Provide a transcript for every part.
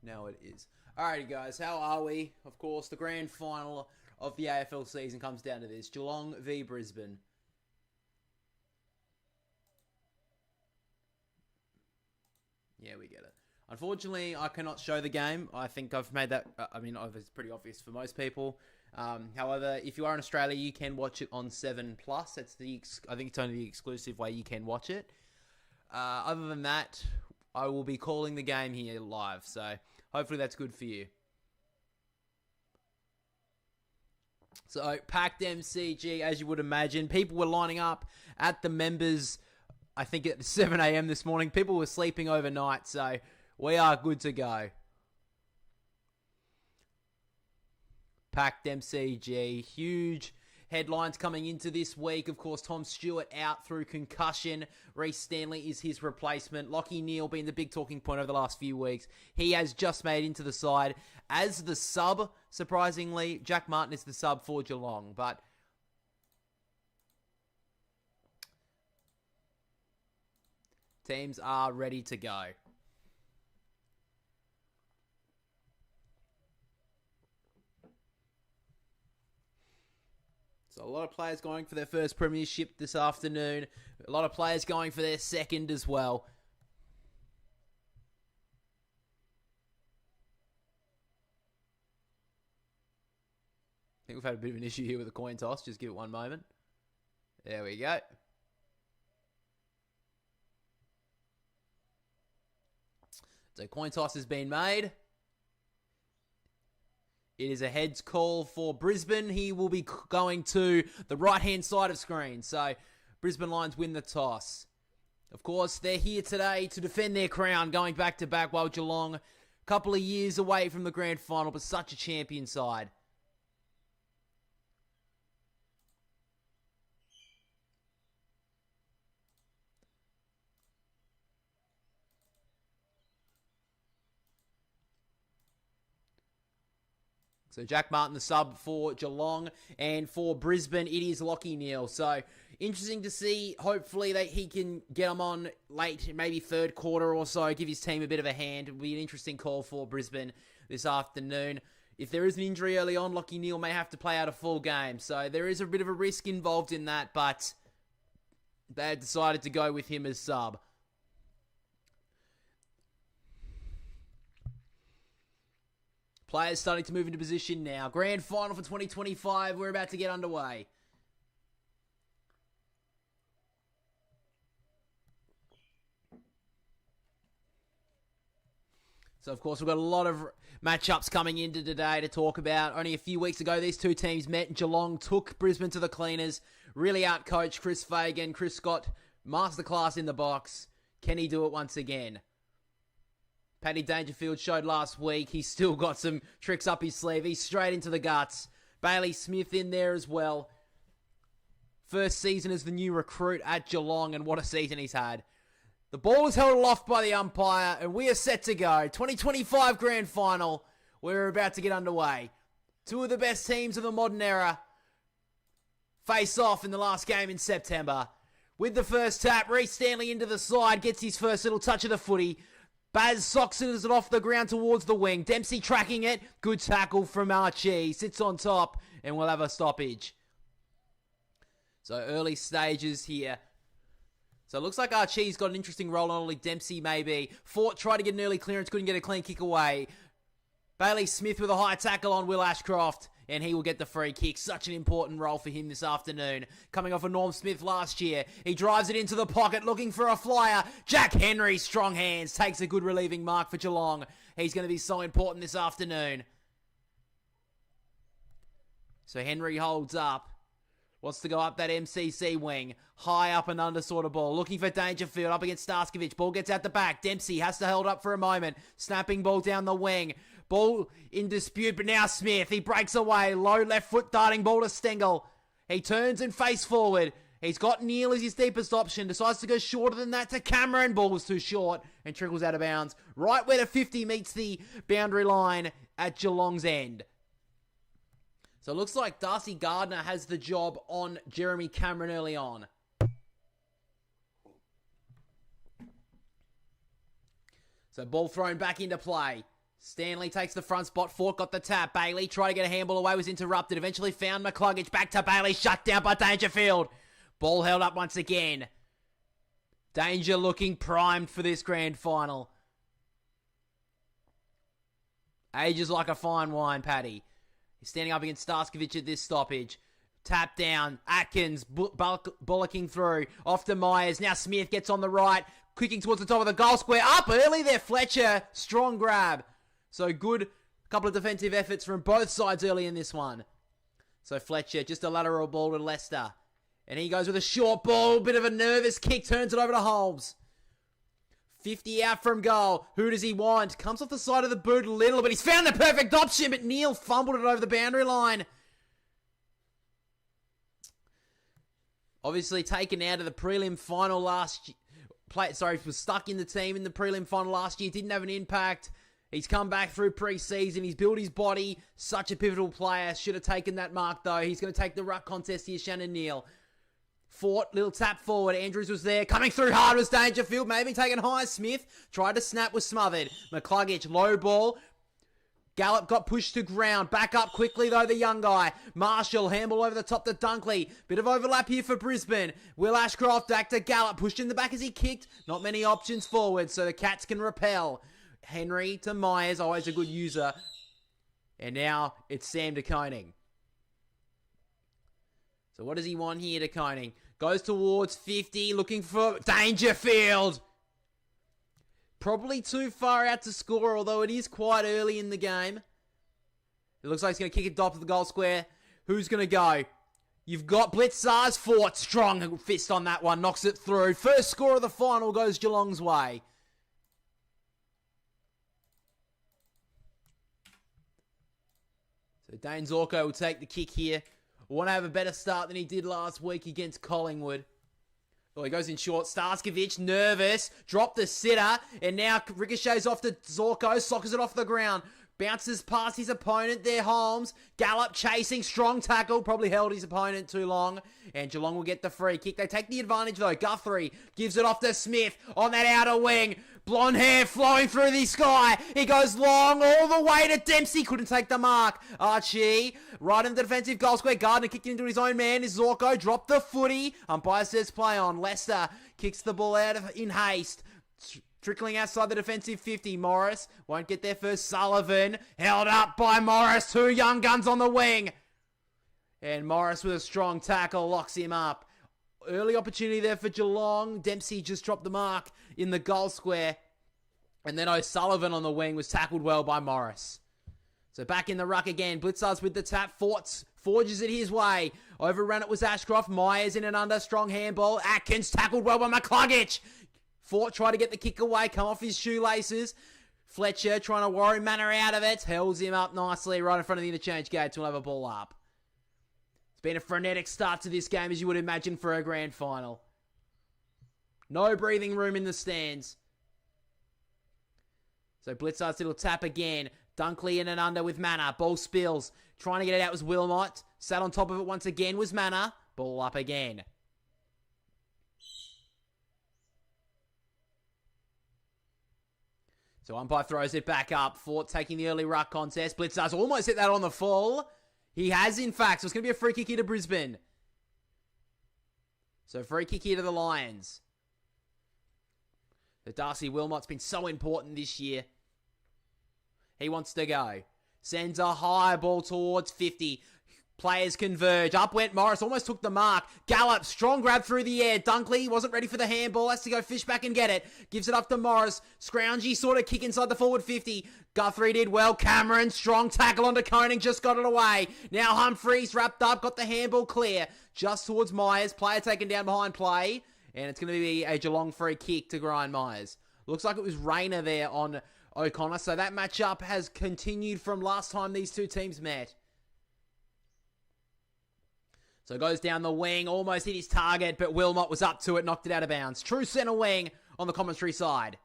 Now it is. Alrighty, guys, how are we? Of course, the grand final of the AFL season comes down to this. Geelong v Brisbane. Yeah, we get it. Unfortunately, I cannot show the game. I think I've made that, it's pretty obvious for most people. However, if you are in Australia, you can watch it on 7 Plus. I think it's only the exclusive way you can watch it. Other than that, I will be calling the game here live, so hopefully that's good for you. So, packed MCG, as you would imagine. People were lining up at the members, I think at 7 a.m. this morning. People were sleeping overnight, so we are good to go. Packed MCG, huge headlines coming into this week. Of course, Tom Stewart out through concussion. Reece Stanley is his replacement. Lachie Neale being the big talking point over the last few weeks. He has just made into the side as the sub. Surprisingly, Jack Martin is the sub for Geelong, but teams are ready to go. So a lot of players going for their first premiership this afternoon. A lot of players going for their second as well. I think we've had a bit of an issue here with the coin toss. Just give it one moment. There we go. So coin toss has been made. It is a heads call for Brisbane. He will be going to the right-hand side of screen. So Brisbane Lions win the toss. Of course, they're here today to defend their crown, going back-to-back, while Geelong, a couple of years away from the grand final, but such a champion side. So Jack Martin, the sub for Geelong, and for Brisbane, it is Lachie Neale. So interesting to see. Hopefully that he can get him on late, maybe third quarter or so, give his team a bit of a hand. It will be an interesting call for Brisbane this afternoon. If there is an injury early on, Lachie Neale may have to play out a full game. So there is a bit of a risk involved in that, but they have decided to go with him as sub. Players starting to move into position now. Grand final for 2025. We're about to get underway. So, of course, we've got a lot of matchups coming into today to talk about. Only a few weeks ago, these two teams met and Geelong took Brisbane to the cleaners. Really outcoached Chris Fagan. Chris Scott, masterclass in the box. Can he do it once again? Paddy Dangerfield showed last week. He's still got some tricks up his sleeve. He's straight into the guts. Bailey Smith in there as well. First season as the new recruit at Geelong, and what a season he's had. The ball is held aloft by the umpire, and we are set to go. 2025 Grand Final. We're about to get underway. Two of the best teams of the modern era face off in the last game in September. With the first tap, Reece Stanley into the side, gets his first little touch of the footy. Baz Soxers it off the ground towards the wing. Dempsey tracking it. Good tackle from Archie. Sits on top, and we'll have a stoppage. So early stages here. So it looks like Archie's got an interesting role, not only Dempsey maybe. Fort tried to get an early clearance, couldn't get a clean kick away. Bailey Smith with a high tackle on Will Ashcroft, and he will get the free kick. Such an important role for him this afternoon. Coming off of Norm Smith last year. He drives it into the pocket, looking for a flyer. Jack Henry, strong hands, takes a good relieving mark for Geelong. He's going to be so important this afternoon. So Henry holds up. Wants to go up that MCC wing. High up and under sort of ball. Looking for Dangerfield up against Starskovich. Ball gets out the back. Dempsey has to hold up for a moment. Snapping ball down the wing. Ball in dispute, but now Smith. He breaks away. Low left foot darting ball to Stengel. He turns and face forward. He's got Neale as his deepest option. Decides to go shorter than that to Cameron. Ball was too short and trickles out of bounds. Right where the 50 meets the boundary line at Geelong's end. So it looks like Darcy Gardner has the job on Jeremy Cameron early on. So ball thrown back into play. Stanley takes the front spot. Fort got the tap. Bailey tried to get a handball away, was interrupted. Eventually found McCluggage. Back to Bailey. Shut down by Dangerfield. Ball held up once again. Danger looking primed for this grand final. Ages like a fine wine, Paddy. He's standing up against Starskovic at this stoppage. Tap down. Atkins bullocking through. Off to Myers. Now Smith gets on the right. Kicking towards the top of the goal square. Up early there, Fletcher. Strong grab. So good couple of defensive efforts from both sides early in this one. So Fletcher, just a lateral ball to Leicester. And he goes with a short ball. Bit of a nervous kick. Turns it over to Holmes. 50 out from goal. Who does he want? Comes off the side of the boot a little, but he's found the perfect option. But Neale fumbled it over the boundary line. Obviously taken out of the prelim final last year. Was stuck in the team in the prelim final last year. Didn't have an impact. He's come back through pre-season. He's built his body. Such a pivotal player. Should have taken that mark, though. He's going to take the ruck contest here, Shannon Neale. Fort, little tap forward. Andrews was there. Coming through hard was Dangerfield. Maybe taken high. Smith tried to snap, was smothered. McCluggage, low ball. Gallup got pushed to ground. Back up quickly, though, the young guy. Marshall, handball over the top to Dunkley. Bit of overlap here for Brisbane. Will Ashcroft back to Gallup. Pushed in the back as he kicked. Not many options forward, so the Cats can repel. Henry to Myers, always a good user. And now it's Sam de Koning. So what does he want here, de Koning? Goes towards 50, looking for Dangerfield. Probably too far out to score, although it is quite early in the game. It looks like he's going to kick it top of the goal square. Who's going to go? You've got Blitzars. Fort, strong fist on that one, knocks it through. First score of the final goes Geelong's way. So Dane Zorko will take the kick here. Want to have a better start than he did last week against Collingwood. Well, he goes in short. Starskovic, nervous. Dropped the sitter. And now ricochets off to Zorko. Sockers it off the ground. Bounces past his opponent there, Holmes. Gallup chasing. Strong tackle. Probably held his opponent too long. And Geelong will get the free kick. They take the advantage, though. Guthrie gives it off to Smith on that outer wing. Blonde hair flowing through the sky. He goes long all the way to Dempsey. Couldn't take the mark. Archie, right in the defensive goal square. Gardner kicked into his own man. Is Zorko. Dropped the footy. Umpire says play on. Leicester kicks the ball out in haste. Trickling outside the defensive 50. Morris won't get there first. Sullivan held up by Morris. Two young guns on the wing. And Morris with a strong tackle locks him up. Early opportunity there for Geelong. Dempsey just dropped the mark in the goal square. And then O'Sullivan on the wing was tackled well by Morris. So back in the ruck again. Blitzars with the tap. Forges it his way. Overran it was Ashcroft. Myers in and under. Strong handball. Atkins tackled well by McCluggage. Fort tried to get the kick away. Come off his shoelaces. Fletcher trying to worry Manor out of it. Holds him up nicely right in front of the interchange gate. We'll have a ball up. It's been a frenetic start to this game, as you would imagine, for a grand final. No breathing room in the stands. So Blitzar's little tap again. Dunkley in and under with Manor. Ball spills. Trying to get it out was Wilmot. Sat on top of it once again was Manor. Ball up again. So umpire throws it back up. Fort taking the early ruck contest. Blitzar's almost hit that on the full. He has, in fact. So it's going to be a free kick here to Brisbane. So free kick here to the Lions. The Darcy Wilmot's been so important this year. He wants to go. Sends a high ball towards 50. Players converge. Up went Morris. Almost took the mark. Gallup. Strong grab through the air. Dunkley wasn't ready for the handball. Has to go fish back and get it. Gives it up to Morris. Scroungy sort of kick inside the forward 50. Guthrie did well. Cameron. Strong tackle onto Koning. Just got it away. Now Humphreys wrapped up. Got the handball clear. Just towards Myers. Player taken down behind play. And it's going to be a Geelong free kick to grind Myers. Looks like it was Rayner there on O'Connor. So that matchup has continued from last time these two teams met. So goes down the wing, almost hit his target, but Wilmot was up to it, knocked it out of bounds. True centre wing on the commentary side.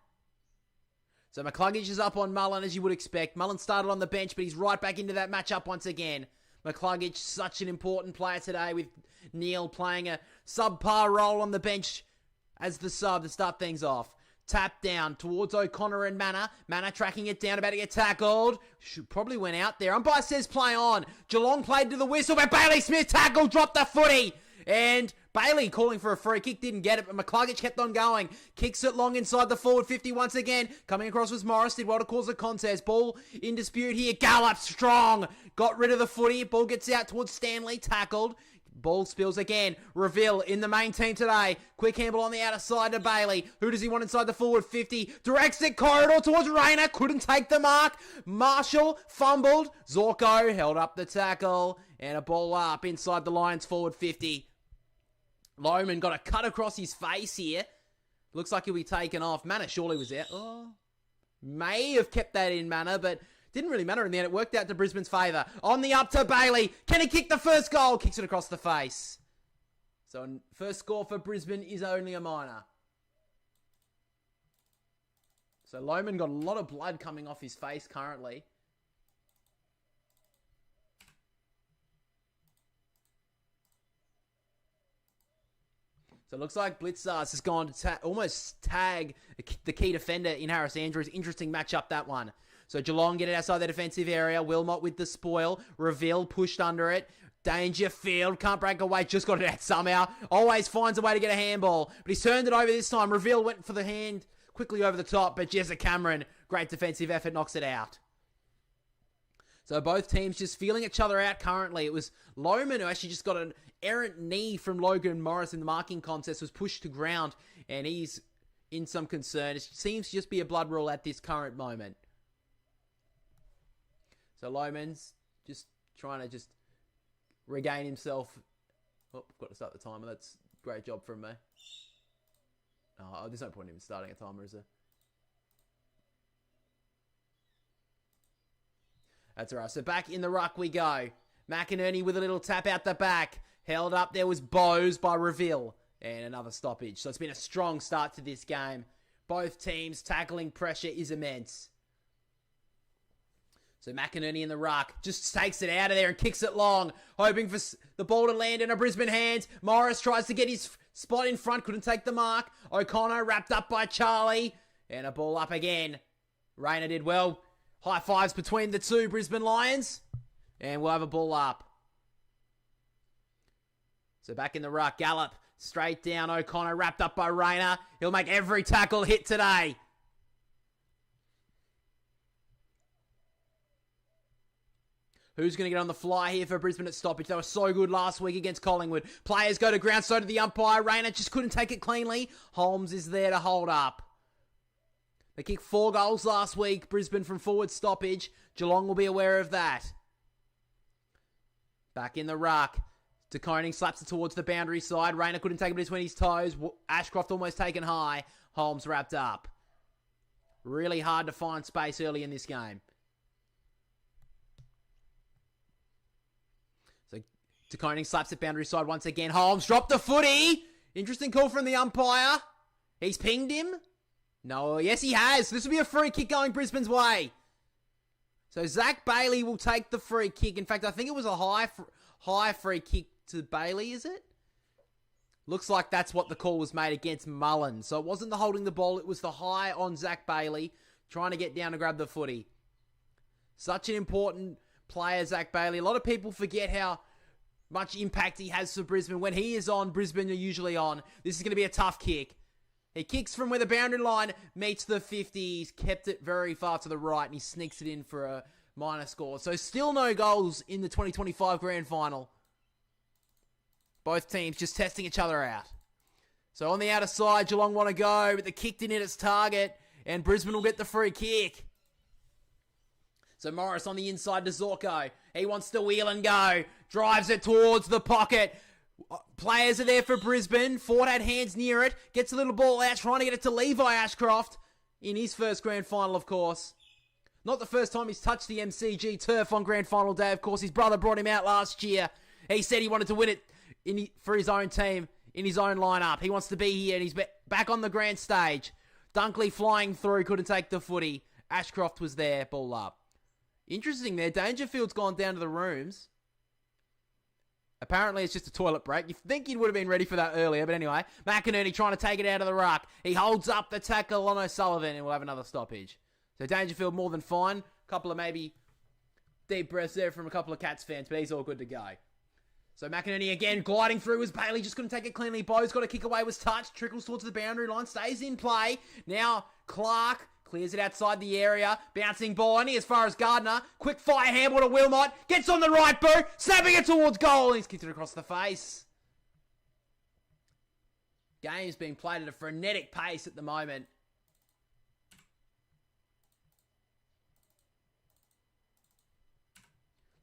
So McCluggage is up on Mullen, as you would expect. Mullen started on the bench, but he's right back into that matchup once again. McCluggage, such an important player today, with Neale playing a subpar role on the bench as the sub to start things off. Tap down towards O'Connor and Manor. Manor tracking it down, about to get tackled. Probably went out there. Umpire says play on. Geelong played to the whistle, but Bailey Smith tackled, dropped the footy. And Bailey calling for a free kick, didn't get it, but McCluggage kept on going. Kicks it long inside the forward 50 once again. Coming across was Morris, did well to cause a contest. Ball in dispute here. Gallup strong. Got rid of the footy. Ball gets out towards Stanley, tackled. Ball spills again. Reveal in the main team today. Quick handle on the outer side to Bailey. Who does he want inside the forward 50? Directs it corridor towards Rayner. Couldn't take the mark. Marshall fumbled. Zorko held up the tackle. And a ball up inside the Lions forward 50. Lohman got a cut across his face here. Looks like he'll be taken off. Manor surely was out. Oh, may have kept that in, Manor, but didn't really matter in the end. It worked out to Brisbane's favour. On the up to Bailey. Can he kick the first goal? Kicks it across the face. So first score for Brisbane is only a minor. So Lohman got a lot of blood coming off his face currently. So it looks like Blitzars has gone to almost tag the key defender in Harris Andrews. Interesting matchup, that one. So Geelong get it outside the defensive area. Wilmot with the spoil. Reveal pushed under it. Dangerfield can't break away. Just got it out somehow. Always finds a way to get a handball. But he's turned it over this time. Reveal went for the hand quickly over the top. But Jezza Cameron, great defensive effort, knocks it out. So both teams just feeling each other out currently. It was Lohman who actually just got an errant knee from Logan Morris in the marking contest, was pushed to ground, and he's in some concern. It seems to just be a blood rule at this current moment. So Lohman's just trying to just regain himself. Oh, I've got to start the timer. That's a great job from me. Oh, there's no point in even starting a timer, is there? That's all right. So back in the ruck we go. McInerney with a little tap out the back. Held up. There was Bose by Reveal. And another stoppage. So it's been a strong start to this game. Both teams tackling pressure is immense. So McInerney in the ruck just takes it out of there and kicks it long. Hoping for the ball to land in a Brisbane hands. Morris tries to get his spot in front. Couldn't take the mark. O'Connor wrapped up by Charlie. And a ball up again. Rayner did well. High fives between the two Brisbane Lions. And we'll have a ball up. So back in the ruck. Gallup straight down. O'Connor wrapped up by Rayner. He'll make every tackle hit today. Who's going to get on the fly here for Brisbane at stoppage? They were so good last week against Collingwood. Players go to ground, so did the umpire. Rayner just couldn't take it cleanly. Holmes is there to hold up. They kicked 4 goals last week, Brisbane, from forward stoppage. Geelong will be aware of that. Back in the ruck. De Koning slaps it towards the boundary side. Rayner couldn't take it between his toes. Ashcroft almost taken high. Holmes wrapped up. Really hard to find space early in this game. So De Koning slaps it boundary side once again. Holmes dropped the footy. Interesting call from the umpire. He's pinged him. No, yes he has. This will be a free kick going Brisbane's way. So Zach Bailey will take the free kick. In fact, I think it was a high free kick to Bailey, is it? Looks like that's what the call was made against Mullen. So it wasn't the holding the ball, it was the high on Zach Bailey, trying to get down to grab the footy. Such an important player, Zach Bailey. A lot of people forget how much impact he has for Brisbane. When he is on, Brisbane are usually on. This is going to be a tough kick. He kicks from where the boundary line meets the 50. He's kept it very far to the right, and he sneaks it in for a minor score. So still no goals in the 2025 Grand Final. Both teams just testing each other out. So on the outer side, Geelong want to go, but they kicked in at its target, and Brisbane will get the free kick. So Morris on the inside to Zorko. He wants to wheel and go. Drives it towards the pocket. Players are there for Brisbane. Ford had hands near it. Gets a little ball out, trying to get it to Levi Ashcroft in his first Grand Final, of course. Not the first time he's touched the MCG turf on Grand Final day, of course. His brother brought him out last year. He said he wanted to win it for his own team, in his own lineup. He wants to be here, and he's back on the grand stage. Dunkley flying through, couldn't take the footy. Ashcroft was there, ball up. Interesting there. Dangerfield's gone down to the rooms. Apparently, it's just a toilet break. You think he would have been ready for that earlier, but anyway. McInerney trying to take it out of the ruck. He holds up the tackle on O'Sullivan, and we'll have another stoppage. So Dangerfield more than fine. A couple of maybe deep breaths there from a couple of Cats fans, but he's all good to go. So McInerney again gliding through was Bailey, just couldn't take it cleanly. Bo's got a kick away, was touched, trickles towards the boundary line, stays in play. Now Clark clears it outside the area, bouncing ball only as far as Gardner. Quick fire handball to Wilmot, gets on the right boot, snapping it towards goal, and he's kicked it across the face. Game's being played at a frenetic pace at the moment.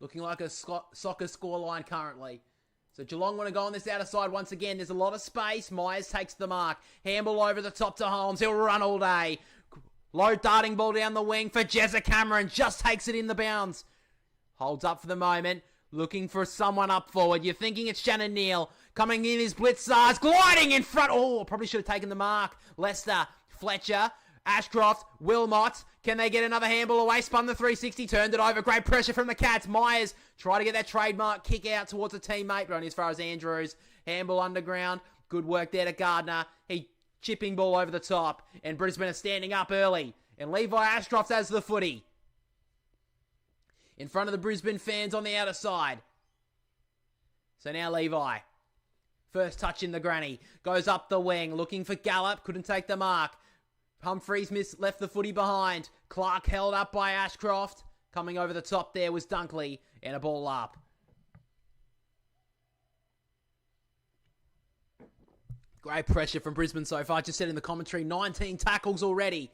Looking like a soccer scoreline currently. So Geelong want to go on this outer side once again. There's a lot of space. Myers takes the mark. Handball over the top to Holmes. He'll run all day. Low darting ball down the wing for Jezza Cameron. Just takes it in the bounds. Holds up for the moment. Looking for someone up forward. You're thinking it's Shannon Neale. Coming in is Blitzars. Gliding in front. Oh, probably should have taken the mark. Lester, Fletcher, Ashcroft, Wilmot. Can they get another handball away? Spun the 360, turned it over. Great pressure from the Cats. Myers try to get that trademark kick out towards a teammate, but only as far as Andrews. Handball underground. Good work there to Gardner. He chipping ball over the top. And Brisbane are standing up early. And Levi Ashcroft has the footy. In front of the Brisbane fans on the outer side. So now Levi. First touch in the granny. Goes up the wing. Looking for Gallup. Couldn't take the mark. Humphreys left the footy behind. Clark held up by Ashcroft. Coming over the top there was Dunkley. And a ball up. Great pressure from Brisbane so far. Just said in the commentary, 19 tackles already.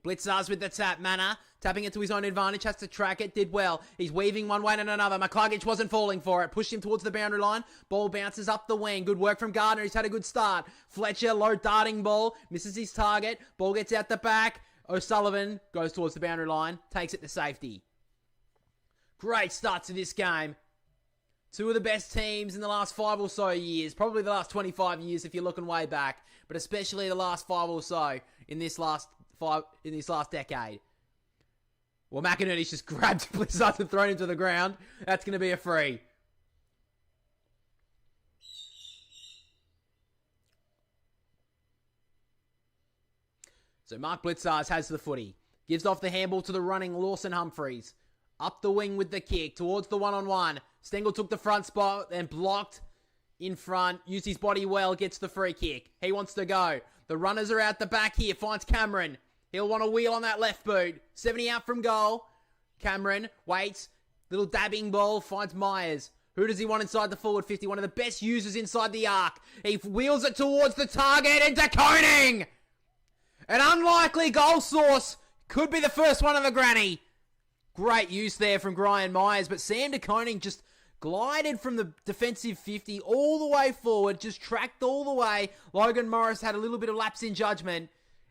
Blitzars with the tap. Manor tapping it to his own advantage. Has to track it. Did well. He's weaving one way and another. McCluggage wasn't falling for it. Pushed him towards the boundary line. Ball bounces up the wing. Good work from Gardner. He's had a good start. Fletcher, low darting ball. Misses his target. Ball gets out the back. O'Sullivan goes towards the boundary line. Takes it to safety. Great start to this game. Two of the best teams in the last 5 or so years. Probably the last 25 years if you're looking way back. But especially the last 5 or so in this last decade. Well, McInerney's just grabbed Blizzard and thrown him to the ground. That's going to be a free. So Mark Blitzars has the footy. Gives off the handball to the running Lawson Humphreys. Up the wing with the kick towards the one-on-one. Stengel took the front spot and blocked in front. Used his body well. Gets the free kick. He wants to go. The runners are out the back here. Finds Cameron. He'll want to wheel on that left boot. 70 out from goal. Cameron waits. Little dabbing ball. Finds Myers. Who does he want inside the forward 50? One of the best users inside the arc. He wheels it towards the target and DeConing. An unlikely goal source. Could be the first one of the granny. Great use there from Brian Myers. But Sam DeConing just glided from the defensive 50 all the way forward. Just tracked all the way. Logan Morris had a little bit of lapse in judgment.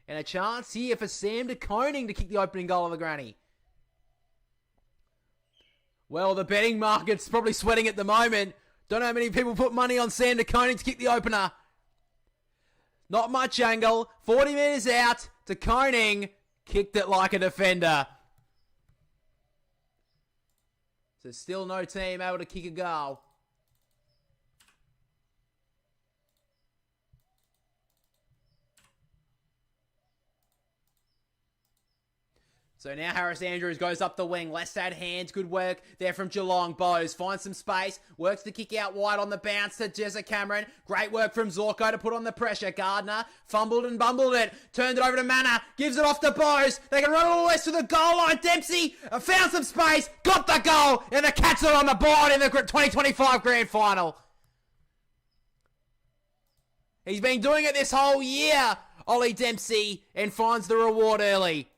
And a chance here for Sam DeConing to kick the opening goal of the granny. Well, the betting market's probably sweating at the moment. Don't know how many people put money on Sam DeConing to kick the opener. Not much angle. 40 metres out. DeConing kicked it like a defender. So still no team able to kick a goal. So now Harris Andrews goes up the wing. Left side hands. Good work there from Geelong. Bose finds some space. Works the kick out wide on the bounce to Jezza Cameron. Great work from Zorko to put on the pressure. Gardner fumbled and bumbled it. Turned it over to Manor. Gives it off to Bose. They can run all the way to the goal line. Dempsey found some space. Got the goal. And the Cats are on the board in the 2025 Grand Final. He's been doing it this whole year, Ollie Dempsey, and finds the reward early.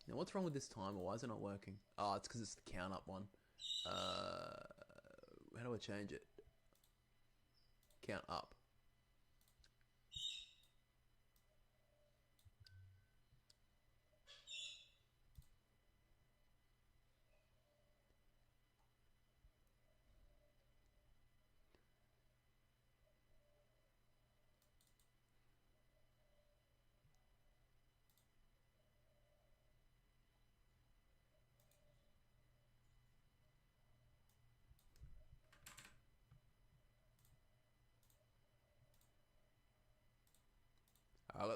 Now, what's wrong with this timer? Why is it not working? Oh, it's because it's the count up one. How do I change it? Count up.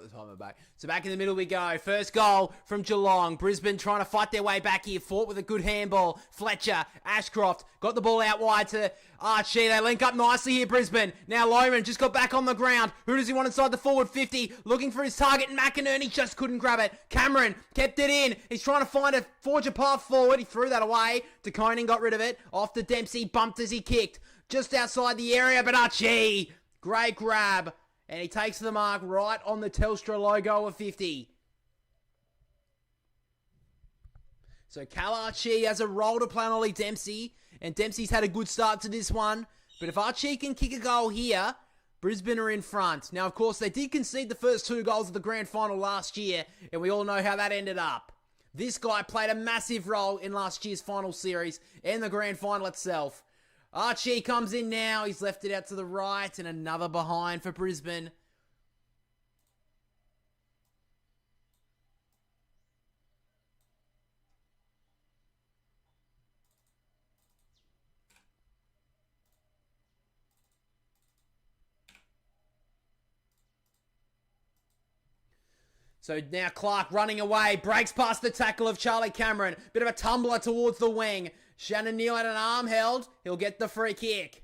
the timer back. So back in the middle we go. First goal from Geelong. Brisbane trying to fight their way back here. Fought with a good handball. Fletcher, Ashcroft got the ball out wide to Archie. They link up nicely here, Brisbane. Now Lohman just got back on the ground. Who does he want inside the forward 50? Looking for his target, and McInerney just couldn't grab it. Cameron kept it in. He's trying to forge a path forward. He threw that away. DeConing got rid of it. Off to Dempsey, bumped as he kicked. Just outside the area, but Archie, great grab. And he takes the mark right on the Telstra logo of 50. So Cal Archie has a role to play on Ollie Dempsey. And Dempsey's had a good start to this one. But if Archie can kick a goal here, Brisbane are in front. Now, of course, they did concede the first 2 goals of the grand final last year. And we all know how that ended up. This guy played a massive role in last year's final series and the grand final itself. Archie comes in now. He's left it out to the right. And another behind for Brisbane. So now Clark running away. Breaks past the tackle of Charlie Cameron. Bit of a tumbler towards the wing. Shannon Neale had an arm held. He'll get the free kick.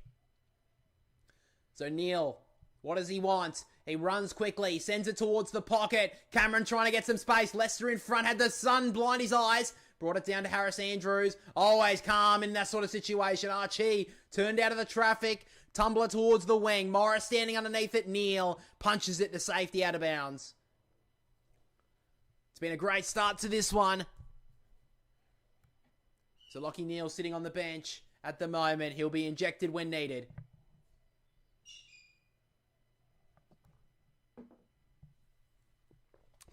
So Neale, what does he want? He runs quickly, sends it towards the pocket. Cameron trying to get some space. Lester in front, had the sun blind his eyes. Brought it down to Harris Andrews. Always calm in that sort of situation. Archie turned out of the traffic. Tumbler towards the wing. Morris standing underneath it. Neale punches it to safety out of bounds. It's been a great start to this one. So Lachie Neale sitting on the bench at the moment. He'll be injected when needed.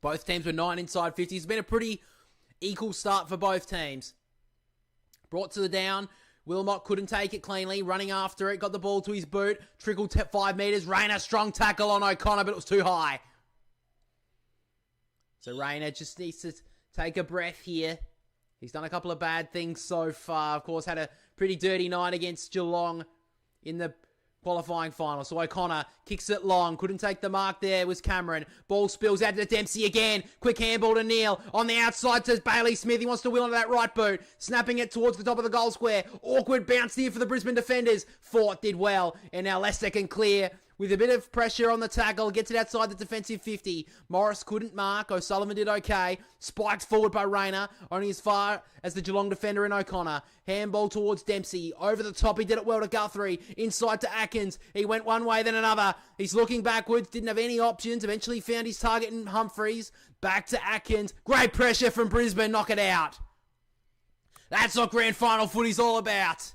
Both teams were 9 inside 50. It's been a pretty equal start for both teams. Brought to the down. Wilmot couldn't take it cleanly. Running after it. Got the ball to his boot. Trickled 5 metres. Rayner strong tackle on O'Connor, but it was too high. So Rayner just needs to take a breath here. He's done a couple of bad things so far. Of course, had a pretty dirty night against Geelong in the qualifying final. So O'Connor kicks it long. Couldn't take the mark there. Was Cameron. Ball spills out to Dempsey again. Quick handball to Neale. On the outside to Bailey Smith. He wants to wheel onto that right boot. Snapping it towards the top of the goal square. Awkward bounce here for the Brisbane defenders. Fort did well. And now Lester can clear. With a bit of pressure on the tackle, gets it outside the defensive 50. Morris couldn't mark. O'Sullivan did okay. Spiked forward by Rayner, only as far as the Geelong defender in O'Connor. Handball towards Dempsey. Over the top, he did it well to Guthrie. Inside to Atkins. He went one way, then another. He's looking backwards, didn't have any options. Eventually found his target in Humphreys. Back to Atkins. Great pressure from Brisbane, knock it out. That's what grand final footy's all about.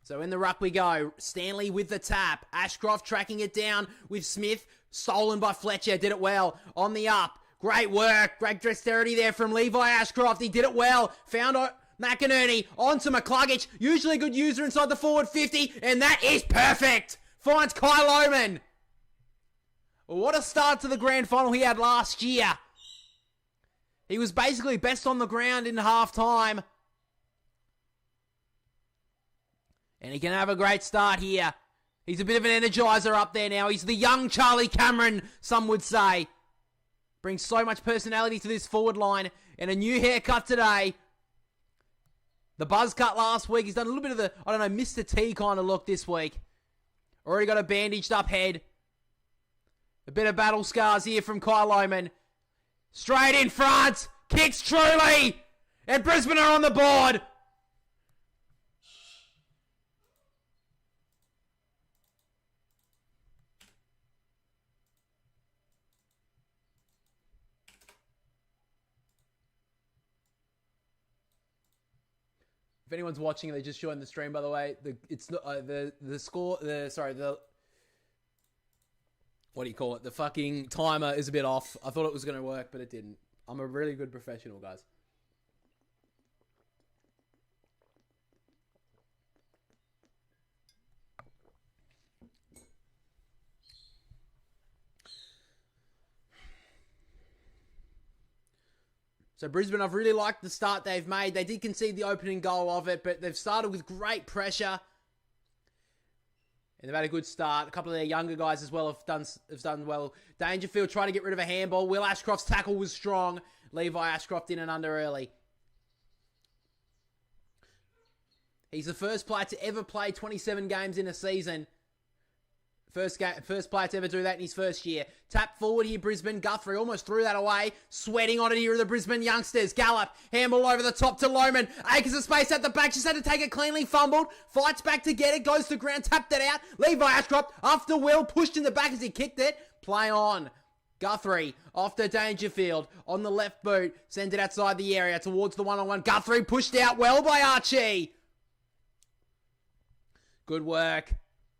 So in the ruck we go. Stanley with the tap. Ashcroft tracking it down with Smith. Stolen by Fletcher. Did it well. On the up. Great work. Great dexterity there from Levi Ashcroft. He did it well. Found McInerney. On to McCluggage. Usually a good user inside the forward 50. And that is perfect. Finds Kai Lohman. What a start to the grand final he had last year. He was basically best on the ground in half-time. And he can have a great start here. He's a bit of an energizer up there now. He's the young Charlie Cameron, some would say. Brings so much personality to this forward line. And a new haircut today. The buzz cut last week. He's done a little bit of the, Mr. T kind of look this week. Already got a bandaged up head. A bit of battle scars here from Kai Lohman. Straight in front. Kicks truly. And Brisbane are on the board. If anyone's watching, they just joined the stream. By the way, what do you call it? The fucking timer is a bit off. I thought it was going to work, but it didn't. I'm a really good professional, guys. So Brisbane, I've really liked the start they've made. They did concede the opening goal of it, but they've started with great pressure. And they've had a good start. A couple of their younger guys as well have done well. Dangerfield trying to get rid of a handball. Will Ashcroft's tackle was strong. Levi Ashcroft in and under early. He's the first player to ever play 27 games in a season. First player to ever do that in his first year. Tap forward here, Brisbane. Guthrie almost threw that away. Sweating on it here are the Brisbane youngsters. Gallop. Handball over the top to Lohman. Acres of space at the back. Just had to take it cleanly. Fumbled. Fights back to get it. Goes to ground. Tapped it out. Levi Ashcroft after Will. Pushed in the back as he kicked it. Play on. Guthrie off to Dangerfield. On the left boot. Sends it outside the area towards the one-on-one. Guthrie pushed out well by Archie. Good work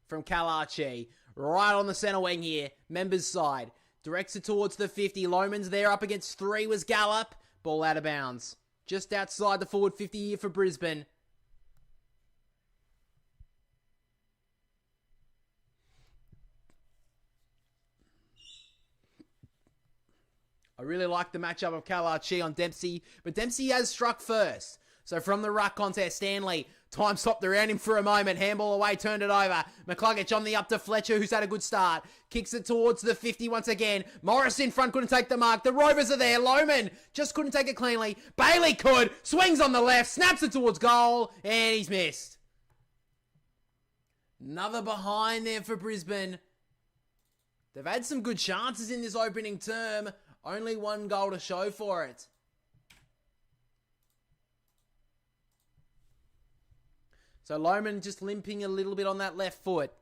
from Cal Archie. Right on the centre wing here. Members side. Directs it towards the 50. Lohman's there up against 3 was Gallop. Ball out of bounds. Just outside the forward 50 here for Brisbane. I really like the matchup of Cal Archie on Dempsey. But Dempsey has struck first. So from the ruck contest, Stanley, time stopped around him for a moment. Handball away, turned it over. McCluggage on the up to Fletcher, who's had a good start. Kicks it towards the 50 once again. Morris in front, couldn't take the mark. The Rovers are there. Lohman just couldn't take it cleanly. Bailey could. Swings on the left, snaps it towards goal, and he's missed. Another behind there for Brisbane. They've had some good chances in this opening term. Only one goal to show for it. So Lohman just limping a little bit on that left foot.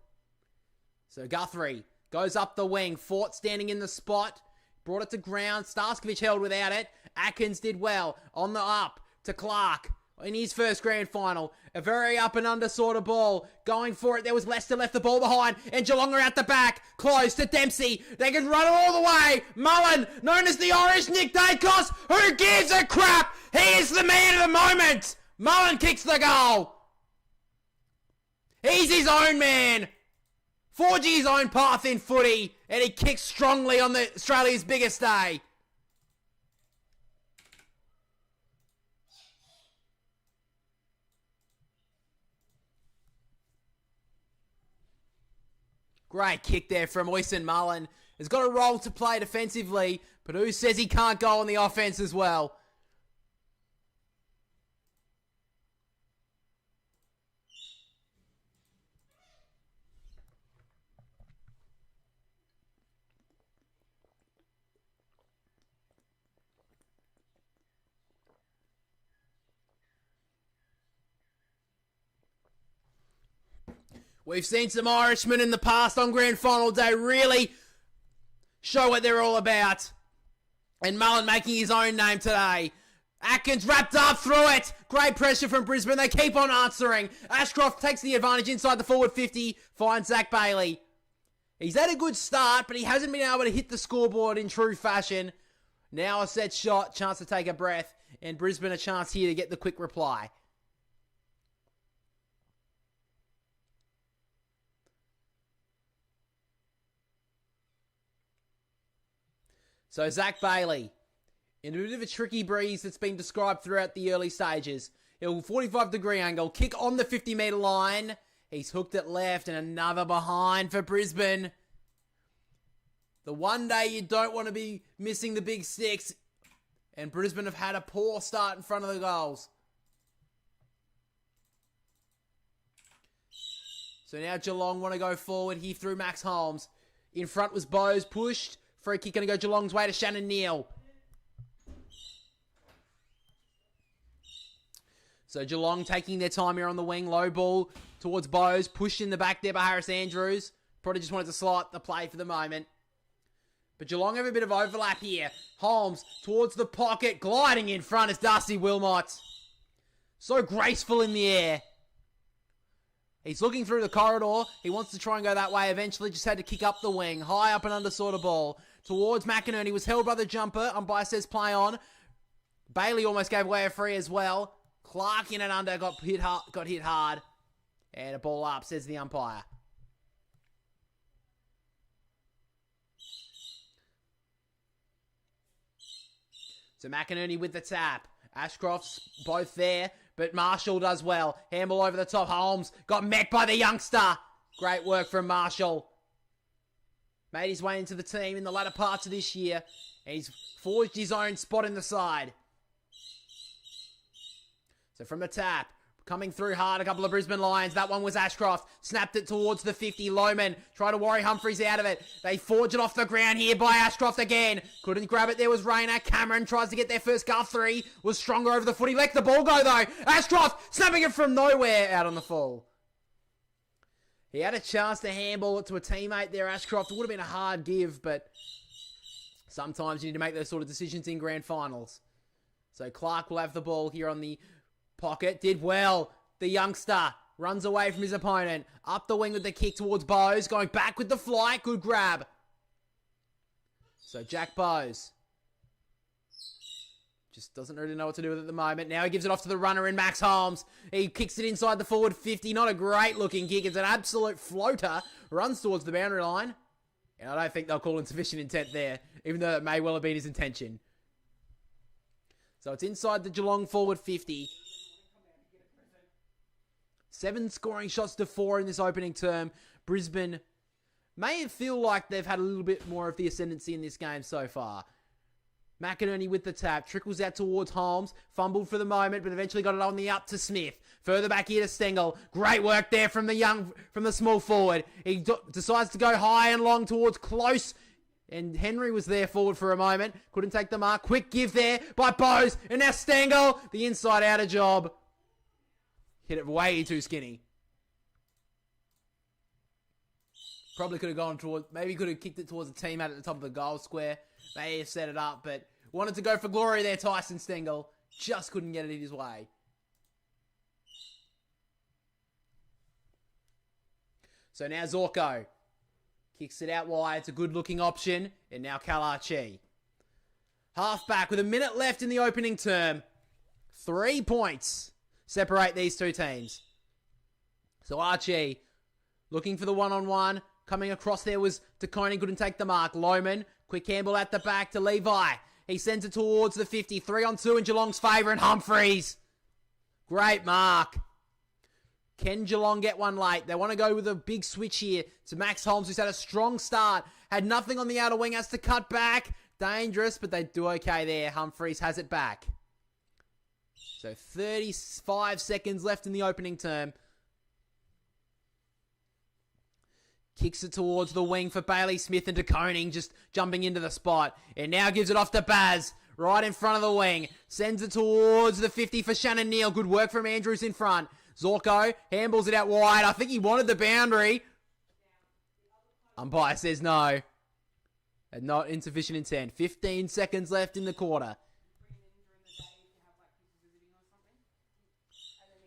So Guthrie goes up the wing. Fort standing in the spot. Brought it to ground. Starskovich held without it. Atkins did well. On the up to Clark in his first grand final. A very up and under sort of ball. Going for it. There was Leicester left the ball behind. And Geelong are out the back. Close to Dempsey. They can run all the way. Mullen, known as the Irish Nick Dacos. Who gives a crap? He is the man of the moment. Mullen kicks the goal. He's his own man. Forging his own path in footy. And he kicks strongly on the Australia's biggest day. Great kick there from Oisin Mullen. Has got a role to play defensively. But who says he can't go on the offense as well? We've seen some Irishmen in the past on Grand Final Day really show what they're all about. And Mullen making his own name today. Atkins wrapped up through it. Great pressure from Brisbane. They keep on answering. Ashcroft takes the advantage inside the forward 50. Finds Zach Bailey. He's had a good start, but he hasn't been able to hit the scoreboard in true fashion. Now a set shot. Chance to take a breath. And Brisbane a chance here to get the quick reply. So Zach Bailey, in a bit of a tricky breeze that's been described throughout the early stages. He'll 45-degree angle, kick on the 50-metre line. He's hooked it left and another behind for Brisbane. The one day you don't want to be missing the big sticks. And Brisbane have had a poor start in front of the goals. So now Geelong want to go forward here through Max Holmes. In front was Bowes, pushed. Free kick going to go Geelong's way to Shannon Neale. So Geelong taking their time here on the wing. Low ball towards Bowes. Pushed in the back there by Harris Andrews. Probably just wanted to slot the play for the moment. But Geelong have a bit of overlap here. Holmes towards the pocket. Gliding in front is Darcy Wilmot. So graceful in the air. He's looking through the corridor. He wants to try and go that way. Eventually just had to kick up the wing. High up and under sort of ball. Towards McInerney. Was held by the jumper. Umpire says play on. Bailey almost gave away a free as well. Clark in and under. Got hit hard. And a ball up, says the umpire. So So McInerney with the tap. Ashcroft's both there, but Marshall does well. Handball over the top. Holmes got met by the youngster. Great work from Marshall. Made his way into the team in the latter parts of this year. And he's forged his own spot in the side. So from the tap, coming through hard, a couple of Brisbane Lions. That one was Ashcroft. Snapped it towards the 50. Lohman tried to worry Humphries out of it. They forge it off the ground here by Ashcroft again. Couldn't grab it. There was Rayner. Cameron tries to get their first Guthrie. Was stronger over the foot. He let the ball go though. Ashcroft snapping it from nowhere out on the full. He had a chance to handball it to a teammate there, Ashcroft. It would have been a hard give, but sometimes you need to make those sort of decisions in grand finals. So Clark will have the ball here on the pocket. Did well. The youngster runs away from his opponent. Up the wing with the kick towards Bowes. Going back with the flight. Good grab. So Jack Bowes just doesn't really know what to do with it at the moment. Now he gives it off to the runner in Max Holmes. He kicks it inside the forward 50. Not a great looking kick. It's an absolute floater. Runs towards the boundary line. And I don't think they'll call insufficient intent there, even though it may well have been his intention. So it's inside the Geelong forward 50. 7 scoring shots to 4 in this opening term. Brisbane may feel like they've had a little bit more of the ascendancy in this game so far. McInerney with the tap. Trickles out towards Holmes. Fumbled for the moment, but eventually got it on the up to Smith. Further back here to Stengel. Great work there from the small forward. He decides to go high and long towards close. And Henry was there forward for a moment. Couldn't take the mark. Quick give there by Bowes. And now Stengel. The inside outer job. Hit it way too skinny. Probably could have gone towards, maybe could have kicked it towards the teammate at the top of the goal square. May have set it up, but wanted to go for glory there, Tyson Stengel. Just couldn't get it in his way. So now Zorko kicks it out wide. It's a good looking option. And now Kalachi. Half back with a minute left in the opening term. 3 points separate these two teams. So Archie looking for the one-on-one. Coming across there was Taconi, couldn't take the mark. Lohman, quick handball at the back to Levi. He sends it towards the 50. 3-on-2 in Geelong's favour, and Humphries. Great mark. Can Geelong get one late? They want to go with a big switch here to Max Holmes, who's had a strong start. Had nothing on the outer wing, has to cut back. Dangerous, but they do okay there. Humphries has it back. So 35 seconds left in the opening term. Kicks it towards the wing for Bailey Smith, and De Koning just jumping into the spot. And now gives it off to Baz, right in front of the wing. Sends it towards the 50 for Shannon Neale. Good work from Andrews in front. Zorko handballs it out wide. I think he wanted the boundary. Umpire says no. And not insufficient intent. 15 seconds left in the quarter.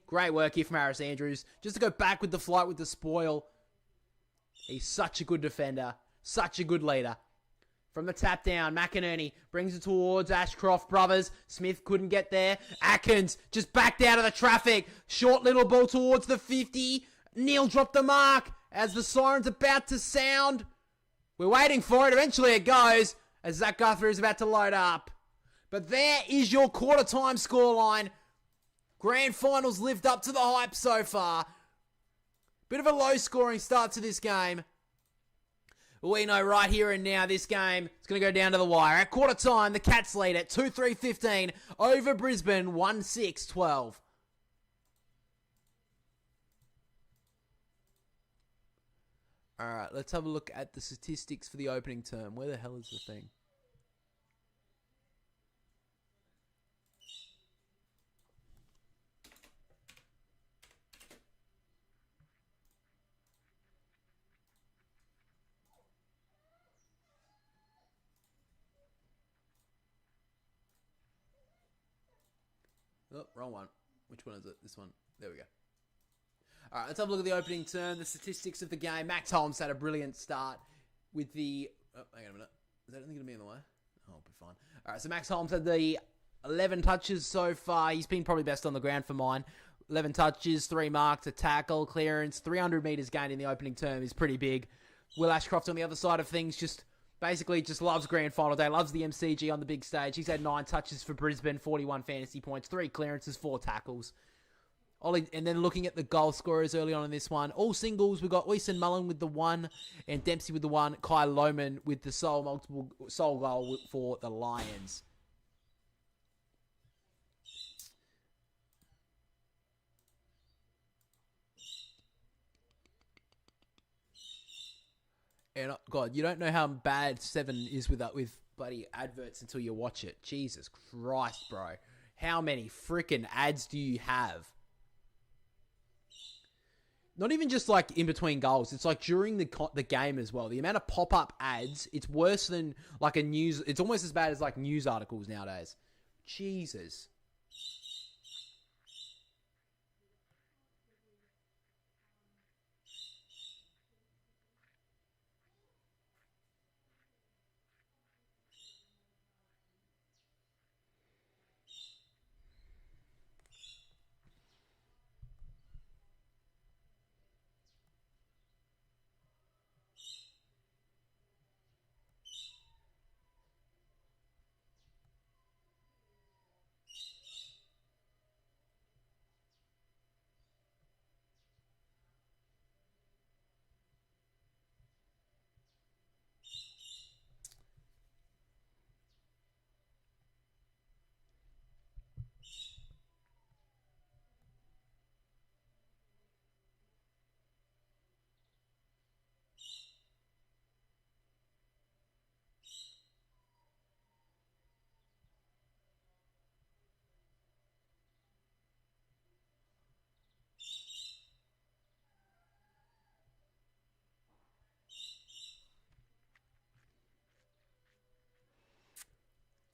Great work here from Harris Andrews. Just to go back with the flight with the spoil. He's such a good defender. Such a good leader. From the tap down, McInerney brings it towards Ashcroft brothers. Smith couldn't get there. Atkins just backed out of the traffic. Short little ball towards the 50. Neale dropped the mark as the siren's about to sound. We're waiting for it. Eventually it goes as Zach Guthrie is about to load up. But there is your quarter time scoreline. Grand finals lived up to the hype so far. Bit of a low scoring start to this game. We know right here and now this game is going to go down to the wire. At quarter time, the Cats lead at 2-3-15 over Brisbane 1-6-12. Alright, let's have a look at the statistics for the opening term. Where the hell is the thing? Oh, wrong one. Which one is it? This one. There we go. All right, let's have a look at the opening turn, the statistics of the game. Max Holmes had a brilliant start with the... Oh, hang on a minute. Is that anything going to be in the way? Oh, I'll be fine. All right, so Max Holmes had the 11 touches so far. He's been probably best on the ground for mine. 11 touches, 3 marks, a tackle, clearance, 300 metres gained in the opening term is pretty big. Will Ashcroft on the other side of things just Basically, just loves grand final day, loves the MCG on the big stage. He's had 9 touches for Brisbane, 41 fantasy points, 3 clearances, 4 tackles. And then looking at the goal scorers early on in this one, all singles, we've got Oisin Mullen with the 1, and Dempsey with the 1, Kai Lohman with the sole goal for the Lions. And God, you don't know how bad 7 is with bloody adverts until you watch it. Jesus Christ, bro. How many freaking ads do you have? Not even just like in between goals. It's like during the game as well. The amount of pop-up ads, it's worse than like a news... It's almost as bad as like news articles nowadays. Jesus.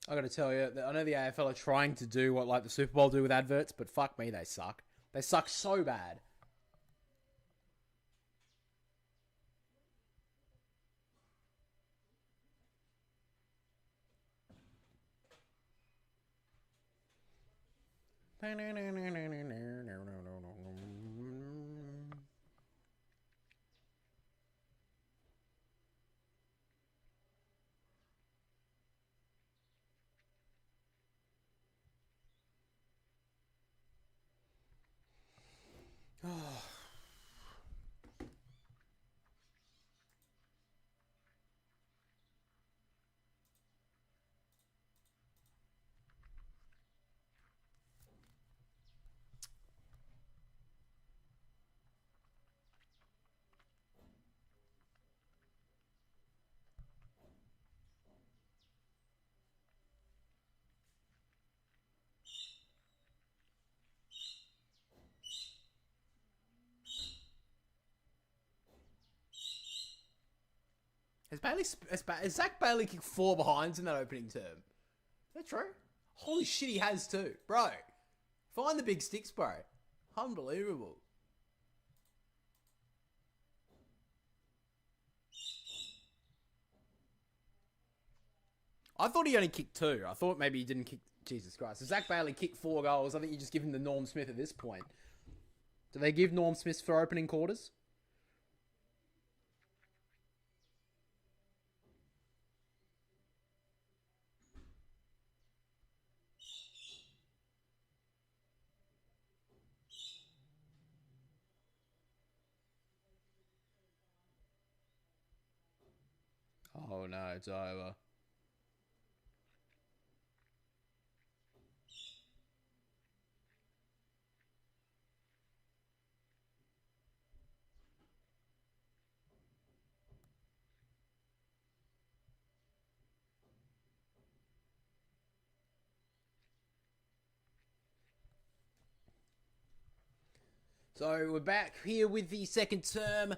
I got to tell you, I know the AFL are trying to do what like the Super Bowl do with adverts, but fuck me, they suck. They suck so bad. Has Zach Bailey kicked 4 behinds in that opening term? Is that true? Holy shit, he has too. Bro, find the big sticks, bro. Unbelievable. I thought he only kicked 2. I thought maybe he didn't kick... Jesus Christ. So Zach Bailey kicked 4 goals. I think you just give him the Norm Smith at this point. Do they give Norm Smith for opening quarters? Oh no, it's over. So we're back here with the second term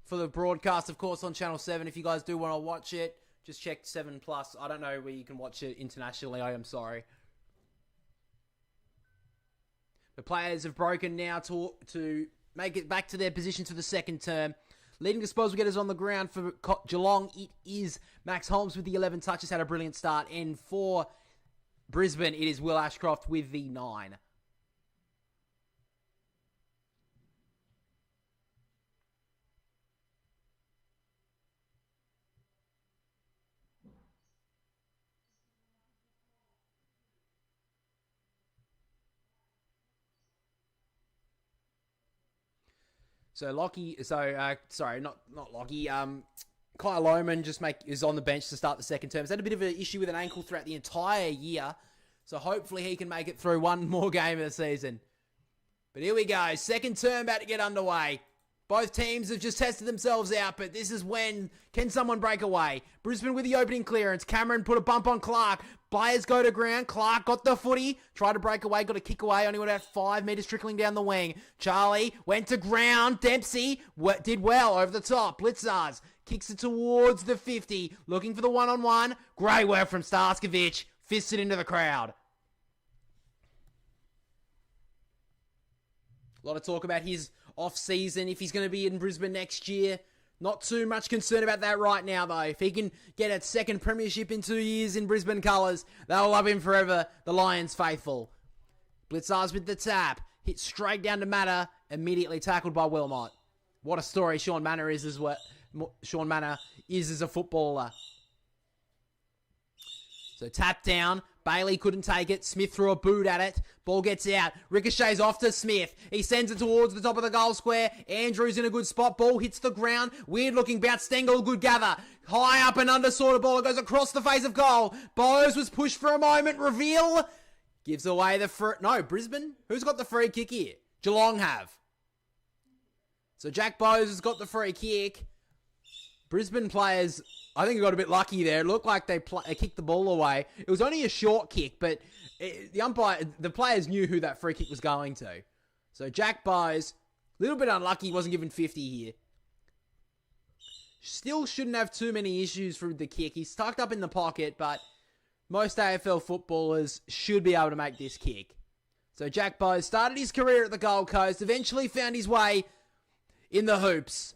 for the broadcast, of course, on Channel 7. If you guys do want to watch it, just check 7 Plus. I don't know where you can watch it internationally. I am sorry. The players have broken now to make it back to their positions for the second term. Leading disposal getters on the ground for Geelong, it is Max Holmes with the 11 touches, had a brilliant start. And for Brisbane, it is Will Ashcroft with the 9. So sorry, not Lachie. Kyle Lohman is on the bench to start the second term. He's had a bit of an issue with an ankle throughout the entire year. So hopefully he can make it through one more game of the season. But here we go. Second term about to get underway. Both teams have just tested themselves out, but this is when, can someone break away? Brisbane with the opening clearance. Cameron put a bump on Clark. Byers go to ground. Clark got the footy. Tried to break away. Got a kick away. Only went about 5 metres trickling down the wing. Charlie went to ground. Dempsey did well over the top. Blitzars kicks it towards the 50. Looking for the one-on-one. Great work from Starskovich. Fists it into the crowd. A lot of talk about his off-season, if he's going to be in Brisbane next year. Not too much concern about that right now, though. If he can get a second premiership in 2 years in Brisbane colours, they'll love him forever, the Lions faithful. Blitzars with the tap. Hit straight down to Matter. Immediately tackled by Wilmot. What a story Sean Manor is as a footballer. So tap down. Bailey couldn't take it. Smith threw a boot at it. Ball gets out. Ricochets off to Smith. He sends it towards the top of the goal square. Andrews in a good spot. Ball hits the ground. Weird looking bounce. Stengel, good gather. High up and under sort of ball. It goes across the face of goal. Bowes was pushed for a moment. Reveal. Gives away the No, Brisbane? Who's got the free kick here? Geelong have. So Jack Bowes has got the free kick. Brisbane players, I think, got a bit lucky there. It looked like they kicked the ball away. It was only a short kick, but the players knew who that free kick was going to. So Jack Bowes, a little bit unlucky, he wasn't given 50 here. Still shouldn't have too many issues for the kick. He's tucked up in the pocket, but most AFL footballers should be able to make this kick. So Jack Bowes started his career at the Gold Coast, eventually found his way in the hoops.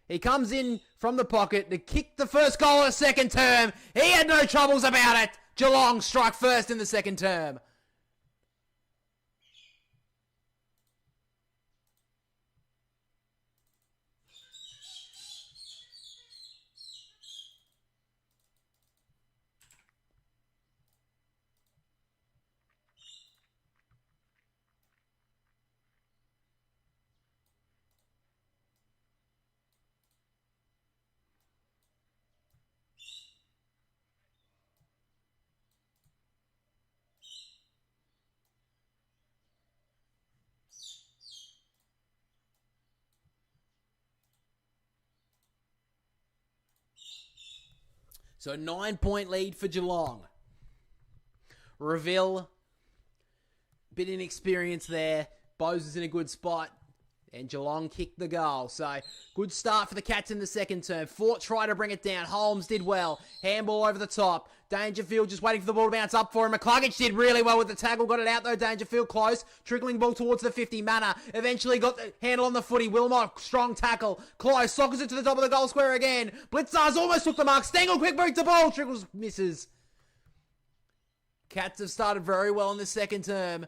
He comes in from the pocket to kick the first goal of the second term. He had no troubles about it. Geelong strike first in the second term. So 9-point lead for Geelong. Reveal, bit inexperienced there. Bowes is in a good spot. And Geelong kicked the goal. So good start for the Cats in the second term. Fort tried to bring it down. Holmes did well. Handball over the top. Dangerfield just waiting for the ball to bounce up for him. McCluggage did really well with the tackle. Got it out though. Dangerfield close. Trickling ball towards the 50. Manor eventually got the handle on the footy. Wilmot, strong tackle. Close. Sockers it to the top of the goal square again. Blitzars almost took the mark. Stengel quick break the ball. Trickles misses. Cats have started very well in the second term.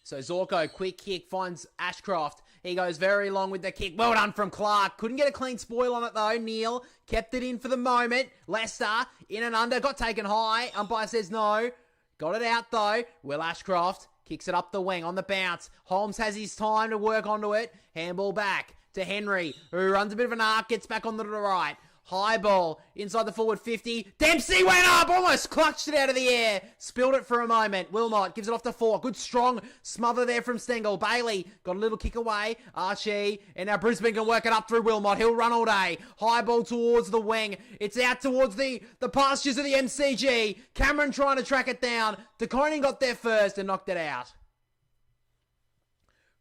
So Zorko, quick kick, finds Ashcroft. He goes very long with the kick. Well done from Clark. Couldn't get a clean spoil on it though. Neale kept it in for the moment. Leicester, in and under, got taken high. Umpire says no. Got it out though. Will Ashcroft kicks it up the wing on the bounce. Holmes has his time to work onto it. Handball back to Henry, who runs a bit of an arc, gets back on the right. High ball inside the forward 50. Dempsey went up, almost clutched it out of the air. Spilled it for a moment. Wilmot gives it off to Fort. Good strong smother there from Stengel. Bailey got a little kick away. Archie, and now Brisbane can work it up through Wilmot. He'll run all day. High ball towards the wing. It's out towards the pastures of the MCG. Cameron trying to track it down. DeConing got there first and knocked it out.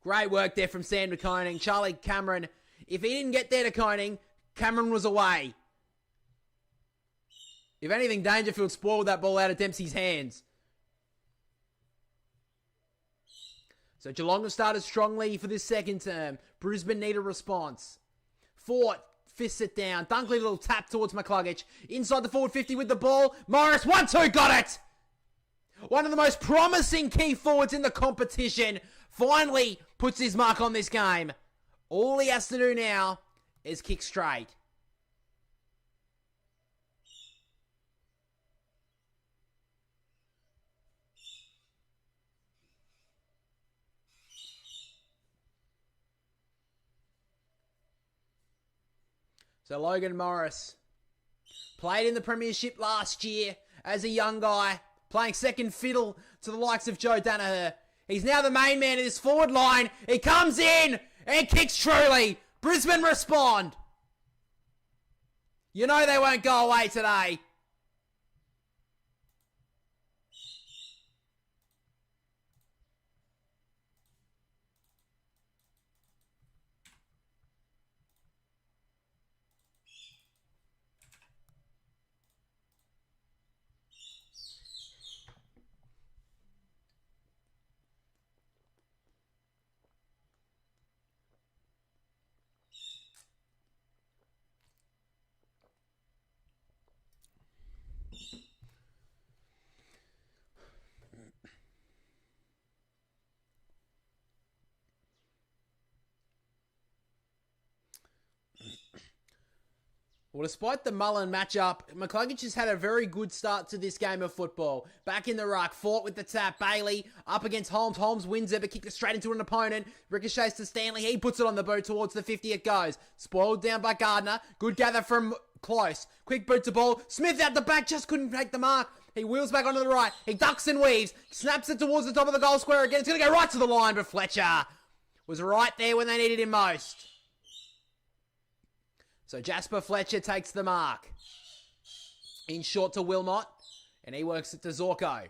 Great work there from Sam DeConing. Charlie Cameron, if he didn't get there to Coning, Cameron was away. If anything, Dangerfield spoiled that ball out of Dempsey's hands. So Geelong have started strongly for this second term. Brisbane need a response. Fort fists it down. Dunkley little tap towards McCluggage. Inside the forward 50 with the ball. Morris, 1-2, got it! One of the most promising key forwards in the competition finally puts his mark on this game. All he has to do now is kick straight. So Logan Morris played in the Premiership last year as a young guy, playing second fiddle to the likes of Joe Danaher. He's now the main man of this forward line. He comes in and kicks truly. Brisbane respond. You know they won't go away today. Well, despite the Mullen matchup, McCluggage has had a very good start to this game of football. Back in the ruck, fought with the tap. Bailey up against Holmes. Holmes wins it, but kicked it straight into an opponent. Ricochets to Stanley. He puts it on the boot towards the 50 it goes. Spoiled down by Gardner. Good gather from Close. Quick boot to ball. Smith out the back, just couldn't take the mark. He wheels back onto the right. He ducks and weaves. Snaps it towards the top of the goal square again. It's going to go right to the line, but Fletcher was right there when they needed him most. So Jasper Fletcher takes the mark. In short to Wilmot. And he works it to Zorko.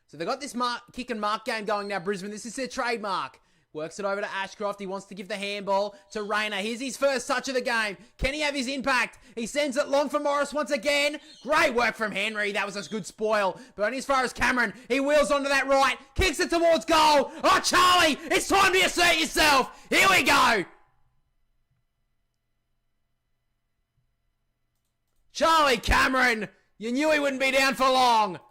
So they've got this kick and mark game going now, Brisbane. This is their trademark. Works it over to Ashcroft. He wants to give the handball to Rayner. Here's his first touch of the game. Can he have his impact? He sends it long for Morris once again. Great work from Henry. That was a good spoil. But only as far as Cameron. He wheels onto that right. Kicks it towards goal. Oh, Charlie, it's time to assert yourself. Here we go. Charlie Cameron, you knew he wouldn't be down for long.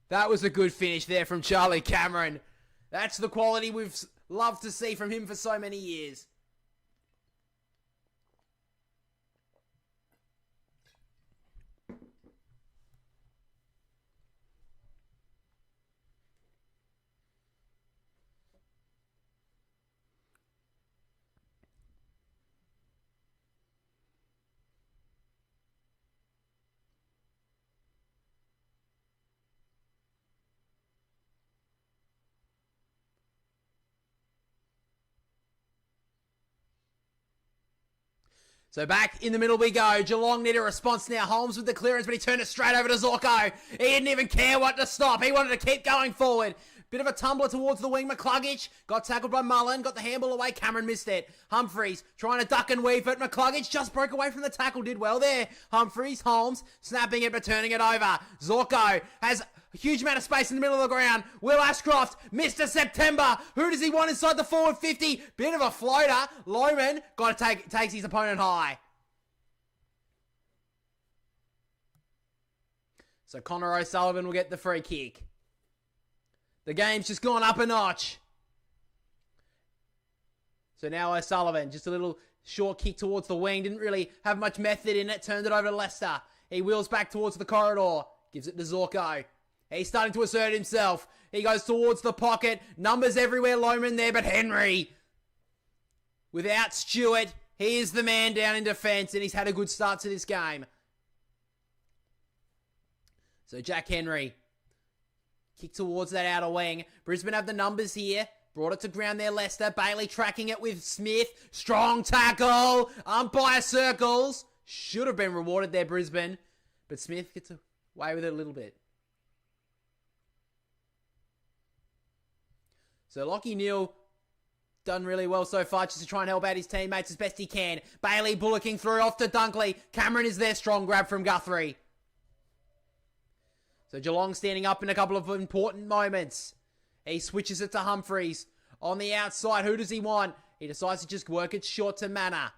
That was a good finish there from Charlie Cameron. That's the quality we've loved to see from him for so many years. So back in the middle we go. Geelong need a response now. Holmes with the clearance, but he turned it straight over to Zorko. He didn't even care what to stop. He wanted to keep going forward. Bit of a tumbler towards the wing. McCluggage got tackled by Mullen. Got the handball away. Cameron missed it. Humphreys trying to duck and weave it. McCluggage just broke away from the tackle. Did well there. Humphreys, Holmes snapping it but turning it over. Zorko has a huge amount of space in the middle of the ground. Will Ashcroft, Mr. September. Who does he want inside the forward 50? Bit of a floater. Lohman takes his opponent high. So Connor O'Sullivan will get the free kick. The game's just gone up a notch. So now O'Sullivan, just a little short kick towards the wing. Didn't really have much method in it. Turned it over to Lester. He wheels back towards the corridor. Gives it to Zorko. He's starting to assert himself. He goes towards the pocket. Numbers everywhere. Lohman there, but Henry. Without Stewart, he is the man down in defence, and he's had a good start to this game. So Jack Henry. Kick towards that outer wing. Brisbane have the numbers here. Brought it to ground there, Lester. Bailey tracking it with Smith. Strong tackle. Umpire circles. Should have been rewarded there, Brisbane. But Smith gets away with it a little bit. So Lachie Neale done really well so far just to try and help out his teammates as best he can. Bailey bullocking through off to Dunkley. Cameron is there. Strong grab from Guthrie. So Geelong standing up in a couple of important moments. He switches it to Humphreys. On the outside, who does he want? He decides to just work it short to Manor.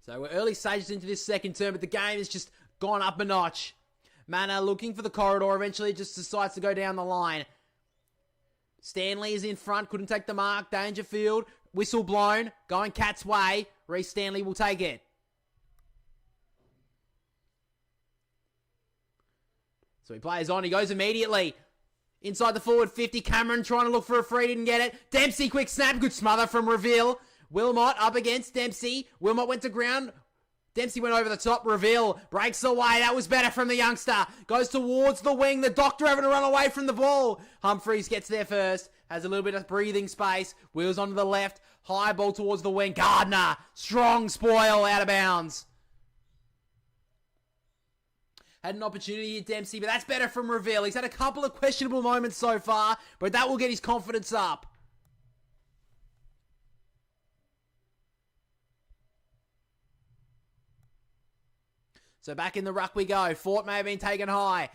So we're early stages into this second term, but the game has just gone up a notch. Manor looking for the corridor, eventually just decides to go down the line. Stanley is in front, couldn't take the mark. Dangerfield, whistle blown, going Cat's way. Reece Stanley will take it. So he plays on, he goes immediately. Inside the forward 50, Cameron trying to look for a free, didn't get it. Dempsey, quick snap, good smother from Reveal. Wilmot up against Dempsey. Wilmot went to ground. Dempsey went over the top. Reveal breaks away. That was better from the youngster. Goes towards the wing. The doctor having to run away from the ball. Humphreys gets there first. Has a little bit of breathing space. Wheels onto the left. High ball towards the wing. Gardner. Strong spoil out of bounds. Had an opportunity at Dempsey, but that's better from Reveal. He's had a couple of questionable moments so far, but that will get his confidence up. So back in the ruck we go. Fort may have been taken high.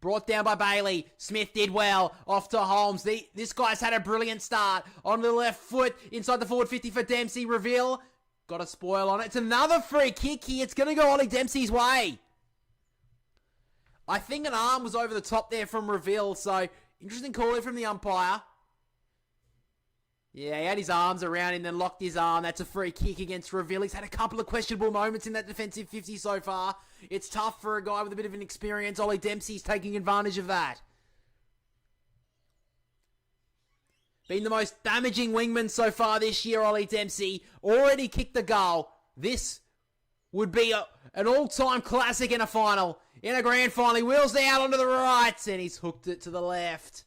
Brought down by Bailey. Smith did well. Off to Holmes. This guy's had a brilliant start. On the left foot. Inside the forward 50 for Dempsey. Reveal. Got a spoil on it. It's another free kick here. It's going to go Ollie Dempsey's way. I think an arm was over the top there from Reveal. So, interesting call in from the umpire. Yeah, he had his arms around him, then locked his arm. That's a free kick against Reveal. He's had a couple of questionable moments in that defensive 50 so far. It's tough for a guy with a bit of an experience. Ollie Dempsey's taking advantage of that. Been the most damaging wingman so far this year, Ollie Dempsey. Already kicked the goal. This would be an all-time classic in a final. In a grand final, he wheels out onto the right, and he's hooked it to the left.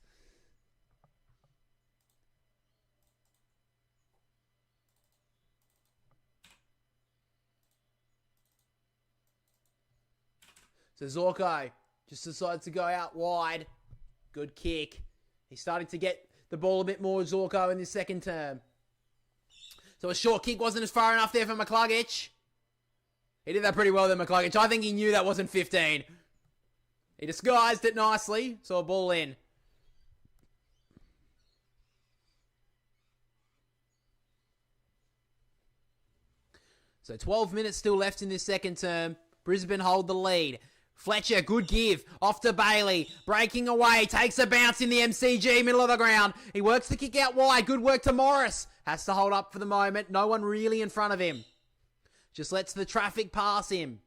So Zorko just decides to go out wide. Good kick. He's starting to get the ball a bit more, Zorko, in this second term. So a short kick wasn't as far enough there for McCluggage. He did that pretty well there, McCluggage. I think he knew that wasn't 15. He disguised it nicely, so a ball in. So 12 minutes still left in this second term. Brisbane hold the lead. Fletcher, good give. Off to Bailey. Breaking away. Takes a bounce in the MCG, middle of the ground. He works the kick out wide. Good work to Morris. Has to hold up for the moment. No one really in front of him. Just lets the traffic pass him.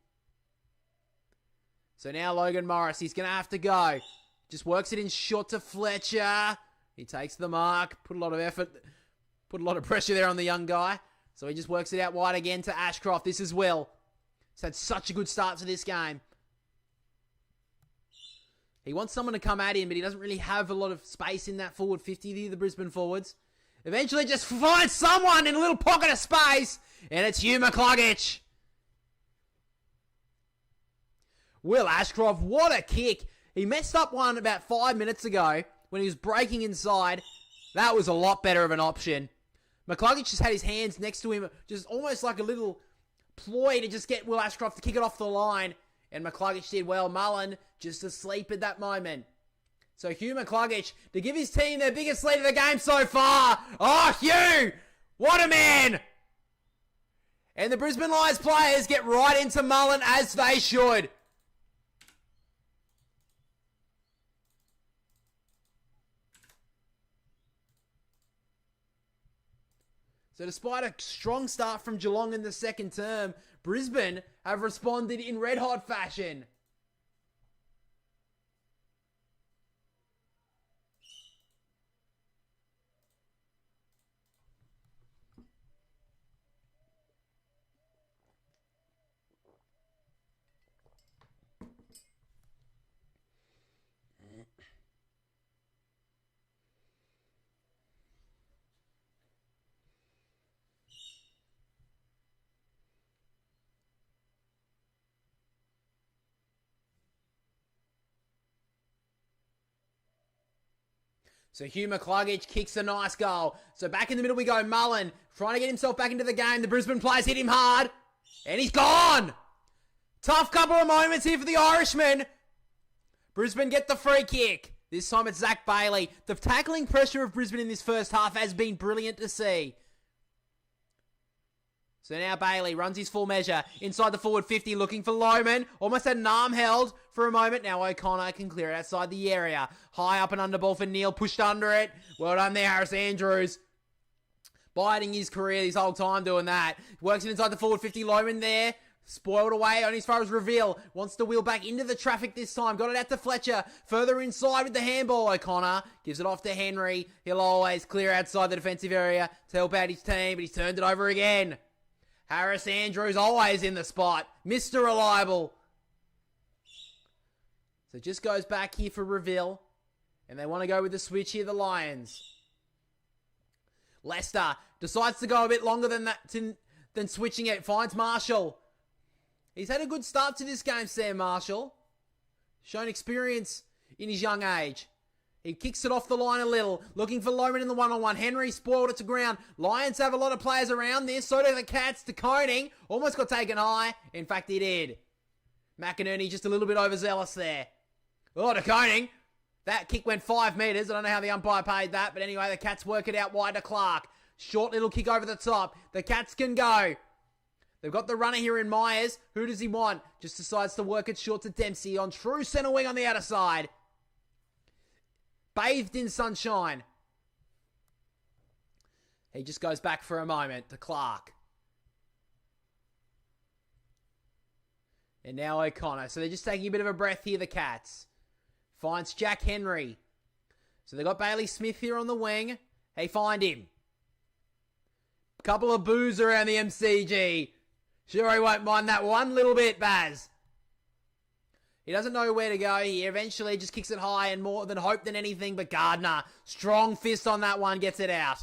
So now Logan Morris. He's going to have to go. Just works it in short to Fletcher. He takes the mark. Put a lot of effort. Put a lot of pressure there on the young guy. So he just works it out wide again to Ashcroft. This is Will. He's had such a good start to this game. He wants someone to come at him, but he doesn't really have a lot of space in that forward 50, the Brisbane forwards. Eventually just finds someone in a little pocket of space, and it's Hugh McCluggage. Will Ashcroft, what a kick. He messed up one about 5 minutes ago when he was breaking inside. That was a lot better of an option. McCluggage just had his hands next to him, just almost like a little ploy to just get Will Ashcroft to kick it off the line. And McCluggage did well. Mullen just asleep at that moment. So Hugh McCluggage to give his team their biggest lead of the game so far. Oh, Hugh! What a man! And the Brisbane Lions players get right into Mullen as they should. So despite a strong start from Geelong in the second term, Brisbane have responded in red-hot fashion. So Hugh McCluggage kicks a nice goal. So back in the middle we go. Mullen trying to get himself back into the game. The Brisbane players hit him hard. And he's gone. Tough couple of moments here for the Irishman. Brisbane get the free kick. This time it's Zach Bailey. The tackling pressure of Brisbane in this first half has been brilliant to see. So now Bailey runs his full measure. Inside the forward 50 looking for Lohman. Almost had an arm held for a moment. Now O'Connor can clear it outside the area. High up and under ball for Neale. Pushed under it. Well done there, Harris Andrews. Biding his career this whole time doing that. Works it inside the forward 50. Lohman there. Spoiled away only as far as Reveal. Wants to wheel back into the traffic this time. Got it out to Fletcher. Further inside with the handball. O'Connor gives it off to Henry. He'll always clear outside the defensive area to help out his team, but he's turned it over again. Harris Andrews always in the spot. Mr. Reliable. So just goes back here for Reveal. And they want to go with the switch here, the Lions. Leicester decides to go a bit longer than that, than switching it. Finds Marshall. He's had a good start to this game, Sam Marshall. Shown experience in his young age. He kicks it off the line a little. Looking for Lohman in the one-on-one. Henry spoiled it to ground. Lions have a lot of players around this. So do the Cats. De Koning almost got taken high. In fact, he did. McInerney just a little bit overzealous there. Oh, De Koning. That kick went 5 metres. I don't know how the umpire paid that. But anyway, the Cats work it out wide to Clark. Short little kick over the top. The Cats can go. They've got the runner here in Myers. Who does he want? Just decides to work it short to Dempsey on true centre wing on the outer side. Bathed in sunshine. He just goes back for a moment to Clark. And now O'Connor. So they're just taking a bit of a breath here, the Cats. Finds Jack Henry. So they've got Bailey Smith here on the wing. They find him. Couple of boos around the MCG. Sure, he won't mind that one little bit, Baz. He doesn't know where to go here. Eventually, just kicks it high and more than hope than anything. But Gardner, strong fist on that one, gets it out.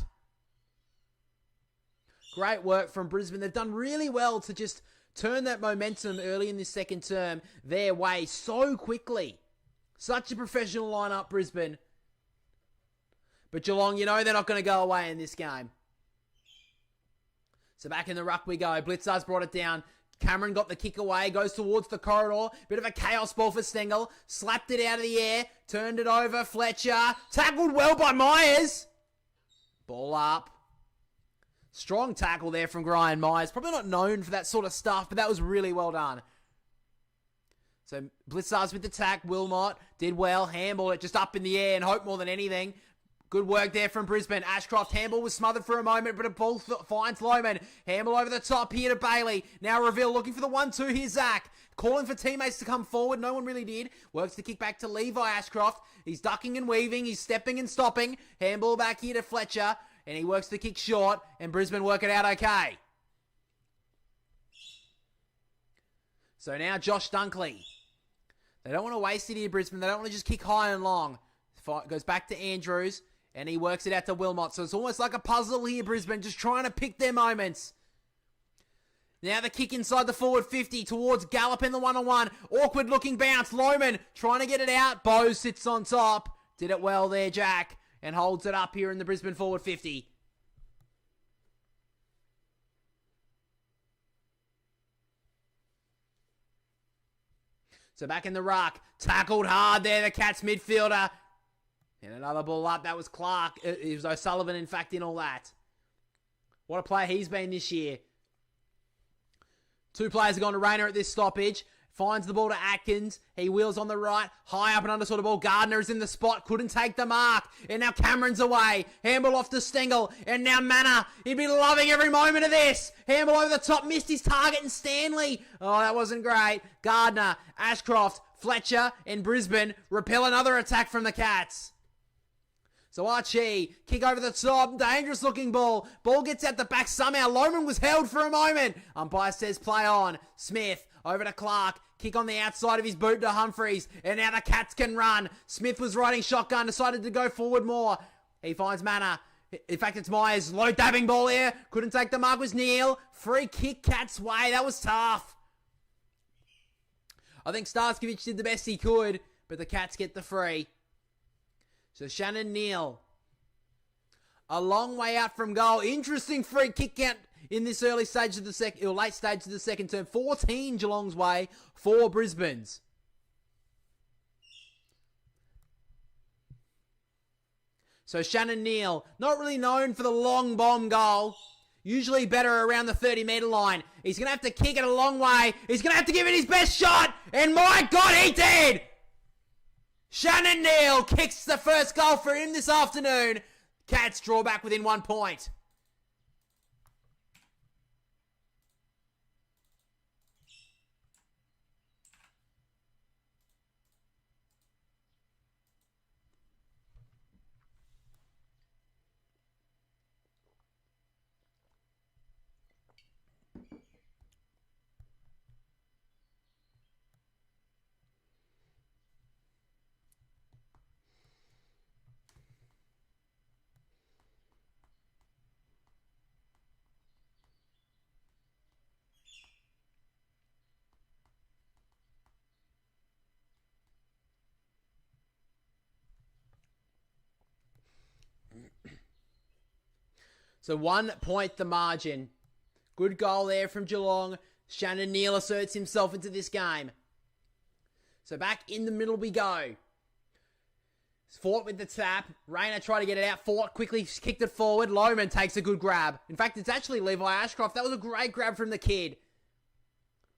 Great work from Brisbane. They've done really well to just turn that momentum early in this second term their way so quickly. Such a professional lineup, Brisbane. But Geelong, you know they're not going to go away in this game. So back in the ruck we go. Blitzar's brought it down. Cameron got the kick away. Goes towards the corridor. Bit of a chaos ball for Stengel. Slapped it out of the air. Turned it over. Fletcher. Tackled well by Myers. Ball up. Strong tackle there from Brian Myers. Probably not known for that sort of stuff, but that was really well done. So Blitzar's with the tack. Wilmot did well. Handball it just up in the air and hope more than anything. Good work there from Brisbane. Ashcroft, handball was smothered for a moment, but a ball finds Lohman. Handball over the top here to Bailey. Now Reveal looking for the 1-2. Here's Zach. Calling for teammates to come forward. No one really did. Works the kick back to Levi Ashcroft. He's ducking and weaving. He's stepping and stopping. Handball back here to Fletcher. And he works the kick short. And Brisbane work it out okay. So now Josh Dunkley. They don't want to waste it here, Brisbane. They don't want to just kick high and long. Goes back to Andrews. And he works it out to Wilmot. So it's almost like a puzzle here, Brisbane. Just trying to pick their moments. Now the kick inside the forward 50 towards Gallop in the one-on-one. Awkward looking bounce. Lohman trying to get it out. Bose sits on top. Did it well there, Jack. And holds it up here in the Brisbane forward 50. So back in the ruck. Tackled hard there, the Cats midfielder. And another ball up. That was Clark. It was O'Sullivan, in fact, in all that. What a player he's been this year. 2 players have gone to Rayner at this stoppage. Finds the ball to Atkins. He wheels on the right. High up and under sort of ball. Gardner is in the spot. Couldn't take the mark. And now Cameron's away. Handball off to Stengel. And now Manor. He'd be loving every moment of this. Handball over the top. Missed his target and Stanley. Oh, that wasn't great. Gardner, Ashcroft, Fletcher, and Brisbane repel another attack from the Cats. So Archie, kick over the top, dangerous looking ball. Ball gets out the back somehow. Lohman was held for a moment. Umpire says play on. Smith over to Clark. Kick on the outside of his boot to Humphreys. And now the Cats can run. Smith was riding shotgun, decided to go forward more. He finds Manor. In fact, it's Myers. Low dabbing ball here. Couldn't take the mark, was Neale. Free kick Cats' way. That was tough. I think Starskovich did the best he could, but the Cats get the free. So Shannon Neale, a long way out from goal. Interesting free kick count in this early stage of the second, or late stage of the second term. 14 Geelong's way, 4 Brisbane's. So Shannon Neale, not really known for the long bomb goal. Usually better around the 30-metre line. He's going to have to kick it a long way. He's going to have to give it his best shot. And my God, he did! Shannon Neale kicks the first goal for him this afternoon. Cats draw back within 1 point. So 1 point the margin. Good goal there from Geelong. Shannon Neale asserts himself into this game. So back in the middle we go. Fought with the tap. Rayner tried to get it out. Fought quickly, kicked it forward. Lohman takes a good grab. In fact, it's actually Levi Ashcroft. That was a great grab from the kid.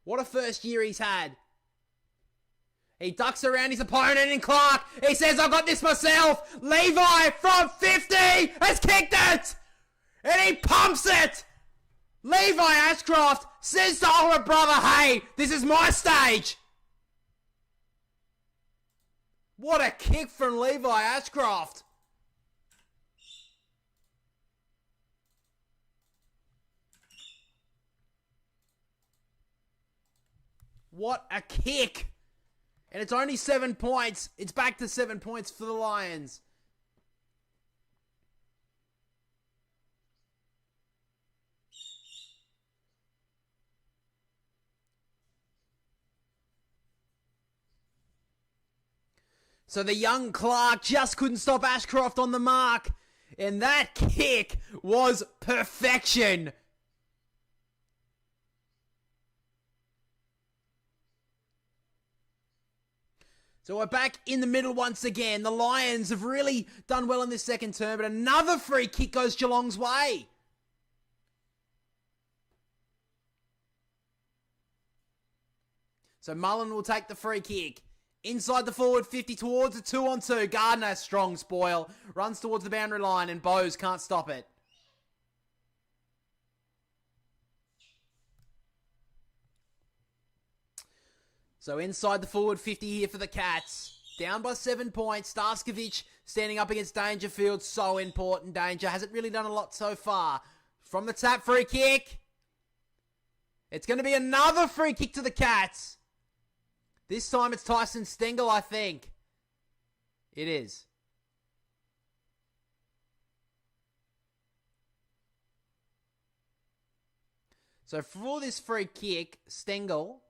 What a first year he's had. He ducks around his opponent in Clark. He says, I got this myself. Levi from 50 has kicked it. And he pumps it. Levi Ashcroft says to older brother, hey, this is my stage. What a kick from Levi Ashcroft. What a kick. And it's only 7 points. It's back to 7 points for the Lions. So the young Clark just couldn't stop Ashcroft on the mark. And that kick was perfection. So we're back in the middle once again. The Lions have really done well in this second term, but another free kick goes Geelong's way. So Mullen will take the free kick. Inside the forward 50 towards a 2-on-2. Gardner, strong spoil. Runs towards the boundary line and Bowes can't stop it. So inside the forward 50 here for the Cats. Down by 7 points. Starskovic standing up against Dangerfield. So important. Danger hasn't really done a lot so far. From the tap, free kick. It's going to be another free kick to the Cats. This time it's Tyson Stengel, I think. It is. So for this free kick, Stengel.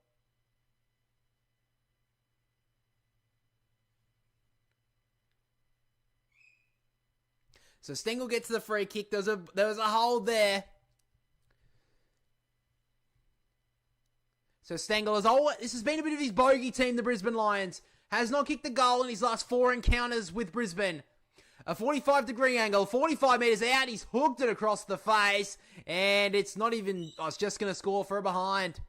So Stengel gets the free kick. There was a hold there. So Stengel this has been a bit of his bogey team, the Brisbane Lions. Has not kicked the goal in his last 4 encounters with Brisbane. A 45-degree angle, 45 metres out. He's hooked it across the face. And it's not even... I was just going to score for a behind.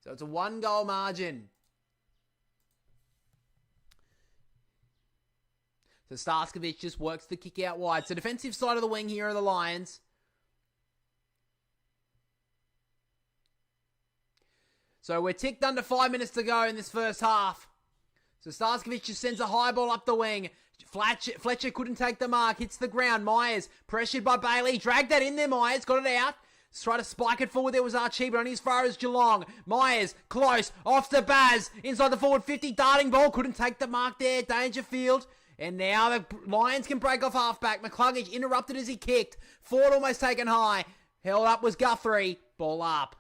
So it's a 1-goal margin. So Starskovic just works the kick out wide. So defensive side of the wing here are the Lions. So we're ticked under 5 minutes to go in this first half. So Starskovic just sends a high ball up the wing. Fletcher couldn't take the mark. Hits the ground. Myers pressured by Bailey. Dragged that in there, Myers. Got it out. Try to spike it forward. There was Archie, but only as far as Geelong. Myers, close. Off to Baz. Inside the forward 50. Darting ball. Couldn't take the mark there. Dangerfield. And now the Lions can break off halfback. McCluggage interrupted as he kicked. Ford almost taken high. Held up was Guthrie. Ball up.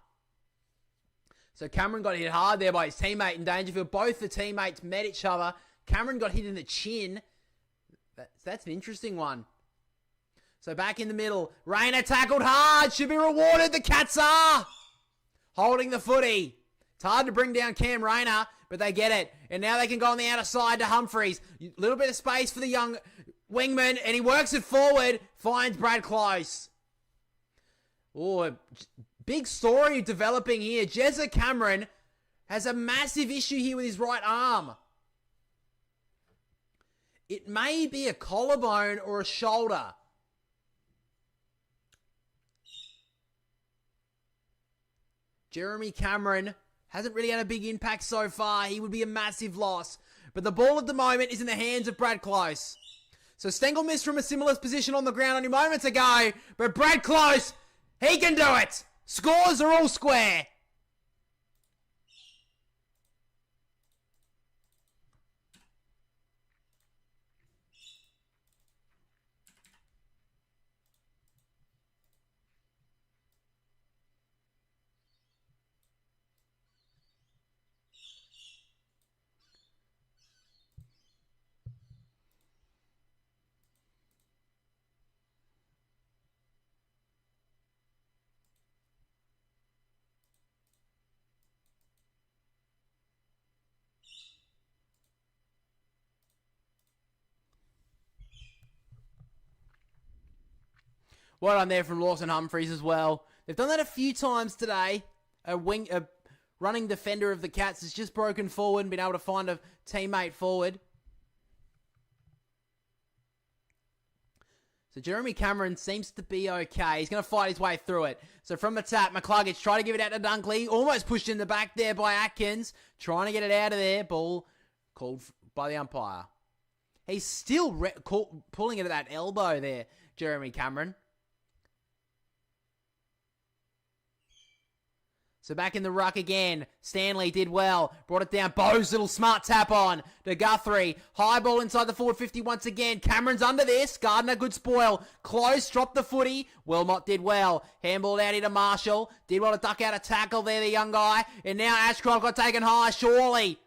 So Cameron got hit hard there by his teammate in Dangerfield. Both the teammates met each other. Cameron got hit in the chin. That's an interesting one. So back in the middle. Rayner tackled hard. Should be rewarded. The Cats are holding the footy. It's hard to bring down Cam Rayner, but they get it. And now they can go on the outer side to Humphreys. A little bit of space for the young wingman, and he works it forward. Finds Brad Close. Oh, big story developing here. Jezza Cameron has a massive issue here with his right arm. It may be a collarbone or a shoulder. Jeremy Cameron hasn't really had a big impact so far. He would be a massive loss. But the ball at the moment is in the hands of Brad Close. So Stengel missed from a similar position on the ground only moments ago. But Brad Close, he can do it. Scores are all square. Well done there from Lawson Humphries as well. They've done that a few times today. A running defender of the Cats has just broken forward and been able to find a teammate forward. So Jeremy Cameron seems to be okay. He's going to fight his way through it. So from the tap, McCluggage try to give it out to Dunkley. Almost pushed in the back there by Atkins. Trying to get it out of there. Ball called by the umpire. He's still pulling it at that elbow there, Jeremy Cameron. So back in the ruck again. Stanley did well. Brought it down. Bo's little smart tap on to Guthrie. High ball inside the forward 50 once again. Cameron's under this. Gardner, good spoil. Close, dropped the footy. Wilmot did well. Handballed out into Marshall. Did well to duck out a tackle there, the young guy. And now Ashcroft got taken high. Surely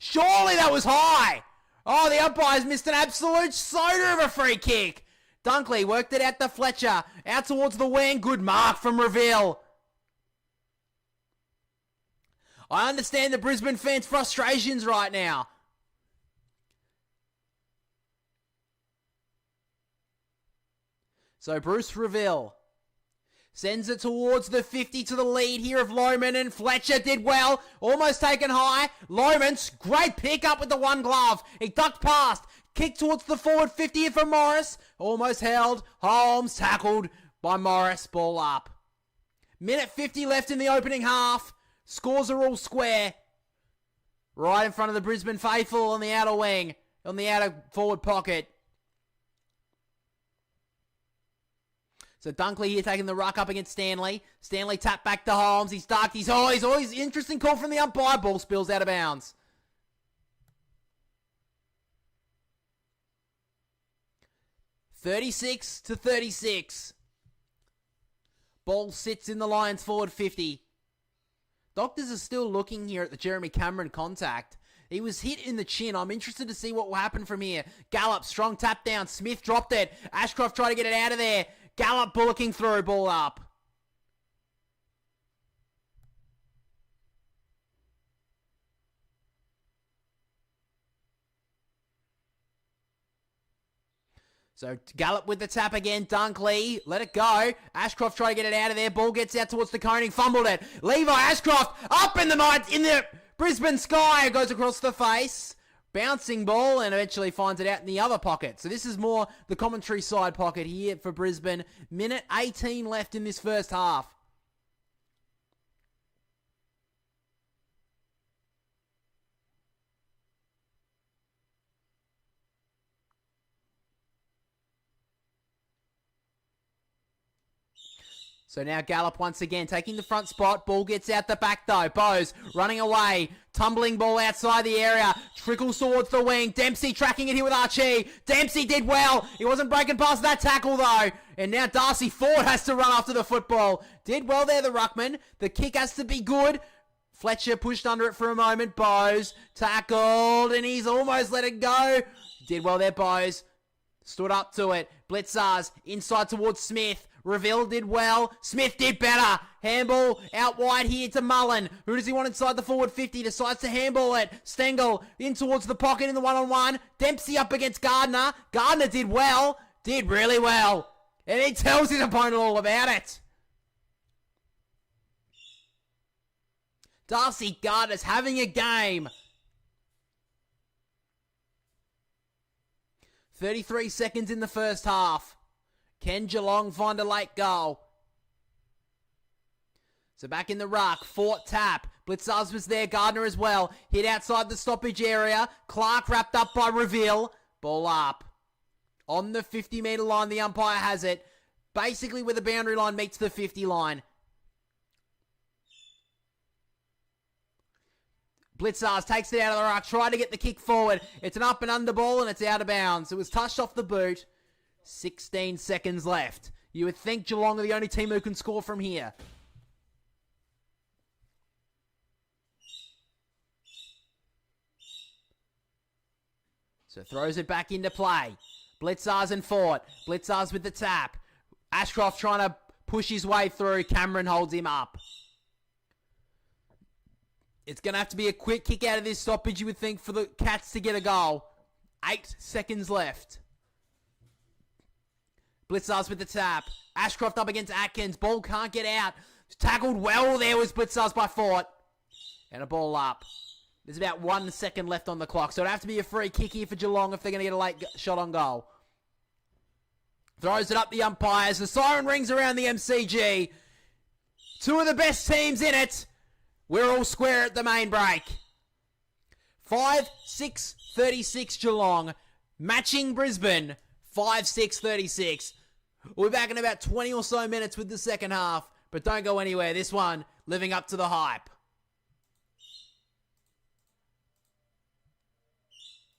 that was high. Oh, the umpire's missed an absolute soda of a free kick. Dunkley worked it out to Fletcher. Out towards the wing. Good mark from Reville. I understand the Brisbane fans' frustrations right now. So Bruce Reville sends it towards the 50 to the lead here of Lohman, and Fletcher did well. Almost taken high. Lohman's great pick up with the one glove. He ducked past. Kicked towards the forward 50 for Morris. Almost held. Holmes tackled by Morris. Ball up. Minute 50 left in the opening half. Scores are all square. Right in front of the Brisbane faithful on the outer wing. On the outer forward pocket. So Dunkley here taking the ruck up against Stanley. Stanley tapped back to Holmes. He's ducked. He's always interesting call from the umpire. Ball spills out of bounds. (36-36). Ball sits in the Lions forward 50. Doctors are still looking here at the Jeremy Cameron contact. He was hit in the chin. I'm interested to see what will happen from here. Gallup, strong tap down. Smith dropped it. Ashcroft tried to get it out of there. Gallup bullocking through. Ball up. So Gallup with the tap again. Dunkley, let it go. Ashcroft tried to get it out of there. Ball gets out towards the coning. Fumbled it. Levi Ashcroft up in the night in the Brisbane sky. It goes across the face. Bouncing ball and eventually finds it out in the other pocket. So this is more the commentary side pocket here for Brisbane. Minute 18 left in this first half. So now Gallup once again taking the front spot. Ball gets out the back though. Bowes running away. Tumbling ball outside the area. Trickles towards the wing. Dempsey tracking it here with Archie. Dempsey did well. He wasn't breaking past that tackle though. And now Darcy Ford has to run after the football. Did well there, the ruckman. The kick has to be good. Fletcher pushed under it for a moment. Bowes tackled and he's almost let it go. Did well there, Bowes. Stood up to it. Blitzars inside towards Smith. Reville did well. Smith did better. Handball out wide here to Mullen. Who does he want inside the forward 50? Decides to handball it. Stengel in towards the pocket in the one-on-one. Dempsey up against Gardner. Gardner did well. Did really well. And he tells his opponent all about it. Darcy Gardner's having a game. 33 seconds in the first half. Can Geelong find a late goal? So back in the ruck. Fort tap. Blitzars was there. Gardner as well. Hit outside the stoppage area. Clark wrapped up by Reville. Ball up. On the 50-metre line, the umpire has it. Basically where the boundary line meets the 50 line. Blitzars takes it out of the ruck. Tried to get the kick forward. It's an up and under ball and it's out of bounds. It was touched off the boot. 16 seconds left. You would think Geelong are the only team who can score from here. So throws it back into play. Blitzars and Fort. Blitzars with the tap. Ashcroft trying to push his way through. Cameron holds him up. It's going to have to be a quick kick out of this stoppage, you would think, for the Cats to get a goal. 8 seconds left. Blitzars with the tap. Ashcroft up against Atkins. Ball can't get out. Tackled well there was Blitzars by Fort. And a ball up. There's about 1 second left on the clock. So it'd have to be a free kick here for Geelong if they're going to get a late shot on goal. Throws it up the umpires. The siren rings around the MCG. Two of the best teams in it. We're all square at the main break. 5-6-36 Geelong. Matching Brisbane. 5-6-36. We'll be back in about 20 or so minutes with the second half. But don't go anywhere. This one living up to the hype.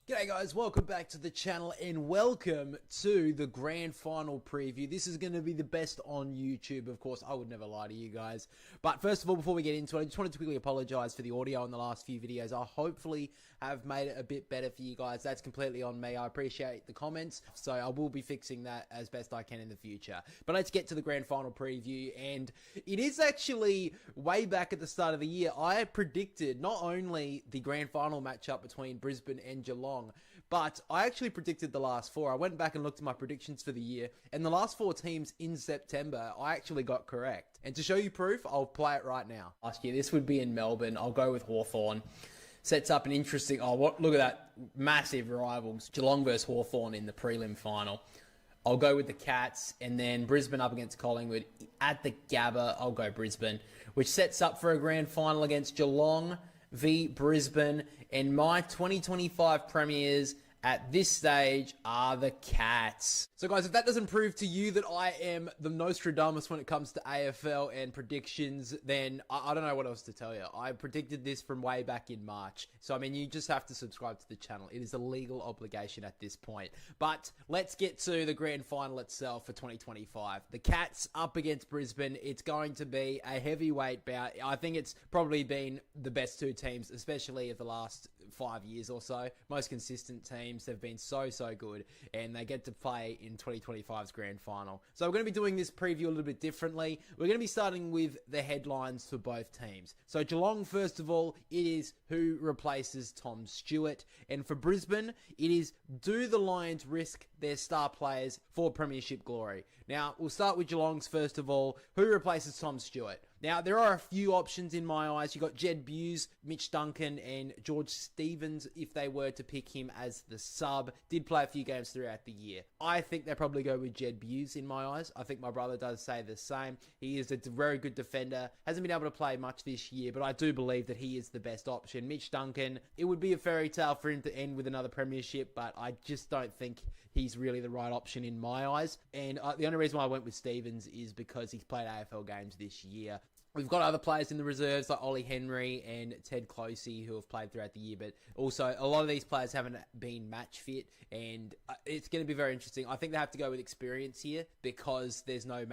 G'day guys, welcome back to the channel and welcome to the grand final preview. This is going to be the best on YouTube, of course. I would never lie to you guys. But first of all, before we get into it, I just wanted to quickly apologise for the audio in the last few videos. I hopefully have made it a bit better for you guys. That's completely on me. I appreciate the comments, so I will be fixing that as best I can in the future. But let's get to the grand final preview, and it is actually way back at the start of the year. I predicted not only the grand final matchup between Brisbane and Geelong, but I actually predicted the last four. I went back and looked at my predictions for the year, and the last four teams in September, I actually got correct. And to show you proof, I'll play it right now. Last year, this would be in Melbourne. I'll go with Hawthorn. Sets up an interesting... look at that. Massive rivals. Geelong versus Hawthorn in the prelim final. I'll go with the Cats, and then Brisbane up against Collingwood. At the Gabba, I'll go Brisbane, which sets up for a grand final against Geelong v Brisbane, and my 2025 premiers at this stage are the Cats. So guys, if that doesn't prove to you that I am the Nostradamus when it comes to AFL and predictions, then I don't know what else to tell you. I predicted this from way back in March. So I mean, you just have to subscribe to the channel. It is a legal obligation at this point. But let's get to the grand final itself for 2025. The Cats up against Brisbane. It's going to be a heavyweight bout. I think it's probably been the best two teams, especially of the last 5 years or so. Most consistent teams have been so good, and they get to play in 2025's grand final. So we're going to be doing this preview a little bit differently. We're going to be starting with the headlines for both teams. So Geelong, first of all, it is who replaces Tom Stewart, and for Brisbane, it is do the Lions risk their star players for Premiership glory? Now, we'll start with Geelong's first of all. Who replaces Tom Stewart? Now, there are a few options in my eyes. You've got Jed Buse, Mitch Duncan, and George Stevens, if they were to pick him as the sub. Did play a few games throughout the year. I think they probably go with Jed Buse in my eyes. I think my brother does say the same. He is a very good defender. Hasn't been able to play much this year, but I do believe that he is the best option. Mitch Duncan, it would be a fairy tale for him to end with another premiership, but I just don't think he's really the right option in my eyes. And the only reason why I went with Stevens is because he's played AFL games this year. We've got other players in the reserves like Ollie Henry and Ted Closey who have played throughout the year, but also a lot of these players haven't been match fit, and it's going to be very interesting. I think they have to go with experience here because there's not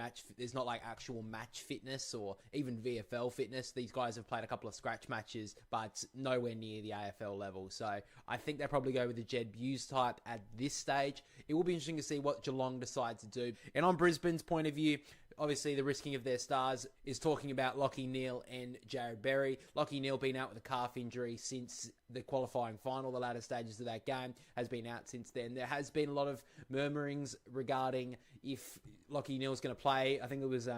like actual match fitness or even VFL fitness. These guys have played a couple of scratch matches, but nowhere near the AFL level. So I think they probably go with the Jed Buse type at this stage. It will be interesting to see what Geelong decide to do. And on Brisbane's point of view, obviously, the risking of their stars is talking about Lachie Neale and Jared Berry. Lachie Neale been out with a calf injury since the qualifying final. The latter stages of that game has been out since then. There has been a lot of murmurings regarding if Lachie Neale's going to play. I think it was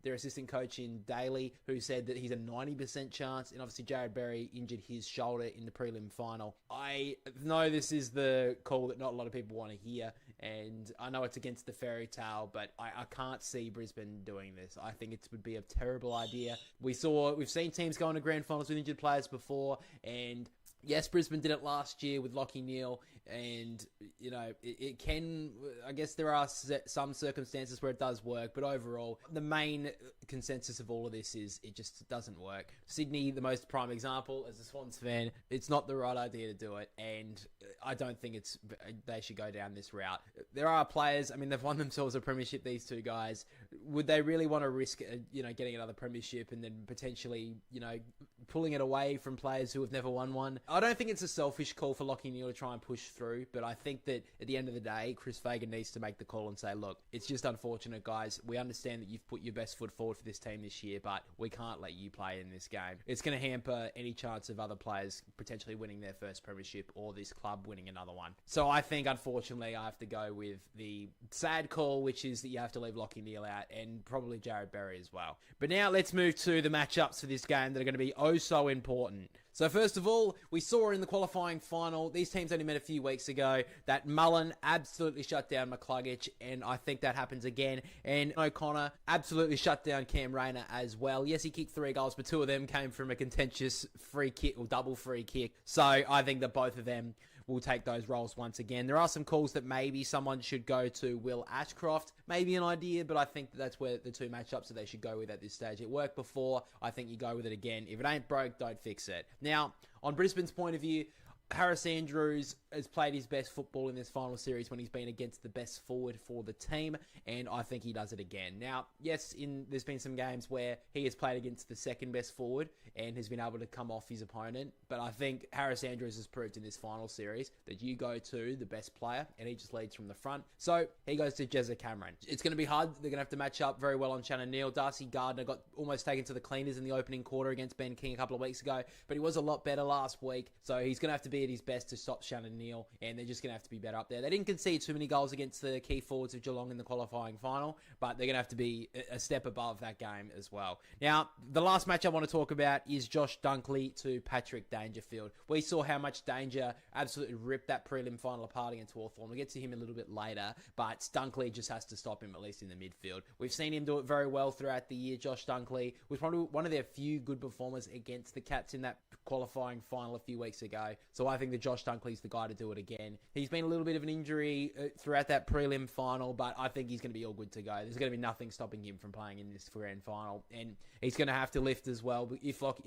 their assistant coach in Daly who said that he's a 90% chance. And obviously, Jared Berry injured his shoulder in the prelim final. I know this is the call that not a lot of people want to hear. And I know it's against the fairy tale, but I can't see Brisbane doing this. I think it would be a terrible idea. We've seen teams go into grand finals with injured players before, and yes, Brisbane did it last year with Lachie Neale, and, you know, it can... I guess there are some circumstances where it does work, but overall, the main consensus of all of this is it just doesn't work. Sydney, the most prime example, as a Swans fan, it's not the right idea to do it, and I don't think they should go down this route. There are players, I mean, they've won themselves a premiership, these two guys. Would they really want to risk, getting another premiership and then potentially, pulling it away from players who have never won one. I don't think it's a selfish call for Lachie Neale to try and push through, but I think that at the end of the day, Chris Fagan needs to make the call and say, look, it's just unfortunate, guys. We understand that you've put your best foot forward for this team this year, but we can't let you play in this game. It's going to hamper any chance of other players potentially winning their first premiership or this club winning another one. So I think, unfortunately, I have to go with the sad call, which is that you have to leave Lachie Neale out and probably Jared Berry as well. But now let's move to the matchups for this game that are going to be oh so important. So first of all, we saw in the qualifying final, these teams only met a few weeks ago, that Mullen absolutely shut down McCluggage, and I think that happens again. And O'Connor absolutely shut down Cam Rayner as well. Yes, he kicked 3 goals, but 2 of them came from a contentious free kick or double free kick. So I think that both of them will take those roles once again. There are some calls that maybe someone should go to Will Ashcroft. Maybe an idea, but I think that's where the 2 matchups that they should go with at this stage. It worked before. I think you go with it again. If it ain't broke, don't fix it. Now, on Brisbane's point of view, Harris Andrews has played his best football in this final series when he's been against the best forward for the team, and I think he does it again. Now, yes, there's been some games where he has played against the second best forward and has been able to come off his opponent, but I think Harris Andrews has proved in this final series that you go to the best player, and he just leads from the front. So he goes to Jezza Cameron. It's going to be hard. They're going to have to match up very well on Shannon Neale. Darcy Gardner got almost taken to the cleaners in the opening quarter against Ben King a couple of weeks ago, but he was a lot better last week, so he's going to have to be at his best to stop Shannon Neale, and they're just going to have to be better up there. They didn't concede too many goals against the key forwards of Geelong in the qualifying final, but they're going to have to be a step above that game as well. Now, the last match I want to talk about is Josh Dunkley to Patrick Dangerfield. We saw how much Danger absolutely ripped that prelim final apart against Hawthorn. We'll get to him a little bit later, but Dunkley just has to stop him, at least in the midfield. We've seen him do it very well throughout the year. Josh Dunkley was probably one of their few good performers against the Cats in that qualifying final a few weeks ago, so I think that Josh Dunkley's the guy to do it again. He's been a little bit of an injury throughout that prelim final, but I think he's going to be all good to go. There's going to be nothing stopping him from playing in this grand final, and he's going to have to lift as well,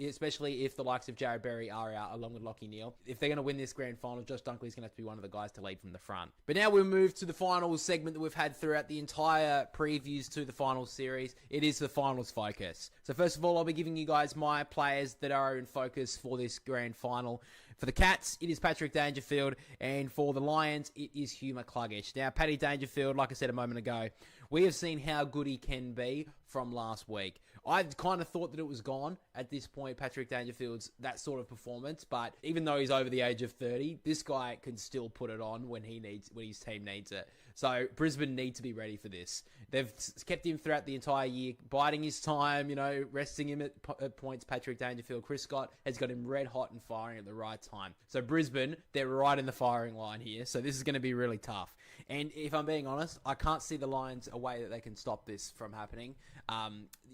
especially if the likes of Jared Berry are out along with Lachie Neale. If they're going to win this grand final, Josh Dunkley's going to have to be one of the guys to lead from the front. But now we'll move to the final segment that we've had throughout the entire previews to the final series. It is the finals focus. So first of all, I'll be giving you guys my players that are in focus for this grand final. For the Cats, it is Patrick Dangerfield, and for the Lions, it is Hugh McCluggage. Now, Paddy Dangerfield, like I said a moment ago, we have seen how good he can be from last week. I kind of thought that it was gone at this point, Patrick Dangerfield's that sort of performance, but even though he's over the age of 30, this guy can still put it on when his team needs it. So Brisbane need to be ready for this. They've kept him throughout the entire year, biding his time, resting him at points. Patrick Dangerfield, Chris Scott has got him red hot and firing at the right time. So Brisbane, they're right in the firing line here. So this is going to be really tough. And if I'm being honest, I can't see the Lions a way that they can stop this from happening.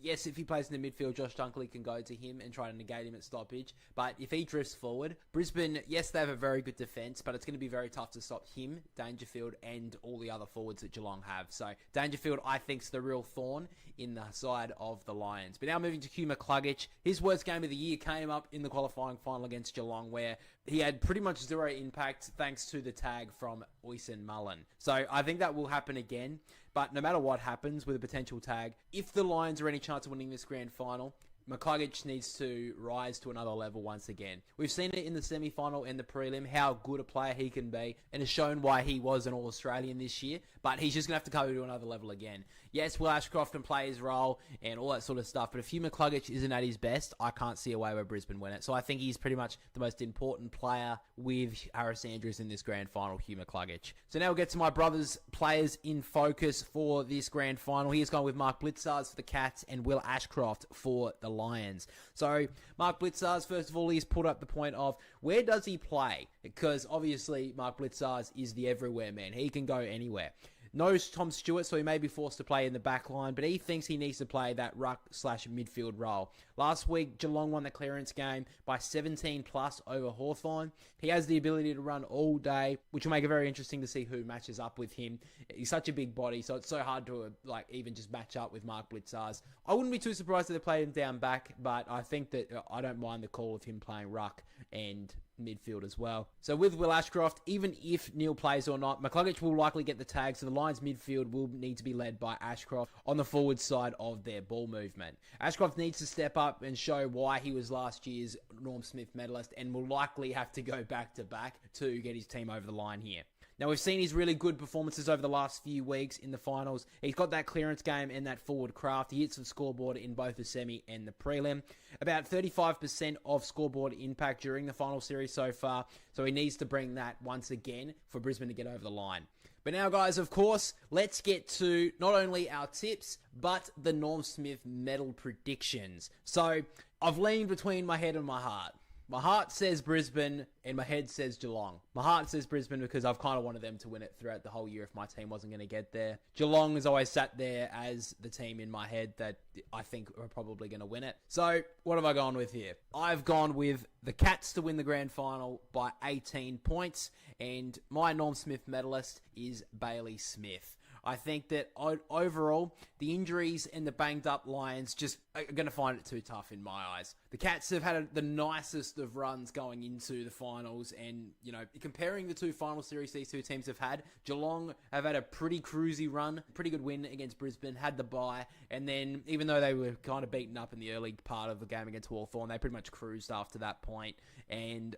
Yes, if he plays in the midfield, Josh Dunkley can go to him and try to negate him at stoppage. But if he drifts forward, Brisbane, yes, they have a very good defence, but it's going to be very tough to stop him, Dangerfield, and all the other forwards that Geelong have. So Dangerfield, I think, is the real thorn in the side of the Lions. But now moving to Hugh McCluggage, his worst game of the year came up in the qualifying final against Geelong, where he had pretty much zero impact thanks to the tag from Oisin Mullen. So I think that will happen again. But no matter what happens with a potential tag, if the Lions are any chance of winning this grand final, McCluggage needs to rise to another level once again. We've seen it in the semi-final and the prelim, how good a player he can be, and has shown why he was an All-Australian this year, but he's just going to have to go to another level again. Yes, Will Ashcroft can play his role and all that sort of stuff, but if Hugh McCluggage isn't at his best, I can't see a way where Brisbane win it. So I think he's pretty much the most important player with Harris Andrews in this grand final, Hugh McCluggage. So now we'll get to my brother's players in focus for this grand final. He's gone with Mark Blitzars for the Cats and Will Ashcroft for the Lions. So Mark Blitzars, first of all, he's put up the point of where does he play? Because obviously Mark Blitzars is the everywhere man. He can go anywhere. Knows Tom Stewart, so he may be forced to play in the back line, but he thinks he needs to play that ruck/midfield role. Last week, Geelong won the clearance game by 17 plus over Hawthorn. He has the ability to run all day, which will make it very interesting to see who matches up with him. He's such a big body, so it's so hard to even just match up with Mark Blitzars. I wouldn't be too surprised if they play him down back, but I think that I don't mind the call of him playing ruck and midfield as well. So with Will Ashcroft, even if Neale plays or not, McCluggage will likely get the tag, so the Lions midfield will need to be led by Ashcroft on the forward side of their ball movement. Ashcroft needs to step up and show why he was last year's Norm Smith medalist and will likely have to go back-to-back to get his team over the line here. Now, we've seen his really good performances over the last few weeks in the finals. He's got that clearance game and that forward craft. He hits the scoreboard in both the semi and the prelim. About 35% of scoreboard impact during the final series so far, so he needs to bring that once again for Brisbane to get over the line. But now, guys, of course, let's get to not only our tips, but the Norm Smith medal predictions. So, I've leaned between my head and my heart. My heart says Brisbane, and my head says Geelong. My heart says Brisbane because I've kind of wanted them to win it throughout the whole year if my team wasn't going to get there. Geelong has always sat there as the team in my head that I think are probably going to win it. So, what have I gone with here? I've gone with the Cats to win the grand final by 18 points, and my Norm Smith medalist is Bailey Smith. I think that overall, the injuries and the banged-up Lions just are going to find it too tough in my eyes. The Cats have had the nicest of runs going into the finals, and, you know, comparing the two final series these two teams have had, Geelong have had a pretty cruisy run, pretty good win against Brisbane, had the bye, and then even though they were kind of beaten up in the early part of the game against Hawthorn, they pretty much cruised after that point, and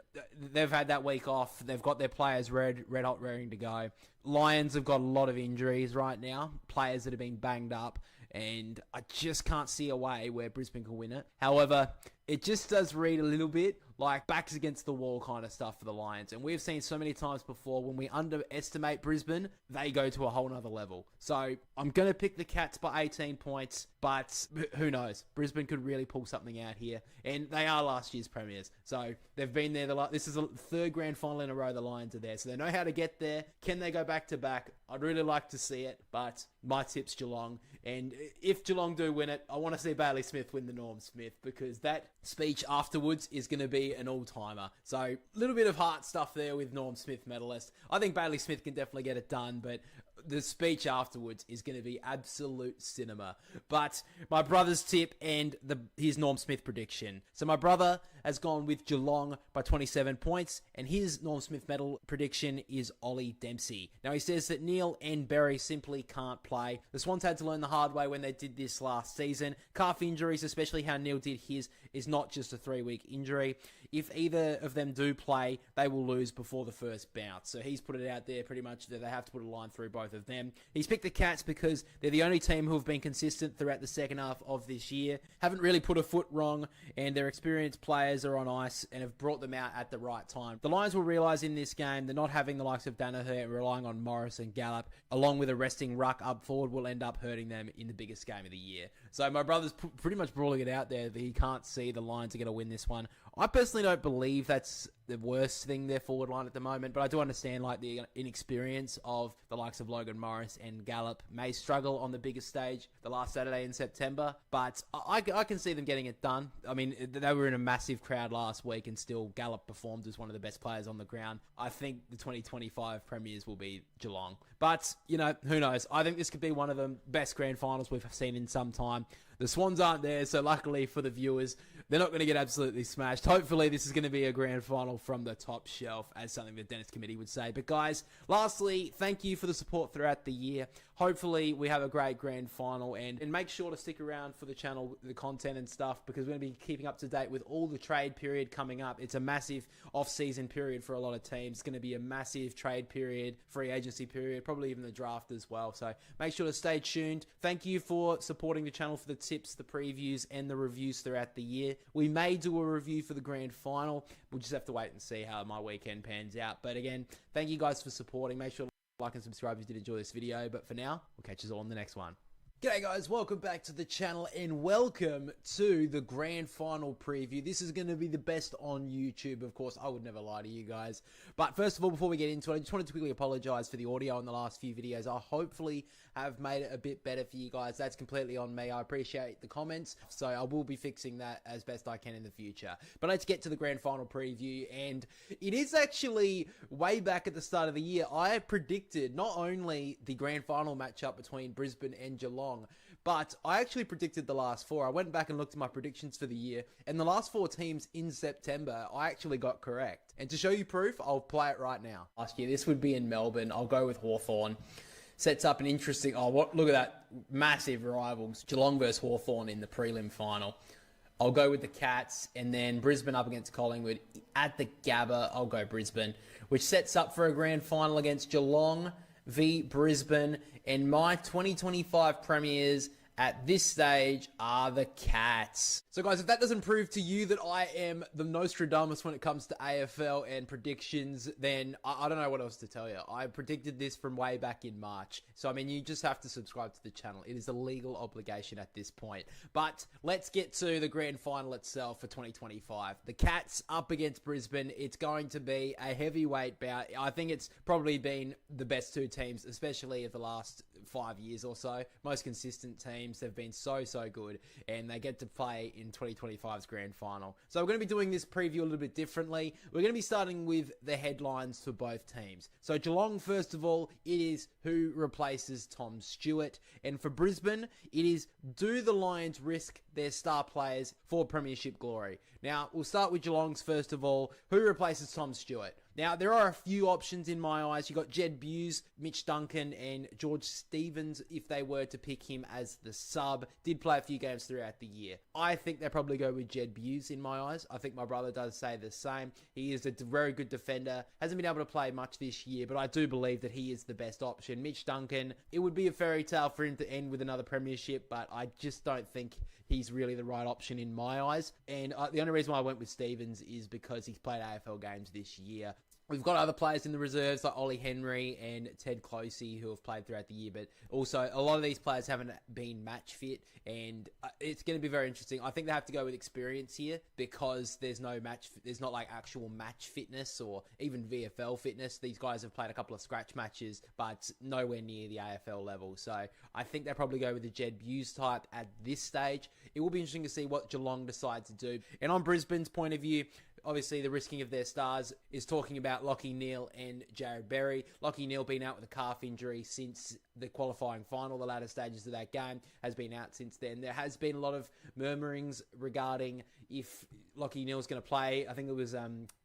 they've had that week off. They've got their players red hot, raring to go. Lions have got a lot of injuries right now, players that have been banged up, and I just can't see a way where Brisbane can win it. However, it just does read a little bit like backs against the wall kind of stuff for the Lions. And we've seen so many times before when we underestimate Brisbane, they go to a whole nother level. So I'm going to pick the Cats by 18 points, but who knows? Brisbane could really pull something out here. And they are last year's premiers. So they've been there. This is the third grand final in a row the Lions are there. So they know how to get there. Can they go back to back? I'd really like to see it, but my tip's Geelong. And if Geelong do win it, I want to see Bailey Smith win the Norm Smith, because that speech afterwards is going to be an all-timer. So a little bit of heart stuff there with Norm Smith medalist. I think Bailey Smith can definitely get it done, but the speech afterwards is going to be absolute cinema. But my brother's tip and his Norm Smith prediction. So my brother has gone with Geelong by 27 points, and his Norm Smith medal prediction is Ollie Dempsey. Now, he says that Neale and Berry simply can't play. The Swans had to learn the hard way when they did this last season. Calf injuries, especially how Neale did his, is not just a 3-week injury. If either of them do play, they will lose before the first bounce. So he's put it out there pretty much that they have to put a line through both of them. He's picked the Cats because they're the only team who have been consistent throughout the second half of this year, haven't really put a foot wrong, and their experienced players are on ice and have brought them out at the right time. The Lions will realise in this game that not having the likes of Danaher and relying on Morris and Gallup, along with a resting ruck up forward, will end up hurting them in the biggest game of the year. So my brother's pretty much brawling it out there that he can't see the Lions are going to win this one. I personally don't believe that's the worst thing, their forward line at the moment, but I do understand like the inexperience of the likes of Logan Morris and Gallup may struggle on the biggest stage the last Saturday in September, but I can see them getting it done. I mean, they were in a massive crowd last week and still Gallup performed as one of the best players on the ground. I think the 2025 premiers will be Geelong, but you know, who knows? I think this could be one of the best grand finals we've seen in some time. The Swans aren't there, so luckily for the viewers, they're not going to get absolutely smashed. Hopefully, this is going to be a grand final from the top shelf, as something the Dennis Committee would say. But guys, lastly, thank you for the support throughout the year. Hopefully, we have a great grand final, and make sure to stick around for the channel, the content and stuff, because we're going to be keeping up to date with all the trade period coming up. It's a massive off-season period for a lot of teams. It's going to be a massive trade period, free agency period, probably even the draft as well. So make sure to stay tuned. Thank you for supporting the channel for the tips, the previews, and the reviews throughout the year. We may do a review for the grand final. We'll just have to wait and see how my weekend pans out. But again, thank you guys for supporting. Make sure to like and subscribe if you did enjoy this video. But for now, we'll catch you all in the next one. G'day guys, welcome back to the channel and welcome to the grand final preview. This is going to be the best on YouTube, of course. I would never lie to you guys. But first of all, before we get into it, I just wanted to quickly apologise for the audio in the last few videos. I hopefully have made it a bit better for you guys. That's completely on me. I appreciate the comments, so I will be fixing that as best I can in the future. But let's get to the grand final preview, and it is actually way back at the start of the year. I predicted not only the grand final matchup between Brisbane and Geelong, But I actually predicted the last 4. I went back and looked at my predictions for the year, and the last 4 teams in September, I actually got correct. And to show you proof, I'll play it right now. Last year, this would be in Melbourne. I'll go with Hawthorn. Sets up an interesting... look at that. Massive rivals. Geelong versus Hawthorn in the prelim final. I'll go with the Cats, and then Brisbane up against Collingwood. At the Gabba, I'll go Brisbane, which sets up for a grand final against Geelong v Brisbane. And my 2025 premiers at this stage are the Cats. So guys, if that doesn't prove to you that I am the Nostradamus when it comes to AFL and predictions, then I don't know what else to tell you. I predicted this from way back in March. So, I mean, you just have to subscribe to the channel. It is a legal obligation at this point. But let's get to the grand final itself for 2025. The Cats up against Brisbane. It's going to be a heavyweight bout. I think it's probably been the best 2 teams, especially of the last 5 years or so. Most consistent teams. They've been so good, and they get to play in 2025's grand final. So we're going to be doing this preview a little bit differently. We're going to be starting with the headlines for both teams. So Geelong, first of all, it is who replaces Tom Stewart. And for Brisbane, it is do the Lions risk their star players for Premiership glory? Now, we'll start with Geelong's first of all. Who replaces Tom Stewart? Now, there are a few options in my eyes. You've got Jed Buse, Mitch Duncan, and George Stevens, if they were to pick him as the sub. Did play a few games throughout the year. I think they probably go with Jed Buse in my eyes. I think my brother does say the same. He is a very good defender. Hasn't been able to play much this year, but I do believe that he is the best option. Mitch Duncan, it would be a fairy tale for him to end with another premiership, but I just don't think he's really the right option in my eyes. And the only reason why I went with Stevens is because he's played AFL games this year. We've got other players in the reserves like Ollie Henry and Ted Closey who have played throughout the year, but also a lot of these players haven't been match fit, and it's going to be very interesting. I think they have to go with experience here because there's not like actual match fitness or even VFL fitness. These guys have played a couple of scratch matches, but nowhere near the AFL level. So I think they probably go with the Jed Buse type at this stage. It will be interesting to see what Geelong decide to do. And on Brisbane's point of view, obviously, the risking of their stars is talking about Lachie Neale and Jared Berry. Lachie Neale been out with a calf injury since the qualifying final. The latter stages of that game has been out since then. There has been a lot of murmurings regarding if Lachie Neale's going to play. I think it was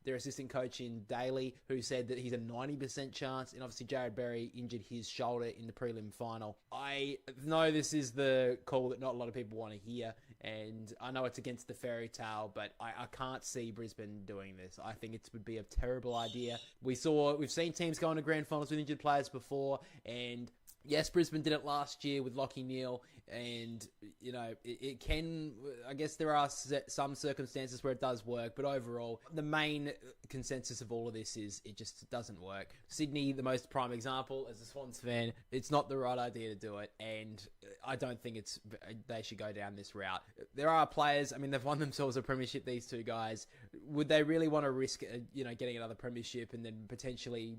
their assistant coach in Daly who said that he's a 90% chance. And obviously, Jared Berry injured his shoulder in the prelim final. I know this is the call that not a lot of people want to hear. And I know it's against the fairy tale, but I can't see Brisbane doing this. I think it would be a terrible idea. We've seen teams go into grand finals with injured players before, and yes, Brisbane did it last year with Lachie Neale, and, you know, it can... I guess there are some circumstances where it does work, but overall, the main consensus of all of this is it just doesn't work. Sydney, the most prime example, as a Swans fan, it's not the right idea to do it, and I don't think they should go down this route. There are players, I mean, they've won themselves a premiership, these two guys. Would they really want to risk, getting another premiership and then potentially,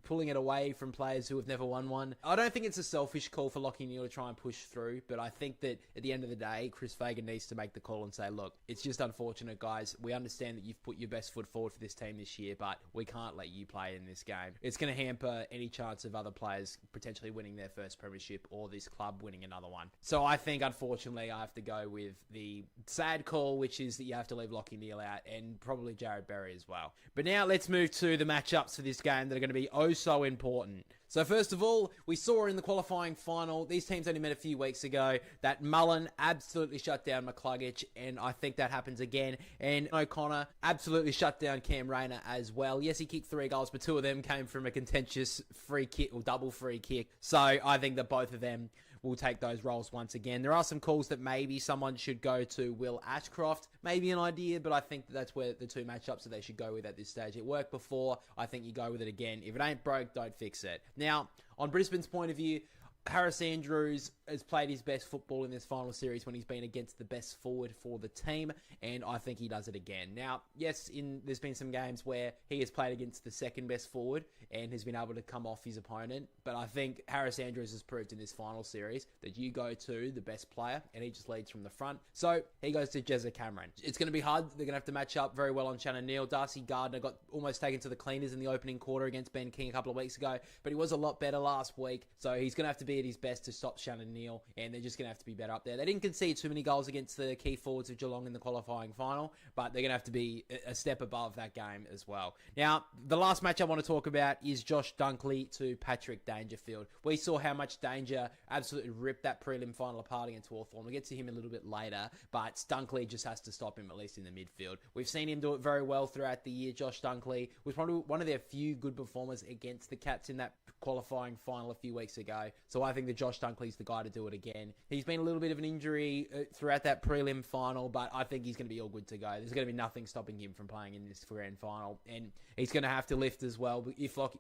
pulling it away from players who have never won one? I don't think it's a selfish call for Lachie Neale to try and push through, but I think that at the end of the day, Chris Fagan needs to make the call and say, look, it's just unfortunate, guys. We understand that you've put your best foot forward for this team this year, but we can't let you play in this game. It's going to hamper any chance of other players potentially winning their first premiership or this club winning another one. So I think, unfortunately, I have to go with the sad call, which is that you have to leave Lachie Neale out and probably Jared Berry as well. But now let's move to the matchups for this game that are going to be oh so important. So first of all, we saw in the qualifying final, these teams only met a few weeks ago, that Mullen absolutely shut down McCluggage, and I think that happens again. And O'Connor absolutely shut down Cam Rayner as well. Yes, he kicked 3 goals, but 2 of them came from a contentious free kick or double free kick. So I think that both of them will take those roles once again. There are some calls that maybe someone should go to Will Ashcroft. Maybe an idea, but I think that's where the 2 matchups that they should go with at this stage. It worked before. I think you go with it again. If it ain't broke, don't fix it. Now, on Brisbane's point of view, Harris Andrews has played his best football in this final series when he's been against the best forward for the team, and I think he does it again. Now, yes, there's been some games where he has played against the second best forward and has been able to come off his opponent, but I think Harris Andrews has proved in this final series that you go to the best player, and he just leads from the front. So, he goes to Jezza Cameron. It's going to be hard. They're going to have to match up very well on Shannon Neale. Darcy Gardner got almost taken to the cleaners in the opening quarter against Ben King a couple of weeks ago, but he was a lot better last week, so he's going to have to be be at his best to stop Lachie Neale, and they're just going to have to be better up there. They didn't concede too many goals against the key forwards of Geelong in the qualifying final, but they're going to have to be a step above that game as well. Now, the last match I want to talk about is Josh Dunkley to Patrick Dangerfield. We saw how much Danger absolutely ripped that prelim final apart against Hawthorn. We'll get to him a little bit later, but Dunkley just has to stop him, at least in the midfield. We've seen him do it very well throughout the year. Josh Dunkley was probably one of their few good performers against the Cats in that qualifying final a few weeks ago. So I think that Josh Dunkley's the guy to do it again. He's been a little bit of an injury throughout that prelim final, but I think he's going to be all good to go. There's going to be nothing stopping him from playing in this grand final, and he's going to have to lift as well,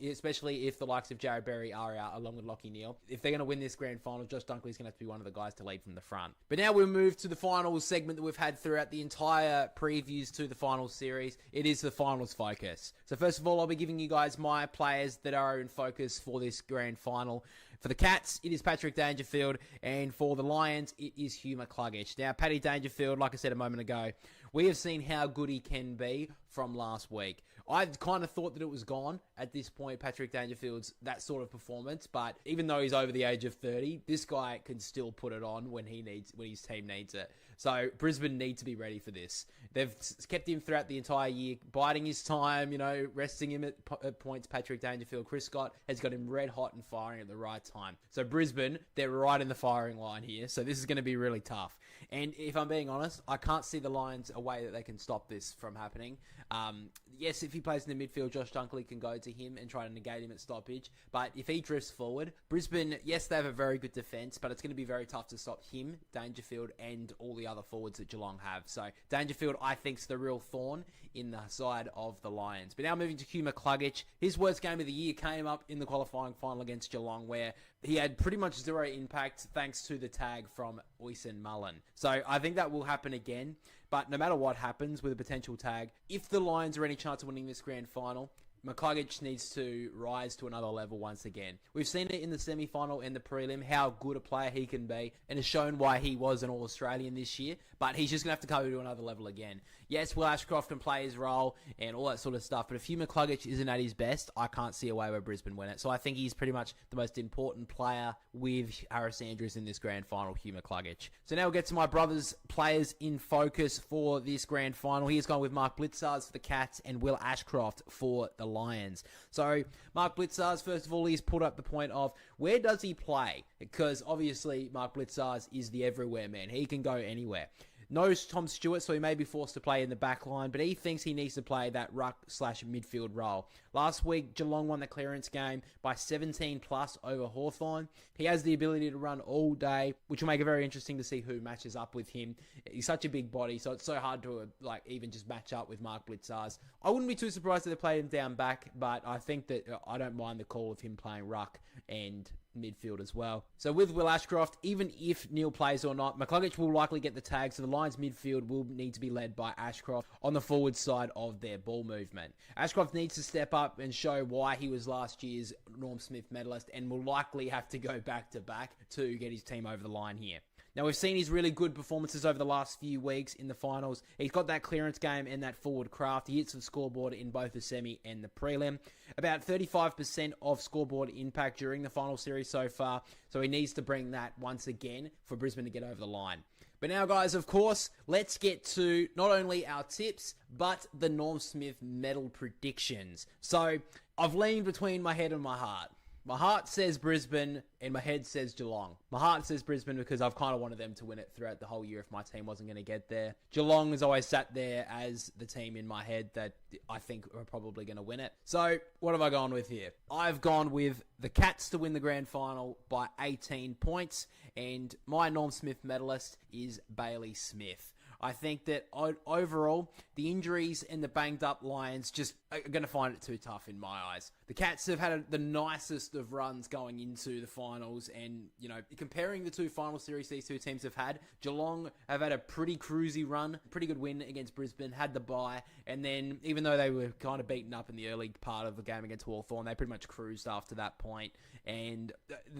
especially if the likes of Jared Berry are out along with Lachie Neale. If they're going to win this grand final, Josh Dunkley's going to have to be one of the guys to lead from the front. But now we'll move to the final segment that we've had throughout the entire previews to the final series. It is the finals focus. So first of all, I'll be giving you guys my players that are in focus for this grand final. For the Cats, it is Patrick Dangerfield, and for the Lions, it is Hugh McCluggage. Now, Paddy Dangerfield, like I said a moment ago, we have seen how good he can be from last week. I kind of thought that it was gone at this point, Patrick Dangerfield's that sort of performance, but even though he's over the age of 30, this guy can still put it on when his team needs it. So Brisbane need to be ready for this. They've kept him throughout the entire year, biding his time, resting him at points. Patrick Dangerfield, Chris Scott has got him red hot and firing at the right time. So Brisbane, they're right in the firing line here. So this is going to be really tough. And if I'm being honest, I can't see the Lions a way that they can stop this from happening. Yes, if he plays in the midfield, Josh Dunkley can go to him and try to negate him at stoppage. But if he drifts forward, Brisbane, yes, they have a very good defence, but it's going to be very tough to stop him, Dangerfield, and all the other forwards that Geelong have. So Dangerfield, I think, is the real thorn in the side of the Lions. But now moving to Hugh McCluggage, his worst game of the year came up in the qualifying final against Geelong, where he had pretty much zero impact thanks to the tag from Oisin Mullen. So I think that will happen again. But no matter what happens with a potential tag, if the Lions are any chance of winning this grand final, McCluggage needs to rise to another level once again. We've seen it in the semi-final and the prelim, how good a player he can be, and has shown why he was an All-Australian this year, but he's just going to have to go to another level again. Yes, Will Ashcroft can play his role and all that sort of stuff, but if Hugh McCluggage isn't at his best, I can't see a way where Brisbane win it. So I think he's pretty much the most important player with Harris Andrews in this grand final, Hugh McCluggage. So now we'll get to my brother's players in focus for this grand final. He's gone with Mark Blitzars for the Cats and Will Ashcroft for the Lions. So Mark Blitzars, first of all, he's put up the point of where does he play? Because obviously Mark Blitzars is the everywhere man. He can go anywhere. No Tom Stewart, so he may be forced to play in the back line, but he thinks he needs to play that ruck/midfield role. Last week, Geelong won the clearance game by 17 plus over Hawthorn. He has the ability to run all day, which will make it very interesting to see who matches up with him. He's such a big body, so it's so hard to even just match up with Mark Blitzars. I wouldn't be too surprised if they played him down back, but I think that I don't mind the call of him playing ruck and midfield as well. So with Will Ashcroft, even if Neale plays or not, McCluggage will likely get the tag, so the Lions midfield will need to be led by Ashcroft on the forward side of their ball movement. Ashcroft needs to step up and show why he was last year's Norm Smith medalist and will likely have to go back to back to get his team over the line here. Now, we've seen his really good performances over the last few weeks in the finals. He's got that clearance game and that forward craft. He hits the scoreboard in both the semi and the prelim. About 35% of scoreboard impact during the final series so far. So he needs to bring that once again for Brisbane to get over the line. But now, guys, of course, let's get to not only our tips, but the Norm Smith medal predictions. So I've leaned between my head and my heart. My heart says Brisbane, and my head says Geelong. My heart says Brisbane because I've kind of wanted them to win it throughout the whole year if my team wasn't going to get there. Geelong has always sat there as the team in my head that I think are probably going to win it. So, what have I gone with here? I've gone with the Cats to win the grand final by 18 points, and my Norm Smith medalist is Bailey Smith. I think that overall, the injuries and the banged up Lions just are going to find it too tough in my eyes. The Cats have had the nicest of runs going into the finals, and, comparing the two final series these two teams have had, Geelong have had a pretty cruisy run, pretty good win against Brisbane, had the bye, and then even though they were kind of beaten up in the early part of the game against Hawthorn, they pretty much cruised after that point, and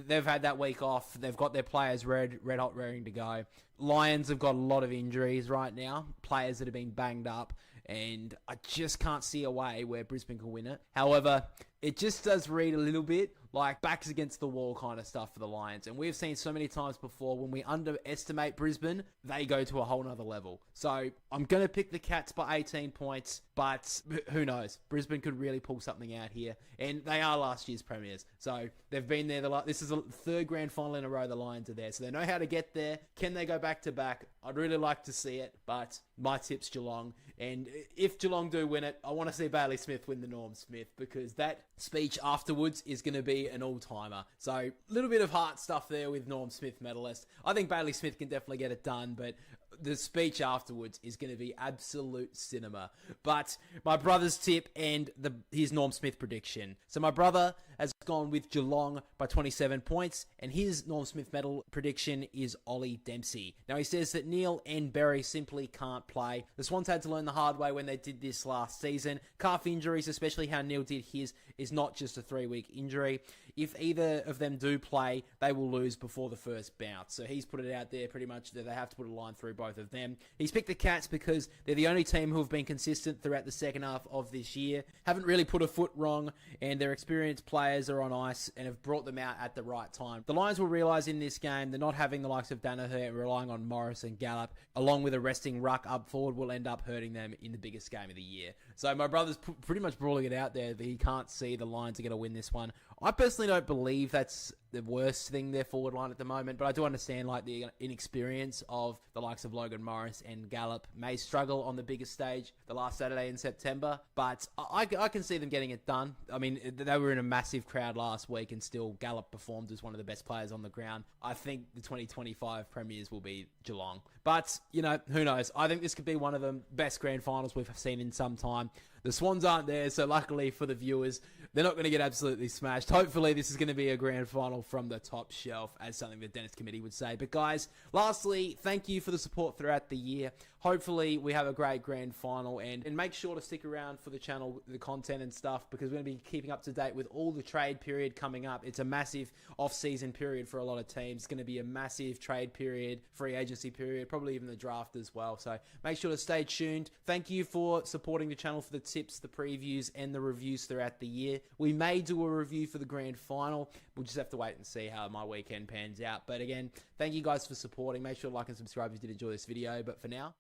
they've had that week off. They've got their players red hot, raring to go. Lions have got a lot of injuries right now, players that have been banged up, and I just can't see a way where Brisbane can win it. However, it just does read a little bit like backs against the wall kind of stuff for the Lions. And we've seen so many times before when we underestimate Brisbane, they go to a whole nother level. So I'm going to pick the Cats by 18 points, but who knows? Brisbane could really pull something out here. And they are last year's premiers. So they've been there. This is the third grand final in a row the Lions are there. So they know how to get there. Can they go back to back? I'd really like to see it, but my tip's Geelong. And if Geelong do win it, I want to see Bailey Smith win the Norm Smith, because that speech afterwards is going to be an all-timer. So a little bit of heart stuff there with Norm Smith medalist. I think Bailey Smith can definitely get it done, but the speech afterwards is going to be absolute cinema. But my brother's tip and his Norm Smith prediction. So my brother has gone with Geelong by 27 points, and his Norm Smith medal prediction is Ollie Dempsey. Now he says that Neale and Berry simply can't play. The Swans had to learn the hard way when they did this last season. Calf injuries, especially how Neale did his, is not just a 3-week injury. If either of them do play, they will lose before the first bout. So he's put it out there pretty much that they have to put a line through both of them. He's picked the Cats because they're the only team who have been consistent throughout the second half of this year, haven't really put a foot wrong, and their experienced players are on ice and have brought them out at the right time. The Lions will realise in this game that not having the likes of Danaher and relying on Morris and Gallup, along with a resting ruck up forward, will end up hurting them in the biggest game of the year. So my brother's pretty much brawling it out there that he can't see the Lions are going to win this one. I personally don't believe that's the worst thing, their forward line at the moment, but I do understand like the inexperience of the likes of Logan Morris and Gallup may struggle on the biggest stage the last Saturday in September, but I can see them getting it done. I mean, they were in a massive crowd last week and still Gallup performed as one of the best players on the ground. I think the 2025 premiers will be Geelong, but you know, who knows? I think this could be one of the best grand finals we've seen in some time. The Swans aren't there, so luckily for the viewers, they're not going to get absolutely smashed. Hopefully, this is going to be a grand final from the top shelf, as something the Dennis Committee would say. But guys, lastly, thank you for the support throughout the year. Hopefully, we have a great grand final, and make sure to stick around for the channel, the content and stuff, because we're going to be keeping up to date with all the trade period coming up. It's a massive off-season period for a lot of teams. It's going to be a massive trade period, free agency period, probably even the draft as well. So make sure to stay tuned. Thank you for supporting the channel for the tips, the previews, and the reviews throughout the year. We may do a review for the grand final. We'll just have to wait and see how my weekend pans out. But again, thank you guys for supporting. Make sure to like and subscribe if you did enjoy this video. But for now,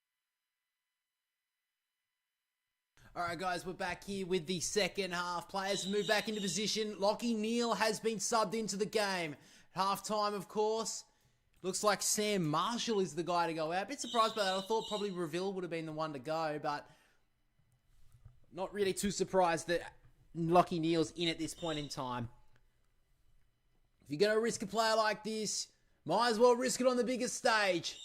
alright guys, we're back here with the second half. Players move back into position. Lachie Neale has been subbed into the game. Half time, of course. Looks like Sam Marshall is the guy to go out. A bit surprised by that. I thought probably Reville would have been the one to go, but not really too surprised that Lachie Neale's in at this point in time. If you're going to risk a player like this, might as well risk it on the biggest stage.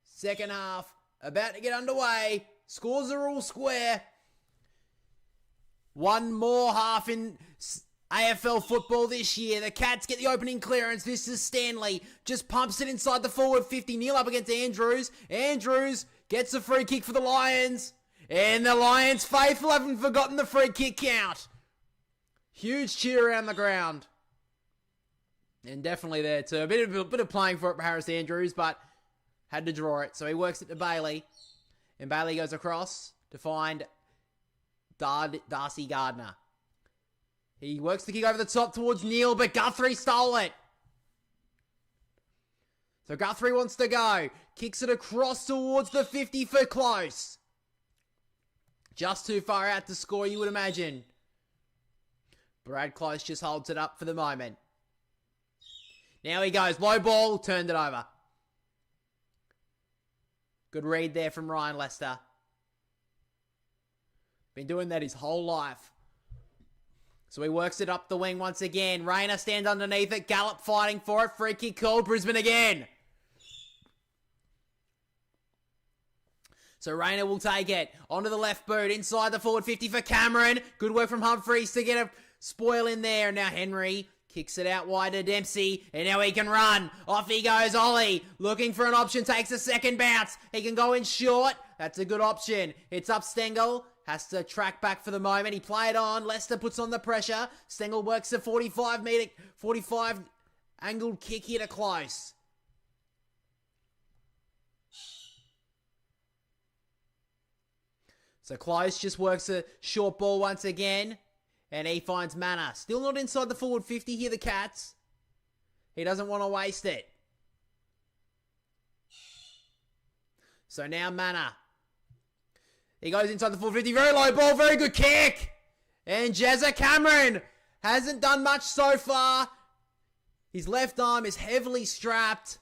Second half, about to get underway. Scores are all square. One more half in AFL football this year. The Cats get the opening clearance. This is Stanley. Just pumps it inside the forward 50. Neale up against Andrews. Andrews gets a free kick for the Lions. And the Lions faithful haven't forgotten the free kick count. Huge cheer around the ground. And definitely there too. A bit of playing for it for Harris Andrews, but had to draw it. So he works it to Bailey. And Bailey goes across to find Darcy Gardner. He works the kick over the top towards Neale, but Guthrie stole it. So Guthrie wants to go. Kicks it across towards the 50 for Close. Just too far out to score, you would imagine. Brad Close just holds it up for the moment. Now he goes. Low ball, turned it over. Good read there from Ryan Lester. Been doing that his whole life. So he works it up the wing once again. Rayner stands underneath it. Gallup fighting for it. Free kick called. Brisbane again. So Rayner will take it. Onto the left boot. Inside the forward 50 for Cameron. Good work from Humphreys to get a spoil in there. Now Henry kicks it out wide to Dempsey. And now he can run. Off he goes. Ollie looking for an option. Takes a second bounce. He can go in short. That's a good option. It's up Stengel. Has to track back for the moment. He played on. Lester puts on the pressure. Stengel works a 45 angled kick here to Close. So Close just works a short ball once again. And he finds Manor. Still not inside the forward 50 here, the Cats. He doesn't want to waste it. So now Manor. He goes inside the 450. Very low ball. Very good kick. And Jezza Cameron hasn't done much so far. His left arm is heavily strapped.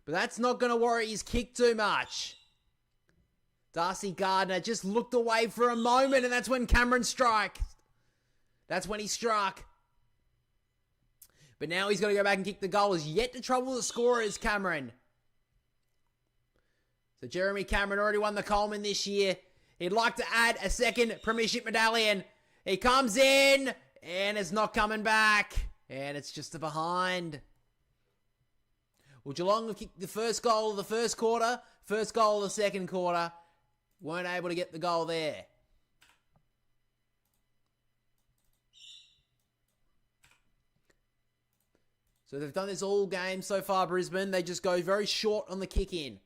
But that's not going to worry his kick too much. Darcy Gardner just looked away for a moment. And that's when Cameron struck. That's when he struck. But now he's got to go back and kick the goal. He's yet to trouble the scorers, Cameron. So Jeremy Cameron already won the Coleman this year. He'd like to add a second Premiership medallion. He comes in, and it's not coming back. And it's just a behind. Well, Geelong have kicked the first goal of the first quarter, first goal of the second quarter. Weren't able to get the goal there. So they've done this all game so far, Brisbane. They just go very short on the kick-in.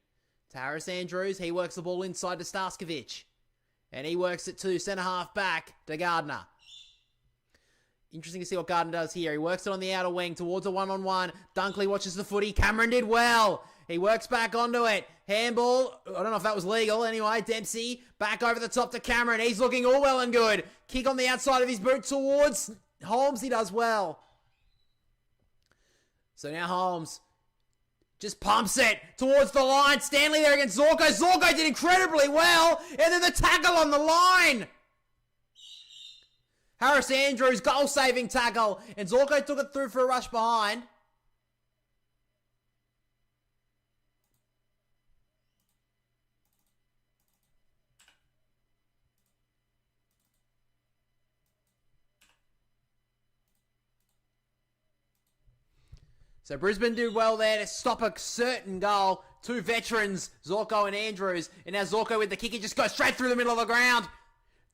To Harris Andrews, he works the ball inside to Starskovic. And he works it to centre-half back to Gardner. Interesting to see what Gardner does here. He works it on the outer wing towards a one-on-one. Dunkley watches the footy. Cameron did well. He works back onto it. Handball. I don't know if that was legal. Anyway, Dempsey back over the top to Cameron. He's looking all well and good. Kick on the outside of his boot towards Holmes. He does well. So now Holmes just pumps it towards the line. Stanley there against Zorko. Zorko did incredibly well. And then the tackle on the line. Harris Andrews, goal-saving tackle. And Zorko took it through for a rush behind. So Brisbane did well there to stop a certain goal. Two veterans, Zorko and Andrews. And now Zorko with the kick. He just goes straight through the middle of the ground.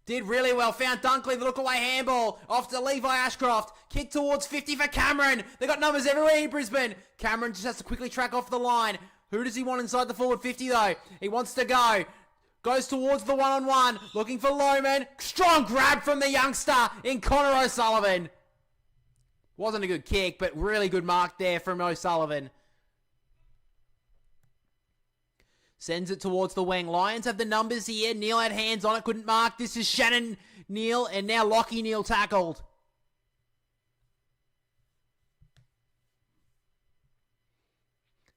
Did really well. Found Dunkley, the look-away handball. Off to Levi Ashcroft. Kick towards 50 for Cameron. They got numbers everywhere in Brisbane. Cameron just has to quickly track off the line. Who does he want inside the forward 50, though? He wants to go. Goes towards the one-on-one. Looking for Lohman. Strong grab from the youngster in Connor O'Sullivan. Wasn't a good kick, but really good mark there from O'Sullivan. Sends it towards the wing. Lions have the numbers here. Neale had hands on it, couldn't mark. This is Shannon Neale, and now Lachie Neale tackled.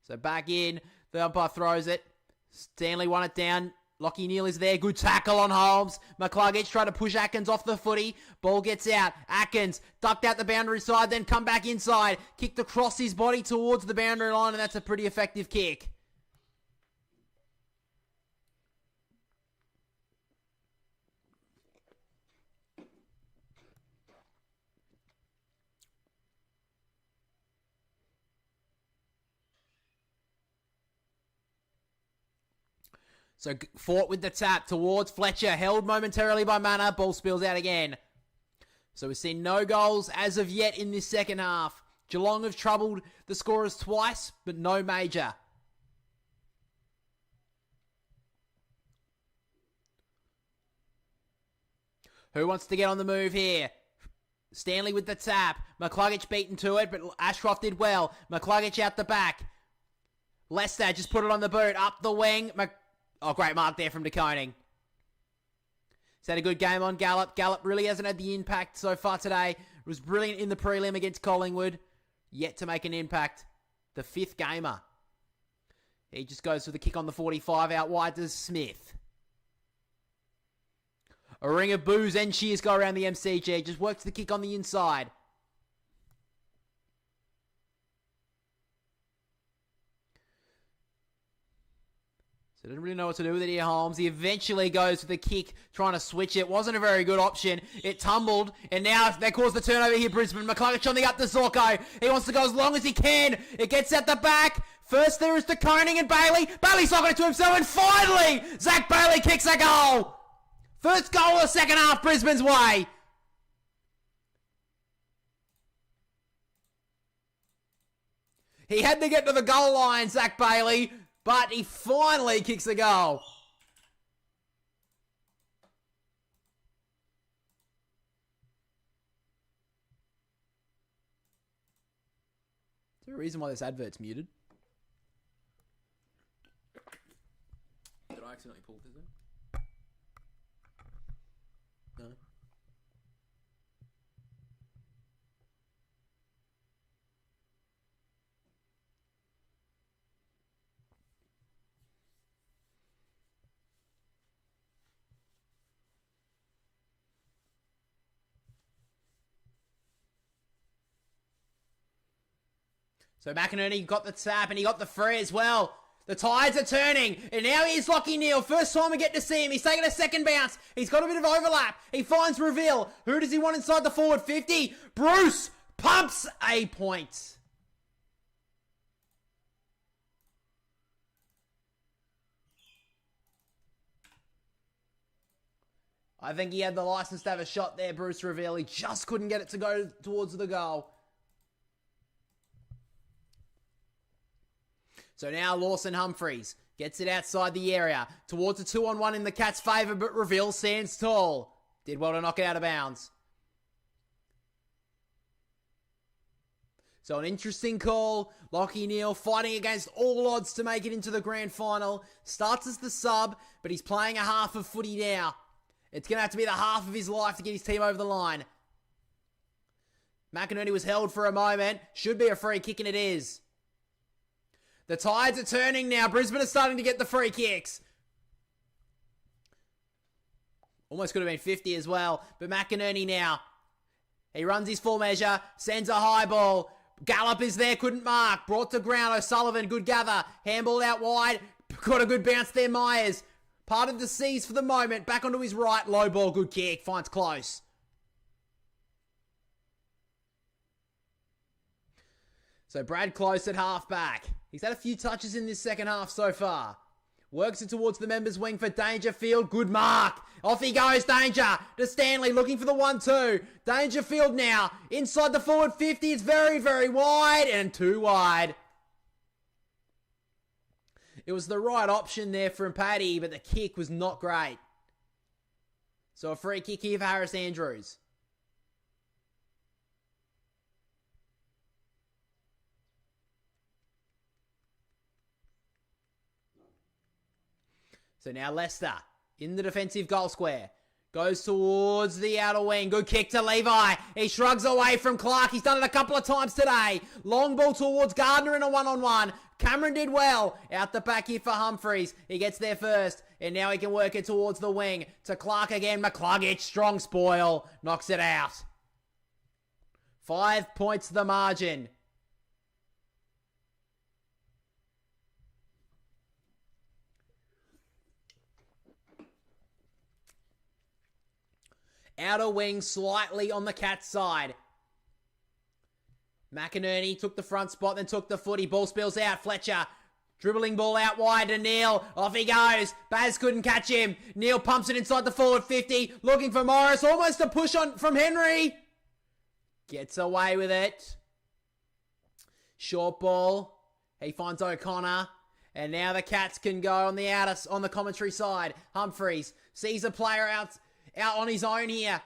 So back in. The umpire throws it. Stanley won it down. Lachie Neale is there. Good tackle on Holmes. McCluggage tried to push Atkins off the footy. Ball gets out. Atkins ducked out the boundary side, then come back inside. Kicked across his body towards the boundary line, and that's a pretty effective kick. So fought with the tap towards Fletcher. Held momentarily by Manor. Ball spills out again. So we've seen no goals as of yet in this second half. Geelong have troubled the scorers twice, but no major. Who wants to get on the move here? Stanley with the tap. McCluggage beaten to it, but Ashcroft did well. McCluggage out the back. Lester just put it on the boot. Up the wing. Oh, great mark there from De Koning. He's had a good game on Gallup. Gallup really hasn't had the impact so far today. Was brilliant in the prelim against Collingwood. Yet to make an impact. The fifth gamer. He just goes for the kick on the 45 out wide to Smith. A ring of boos and cheers go around the MCG. Just works the kick on the inside. So didn't really know what to do with it here, Holmes. He eventually goes for the kick, trying to switch it. Wasn't a very good option. It tumbled, and now they cause the turnover here, Brisbane. McCluggage on the up to Zorko. He wants to go as long as he can. It gets at the back. First there is De Koning and Bailey. Bailey's knocking it to himself, and finally, Zach Bailey kicks a goal. First goal of the second half, Brisbane's way. He had to get to the goal line, Zach Bailey, but he finally kicks a goal. there a reason why this advert's muted? Did I accidentally pull this out? No. So McInerney got the tap and he got the free as well. The tides are turning, and now here's Lachie Neale. First time we get to see him. He's taking a second bounce. He's got a bit of overlap. He finds Reveal. Who does he want inside the forward 50? Bruce pumps a point. I think he had the license to have a shot there, Bruce Reveal. He just couldn't get it to go towards the goal. So now Lawson Humphreys gets it outside the area towards a 2-on-1 in the Cats' favour, but Reveal stands tall. Did well to knock it out of bounds. So an interesting call. Lachie Neale fighting against all odds to make it into the grand final. Starts as the sub, but he's playing a half of footy now. It's going to have to be the half of his life to get his team over the line. McInerney was held for a moment. Should be a free kick, and it is. The tides are turning now. Brisbane are starting to get the free kicks. Almost could have been 50 as well. But McInerney now. He runs his full measure. Sends a high ball. Gallop is there. Couldn't mark. Brought to ground. O'Sullivan. Good gather. Handball out wide. Got a good bounce there. Myers. Parted the seas for the moment. Back onto his right. Low ball. Good kick. Finds close. So Brad Close at halfback. He's had a few touches in this second half so far. Works it towards the members' wing for Dangerfield. Good mark. Off he goes, Danger. To Stanley, looking for the 1-2. Dangerfield now. Inside the forward 50. It's very, very wide. And too wide. It was the right option there from Paddy, but the kick was not great. So a free kick here for Harris Andrews. So now Leicester in the defensive goal square. Goes towards the outer wing. Good kick to Levi. He shrugs away from Clark. He's done it a couple of times today. Long ball towards Gardner in a one-on-one. Cameron did well. Out the back here for Humphreys. He gets there first. And now he can work it towards the wing. To Clark again. McCluggage. Strong spoil. Knocks it out. 5 points the margin. Outer wing slightly on the Cats' side. McInerney took the front spot, then took the footy. Ball spills out. Fletcher. Dribbling ball out wide to Neale. Off he goes. Baz couldn't catch him. Neale pumps it inside the forward 50. Looking for Morris. Almost a push on from Henry. Gets away with it. Short ball. He finds O'Connor. And now the Cats can go on the outer, on the commentary side. Humphreys sees a player out on his own here.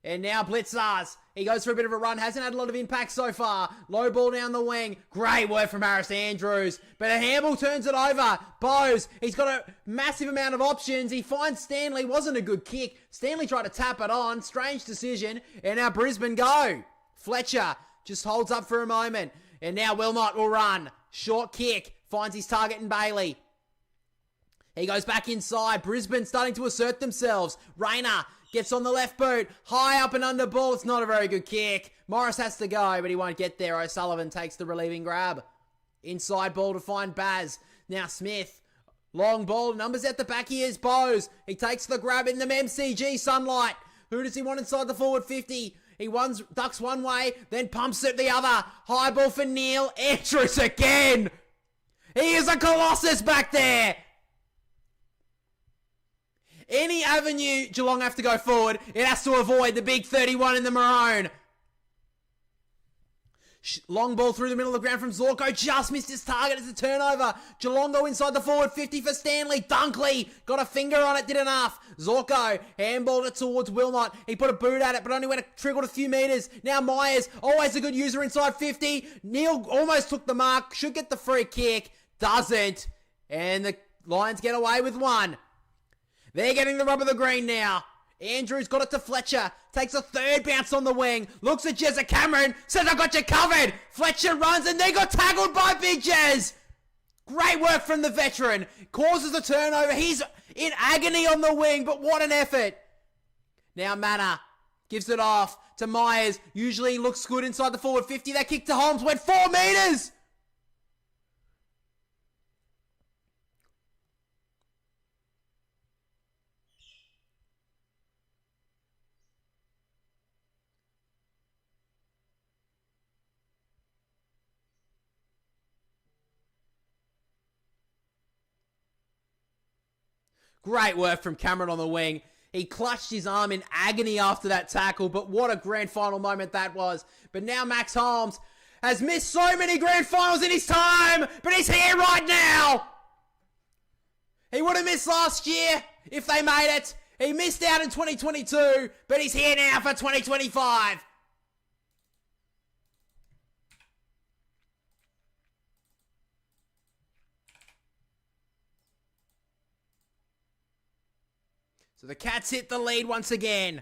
And now Blitzars. He goes for a bit of a run. Hasn't had a lot of impact so far. Low ball down the wing. Great work from Harris Andrews. But a handball turns it over. Bowes. He's got a massive amount of options. He finds Stanley. Wasn't a good kick. Stanley tried to tap it on. Strange decision. And now Brisbane go. Fletcher just holds up for a moment. And now Wilmot will run. Short kick. Finds his target in Bailey. He goes back inside. Brisbane starting to assert themselves. Rayner gets on the left boot. High up and under ball. It's not a very good kick. Morris has to go, but he won't get there. O'Sullivan takes the relieving grab. Inside ball to find Baz. Now Smith. Long ball. Numbers at the back. Here's Bowes. He takes the grab in the MCG sunlight. Who does he want inside the forward 50? He ducks one way, then pumps it the other. High ball for Neale. Andrews again. He is a colossus back there. Any avenue Geelong have to go forward, it has to avoid the big 31 in the maroon. Long ball through the middle of the ground from Zorko. Just missed his target. It's a turnover. Geelong go inside the forward 50 for Stanley. Dunkley got a finger on it. Did enough. Zorko handballed it towards Wilmot. He put a boot at it, but only trickled a few metres. Now Myers, always a good user inside 50. Neale almost took the mark. Should get the free kick. Doesn't. And the Lions get away with one. They're getting the rub of the green now. Andrews got it to Fletcher. Takes a third bounce on the wing. Looks at Jezza Cameron. Says, I got you covered. Fletcher runs and they got tackled by Big Jez. Great work from the veteran. Causes a turnover. He's in agony on the wing, but what an effort. Now Manor gives it off to Myers. Usually looks good inside the forward 50. That kick to Holmes went 4 metres. Great work from Cameron on the wing. He clutched his arm in agony after that tackle, but what a grand final moment that was. But now Max Holmes has missed so many grand finals in his time, but he's here right now. He would have missed last year if they made it. He missed out in 2022, but he's here now for 2025. So the Cats hit the lead once again.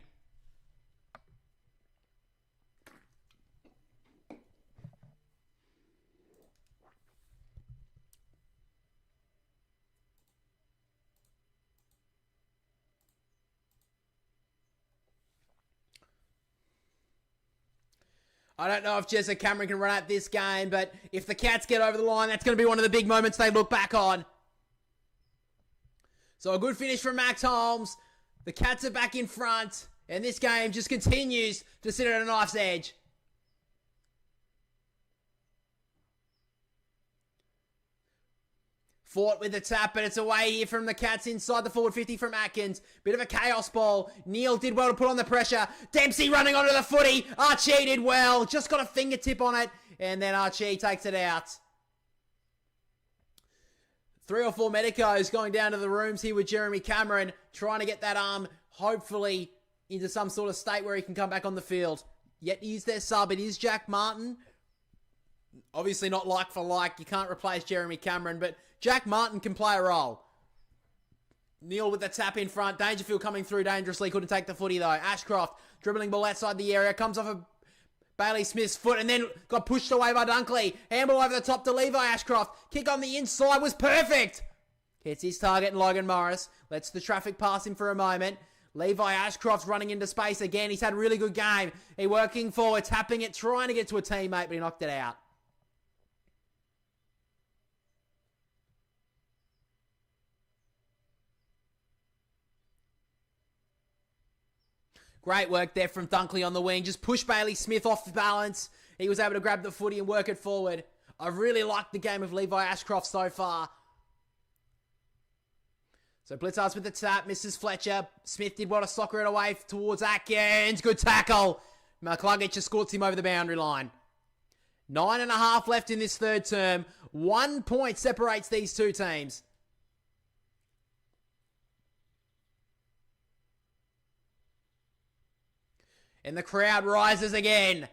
I don't know if Jezza Cameron can run out this game, but if the Cats get over the line, that's going to be one of the big moments they look back on. So a good finish from Max Holmes. The Cats are back in front, and this game just continues to sit at a knife's edge. Fought with the tap, but it's away here from the Cats inside the forward 50 from Atkins. Bit of a chaos ball. Neale did well to put on the pressure. Dempsey running onto the footy. Archie did well. Just got a fingertip on it, and then Archie takes it out. 3 or 4 medicos going down to the rooms here with Jeremy Cameron, trying to get that arm, hopefully, into some sort of state where he can come back on the field. Yet he's their sub. It is Jack Martin. Obviously not like for like. You can't replace Jeremy Cameron, but Jack Martin can play a role. Neale with the tap in front. Dangerfield coming through dangerously. Couldn't take the footy, though. Ashcroft dribbling ball outside the area. Comes off a Bailey Smith's foot and then got pushed away by Dunkley. Handball over the top to Levi Ashcroft. Kick on the inside was perfect. Hits his target and Logan Morris. Lets the traffic pass him for a moment. Levi Ashcroft's running into space again. He's had a really good game. He working forward, tapping it, trying to get to a teammate, but he knocked it out. Great work there from Dunkley on the wing. Just pushed Bailey Smith off the balance. He was able to grab the footy and work it forward. I really liked the game of Levi Ashcroft so far. So Blitzards with the tap. Misses Fletcher. Smith did well to soccer it away towards Atkins. Good tackle. McCluggage just escorts him over the boundary line. 9.5 left in this third term. 1 point separates these two teams. And the crowd rises again.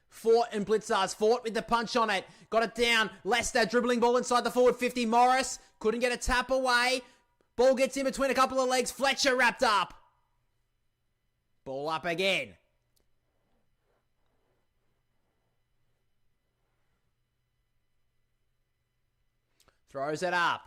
Fort and Blitzards. Fort with the punch on it. Got it down. Lester dribbling ball inside the forward 50. Morris couldn't get a tap away. Ball gets in between a couple of legs. Fletcher wrapped up. Ball up again. Throws it up.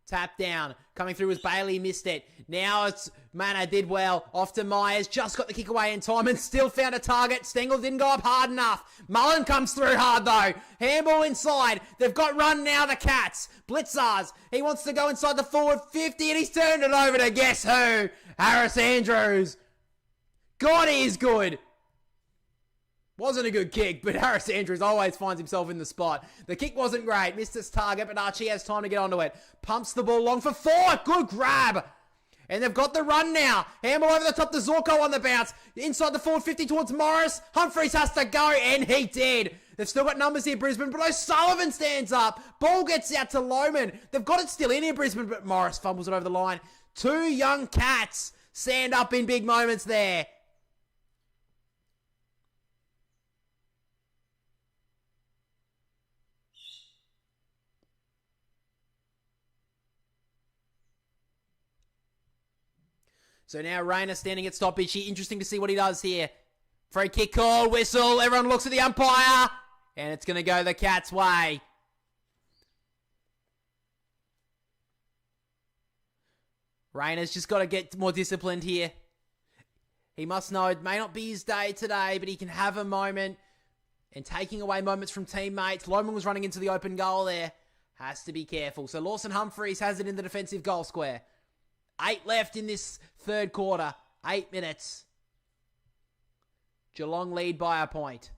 Tap down. Coming through was Bailey, missed it. Now it's Manor, did well. Off to Myers, just got the kick away in time and still found a target. Stengel didn't go up hard enough. Mullen comes through hard though. Handball inside. They've got run now, the Cats. Blitzards, he wants to go inside the forward 50 and he's turned it over to guess who? Harris Andrews. God, he is good. Wasn't a good kick, but Harris Andrews always finds himself in the spot. The kick wasn't great. Missed his target, but Archie has time to get onto it. Pumps the ball long for Fort. Good grab. And they've got the run now. Handball over the top to Zorko on the bounce. Inside the forward 50 towards Morris. Humphreys has to go, and he did. They've still got numbers here, Brisbane, but O'Sullivan stands up. Ball gets out to Lohman. They've got it still in here, Brisbane, but Morris fumbles it over the line. Two young cats stand up in big moments there. So now Rayner standing at stoppage. Interesting to see what he does here. Free kick call, whistle. Everyone looks at the umpire. And it's going to go the Cats' way. Rayner's just got to get more disciplined here. He must know it may not be his day today, but he can have a moment. And taking away moments from teammates. Lohman was running into the open goal there. Has to be careful. So Lawson Humphreys has it in the defensive goal square. 8 left in this third quarter. 8 minutes. Geelong lead by a point.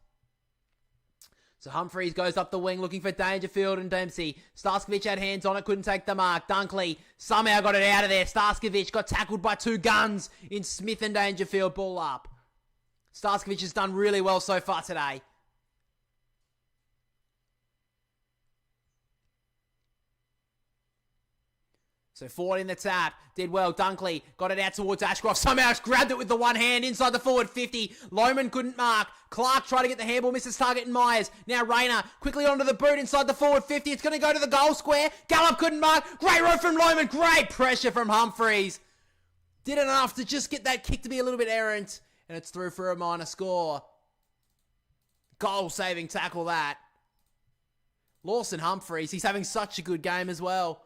So Humphreys goes up the wing looking for Dangerfield and Dempsey. Starskovic had hands on it, couldn't take the mark. Dunkley somehow got it out of there. Starskovic got tackled by 2 guns in Smith and Dangerfield. Ball up. Starskovic has done really well so far today. So forward in the tap, did well. Dunkley got it out towards Ashcroft. Somehow grabbed it with the one hand inside the forward 50. Lohman couldn't mark. Clark tried to get the handball, misses target and Myers. Now Rayner quickly onto the boot inside the forward 50. It's going to go to the goal square. Gallup couldn't mark. Great row from Lohman. Great pressure from Humphreys. Did enough to just get that kick to be a little bit errant. And it's through for a minor score. Goal-saving tackle that. Lawson Humphreys, he's having such a good game as well.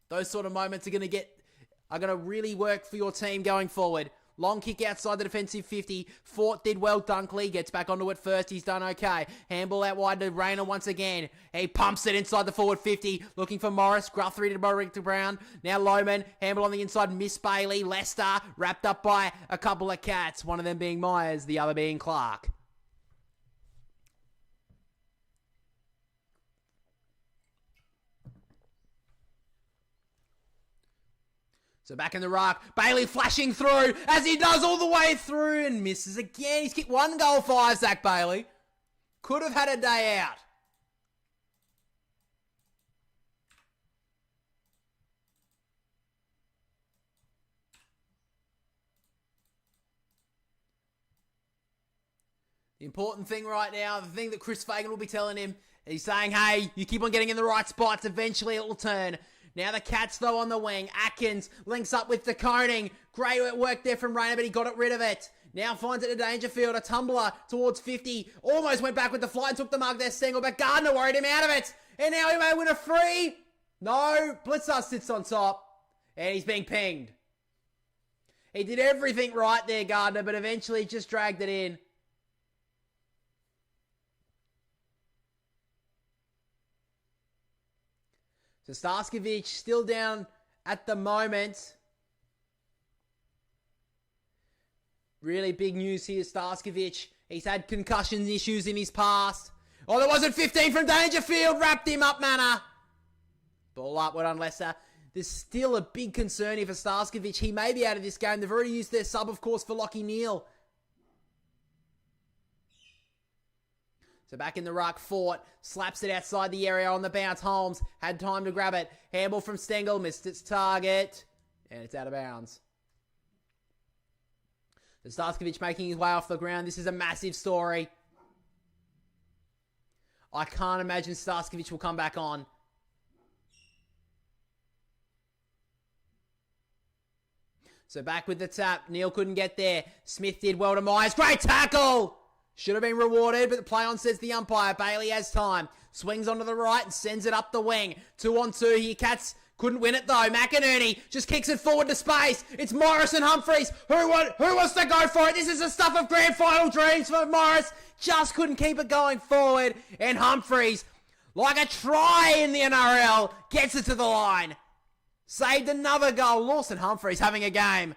Those sort of moments are going to really work for your team going forward. Long kick outside the defensive 50. Fort did well. Dunkley gets back onto it first. He's done okay. Handball out wide to Rayner once again. He pumps it inside the forward 50. Looking for Morris. Guthrie to Brown. Now Lohman. Handball on the inside. Miss Bailey. Lester. Wrapped up by a couple of Cats. One of them being Myers. The other being Clark. So back in the ruck, Bailey flashing through as he does all the way through and misses again. He's kicked 1 goal, 5, Zach Bailey. Could have had a day out. The important thing right now, the thing that Chris Fagan will be telling him, he's saying, hey, you keep on getting in the right spots, eventually it will turn. Now the Cats, though, on the wing. Atkins links up with the Coning. Great work there from Rayner, but he got rid of it. Now finds it to Dangerfield. A tumbler towards 50. Almost went back with the fly and took the mark there, Stengel, but Gardner worried him out of it. And now he may win a free. No, Blitzer sits on top. And he's being pinged. He did everything right there, Gardner, but eventually just dragged it in. So Starskovic still down at the moment. Really big news here, Starskovic. He's had concussion issues in his past. Oh, there wasn't 15 from Dangerfield. Wrapped him up, Manor. Ball upward on Lester. There's still a big concern here for Starskovic. He may be out of this game. They've already used their sub, of course, for Lachie Neale. So back in the ruck, Fort slaps it outside the area on the bounce. Holmes had time to grab it. Handball from Stengel, missed its target. And it's out of bounds. So Starskovic making his way off the ground. This is a massive story. I can't imagine Starskovic will come back on. So back with the tap. Neale couldn't get there. Smith did well to Myers. Great tackle! Should have been rewarded, but the play on says the umpire. Bailey has time. Swings onto the right and sends it up the wing. 2-on-2 here. Cats couldn't win it though. McInerney just kicks it forward to space. It's Morris and Humphreys. Who wants to go for it? This is the stuff of grand final dreams for Morris. Just couldn't keep it going forward. And Humphreys, like a try in the NRL, gets it to the line. Saved another goal. Lawson Humphreys having a game.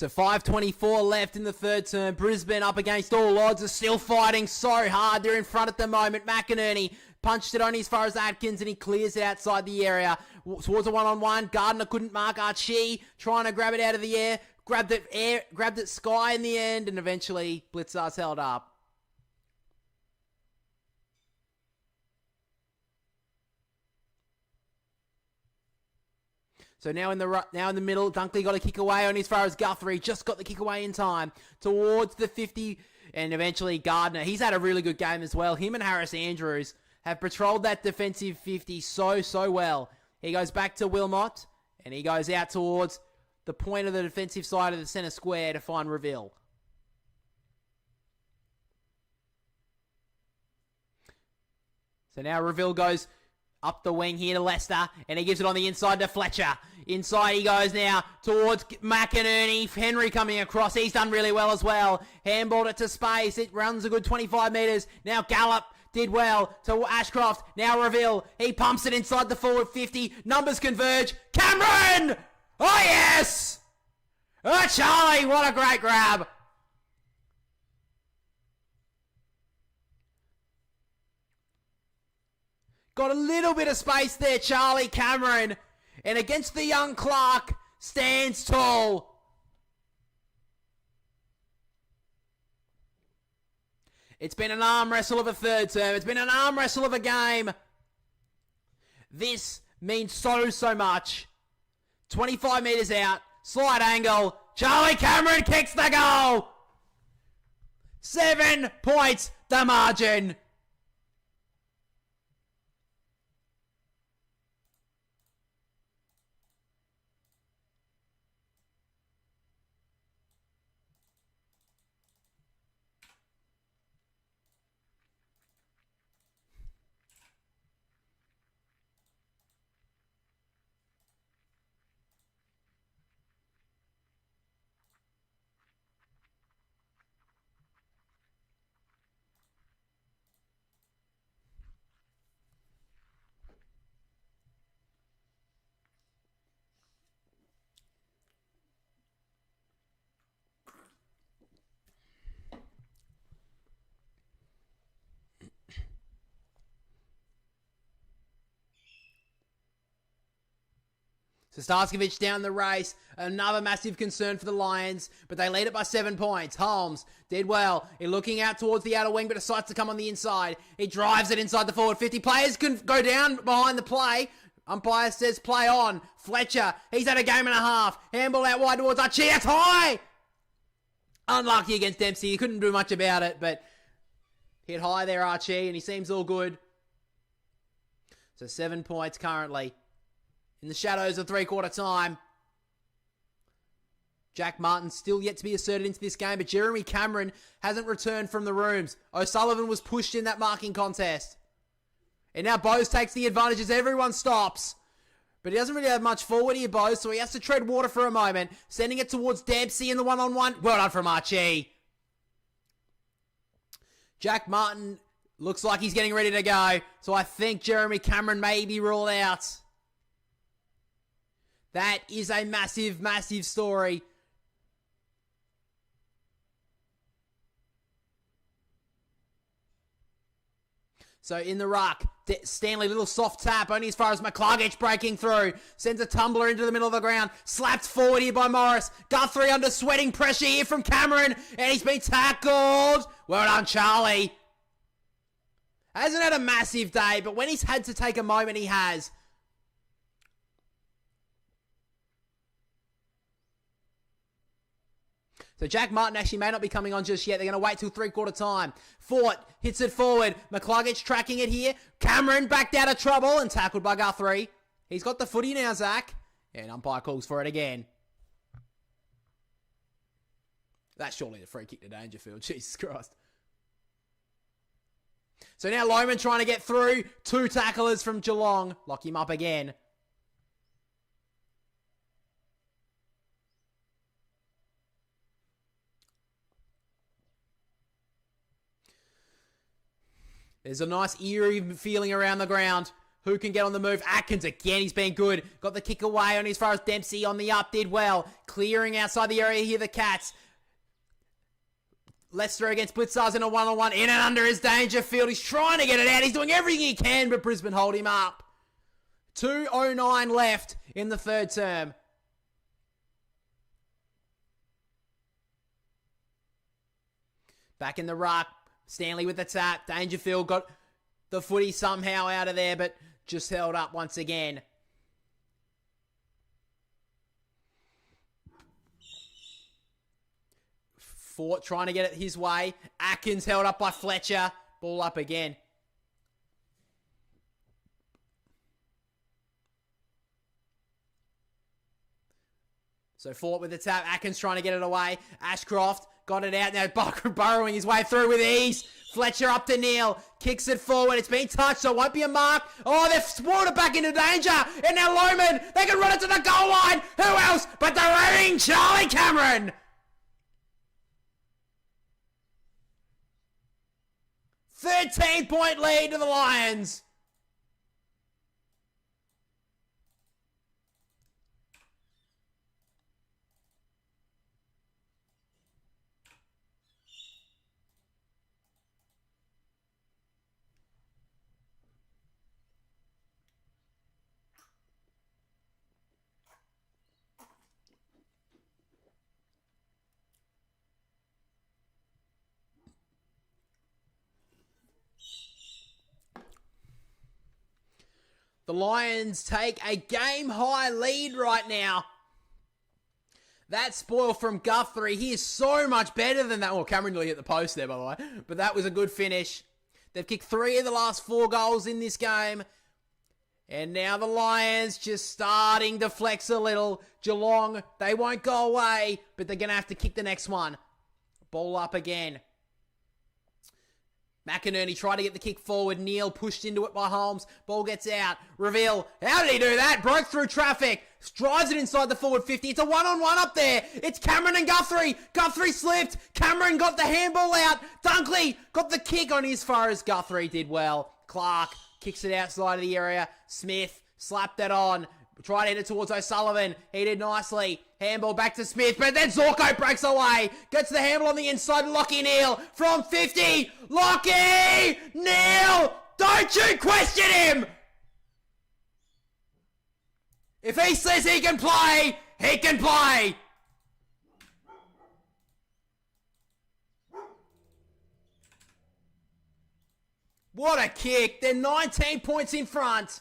So 5:24 left in the third term. Brisbane up against all odds are still fighting so hard. They're in front at the moment. McInerney punched it only as far as Atkins and he clears it outside the area. Towards a one-on-one. Gardner couldn't mark Archie. Trying to grab it out of the air. Grabbed it Sky in the end and eventually Blitzar's held up. So now in the middle, Dunkley got a kick away on as far as Guthrie. Just got the kick away in time towards the 50. And eventually Gardner. He's had a really good game as well. Him and Harris Andrews have patrolled that defensive 50 so well. He goes back to Wilmot. And he goes out towards the point of the defensive side of the centre square to find Reville. So now Reville goes up the wing here to Leicester, and he gives it on the inside to Fletcher. Inside he goes now towards McInerney. Henry coming across. He's done really well as well. Handballed it to space. It runs a good 25 metres. Now Gallup did well to Ashcroft. Now Reville. He pumps it inside the forward 50. Numbers converge. Cameron! Oh, yes! Oh, Charlie, what a great grab. Got a little bit of space there, Charlie Cameron. And against the young Clark, stands tall. It's been an arm wrestle of a third term. It's been an arm wrestle of a game. This means so much. 25 metres out. Slight angle. Charlie Cameron kicks the goal. 7 points, the margin. So Starskovich down the race. Another massive concern for the Lions, but they lead it by 7 points. Holmes did well. He's looking out towards the outer wing, but decides to come on the inside. He drives it inside the forward 50. Players can go down behind the play. Umpire says play on. Fletcher, he's had a game and a half. Handball out wide towards Archie. It's high! Unlucky against Dempsey. He couldn't do much about it, but hit high there, Archie, and he seems all good. So 7 points currently. In the shadows of three-quarter time. Jack Martin still yet to be asserted into this game, but Jeremy Cameron hasn't returned from the rooms. O'Sullivan was pushed in that marking contest. And now Bose takes the advantage as everyone stops. But he doesn't really have much forward here, Bose, so he has to tread water for a moment. Sending it towards Dempsey in the one-on-one. Well done from Archie. Jack Martin looks like he's getting ready to go. So I think Jeremy Cameron may be ruled out. That is a massive story. So in the ruck, Stanley, little soft tap, only as far as McCluggage breaking through. Sends a tumbler into the middle of the ground. Slapped forward here by Morris. Guthrie under sweating pressure here from Cameron. And he's been tackled. Well done, Charlie. Hasn't had a massive day, but when he's had to take a moment, he has. So Jack Martin actually may not be coming on just yet. They're going to wait till three-quarter time. Fort hits it forward. McCluggage tracking it here. Cameron backed out of trouble and tackled by Guthrie. He's got the footy now, Zach. And umpire calls for it again. That's surely the free kick to Dangerfield. Jesus Christ. So now Lohman trying to get through. 2 tacklers from Geelong. Lock him up again. There's a nice eerie feeling around the ground. Who can get on the move? Atkins again. He's been good. Got the kick away on as far as Dempsey on the up. Did well. Clearing outside the area here, the Cats. Leicester against Blitzars in a one-on-one. In and under his Dangerfield. He's trying to get it out. He's doing everything he can, but Brisbane hold him up. 2:09 left in the third term. Back in the ruck. Stanley with the tap. Dangerfield got the footy somehow out of there, but just held up once again. Fort trying to get it his way. Atkins held up by Fletcher. Ball up again. So Fort with the tap. Atkins trying to get it away. Ashcroft got it out. Now burrowing his way through with ease. Fletcher up to Neale. Kicks it forward. It's been touched, so it won't be a mark. Oh, they've spawned it back into danger. And now Lohman, they can run it to the goal line. Who else but the raving Charlie Cameron? 13-point lead to the Lions. The Lions take a game-high lead right now. That spoil from Guthrie. He is so much better than that. Well, Cameron nearly hit the post there, by the way. But that was a good finish. They've kicked 3 of the last 4 goals in this game. And now the Lions just starting to flex a little. Geelong, they won't go away, but they're going to have to kick the next one. Ball up again. McInerney tried to get the kick forward. Neale pushed into it by Holmes. Ball gets out. Reveal. How did he do that? Broke through traffic. Drives it inside the forward 50. It's a one-on-one up there. It's Cameron and Guthrie. Guthrie slipped. Cameron got the handball out. Dunkley got the kick on as far as Guthrie did well. Clark kicks it outside of the area. Smith slapped it on. Tried to hit it towards O'Sullivan. He did nicely. Handball back to Smith, but then Zorko breaks away. Gets the handball on the inside. Lachie Neale from 50. Lachie Neale! Don't you question him! If he says he can play, he can play! What a kick. They're 19 points in front.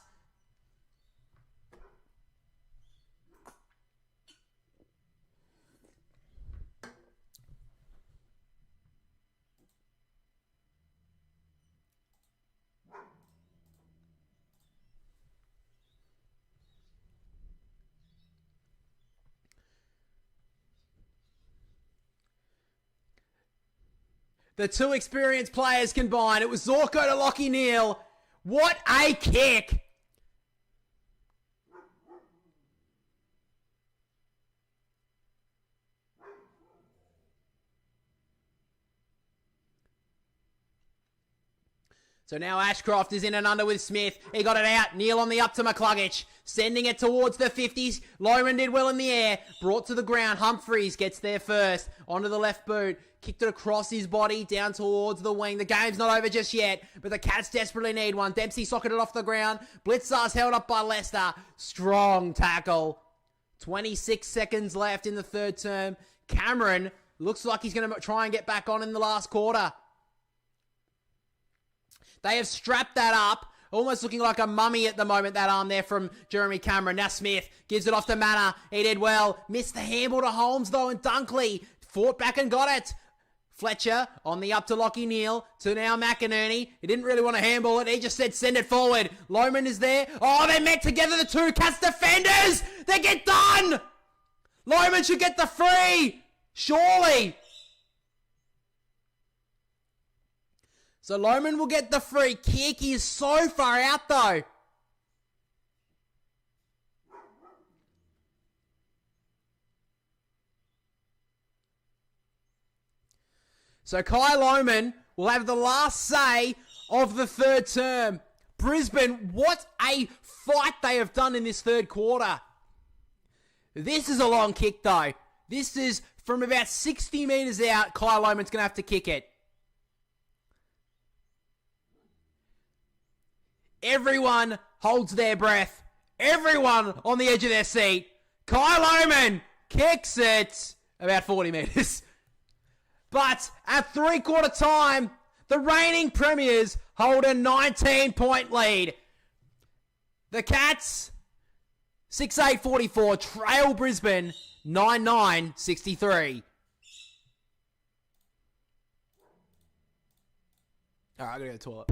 The 2 experienced players combined. It was Zorko to Lachie Neale. What a kick! So now Ashcroft is in and under with Smith. He got it out. Neale on the up to McCluggage. Sending it towards the 50s. Lohman did well in the air. Brought to the ground. Humphreys gets there first. Onto the left boot. Kicked it across his body. Down towards the wing. The game's not over just yet. But the Cats desperately need one. Dempsey socketed off the ground. Blitzar's held up by Leicester. Strong tackle. 26 seconds left in the third term. Cameron looks like he's going to try and get back on in the last quarter. They have strapped that up. Almost looking like a mummy at the moment, that arm there from Jeremy Cameron. Now Smith gives it off to Manor. He did well. Missed the handball to Holmes, though, and Dunkley fought back and got it. Fletcher on the up to Lachie Neale. To now McInerney. He didn't really want to handball it. He just said send it forward. Lohman is there. Oh, they met together, the 2 Cats defenders. They get done. Lohman should get the free. Surely. So Lohman will get the free kick. He is so far out, though. So Kai Lohman will have the last say of the third term. Brisbane, what a fight they have done in this third quarter. This is a long kick, though. This is from about 60 metres out. Kyle Loman's going to have to kick it. Everyone holds their breath. Everyone on the edge of their seat. Kyle Loman kicks it about 40 metres. But at three-quarter time, the reigning premiers hold a 19-point lead. The Cats, 6-8-44, trail Brisbane, 9-9-63. All right, I gotta go to the toilet.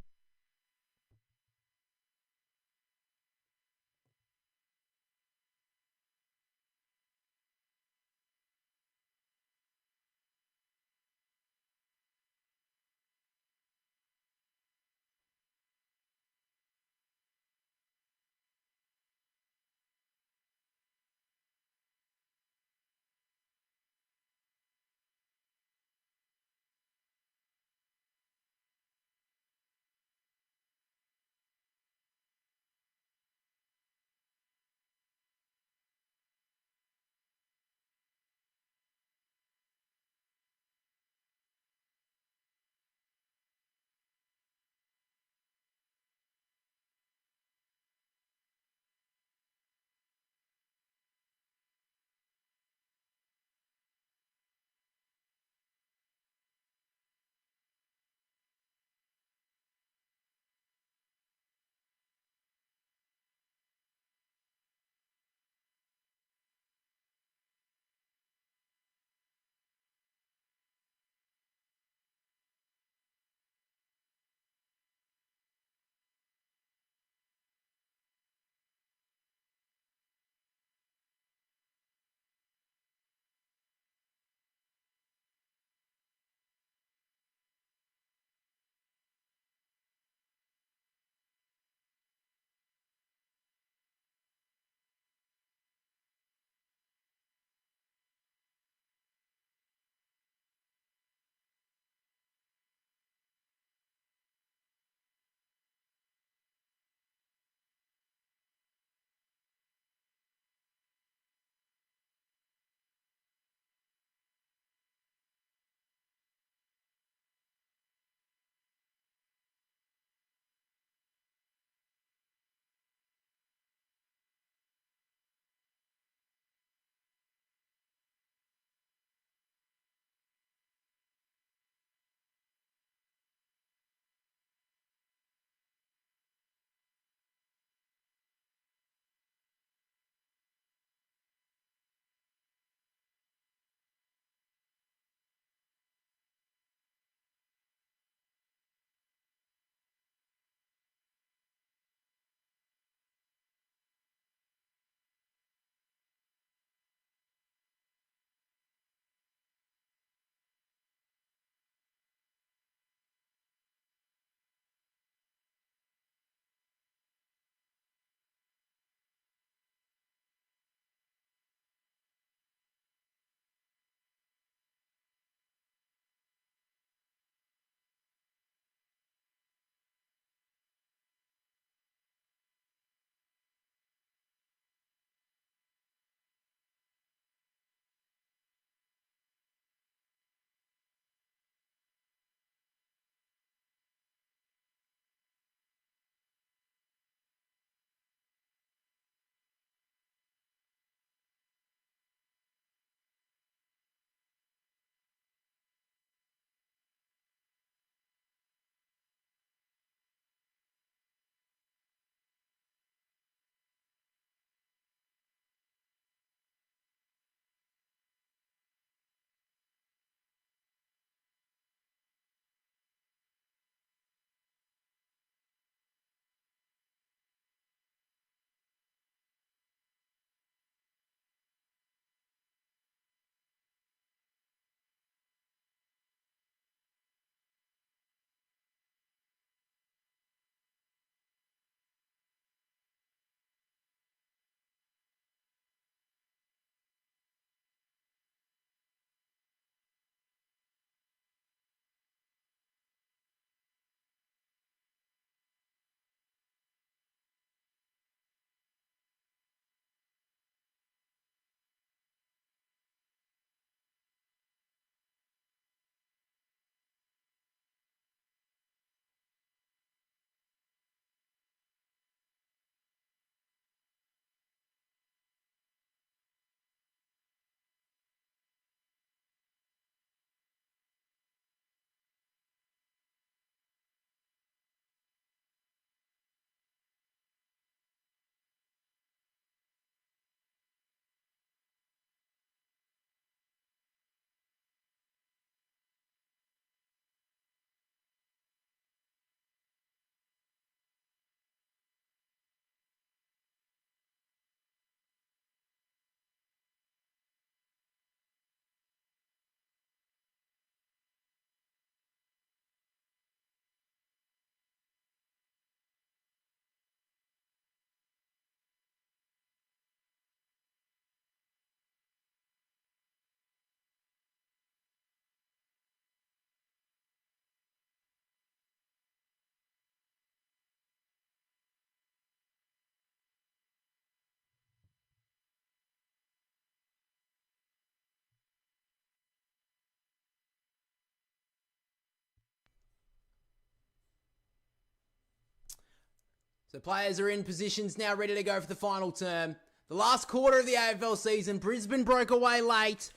So players are in positions now ready to go for the final term. The last quarter of the AFL season, Brisbane broke away late,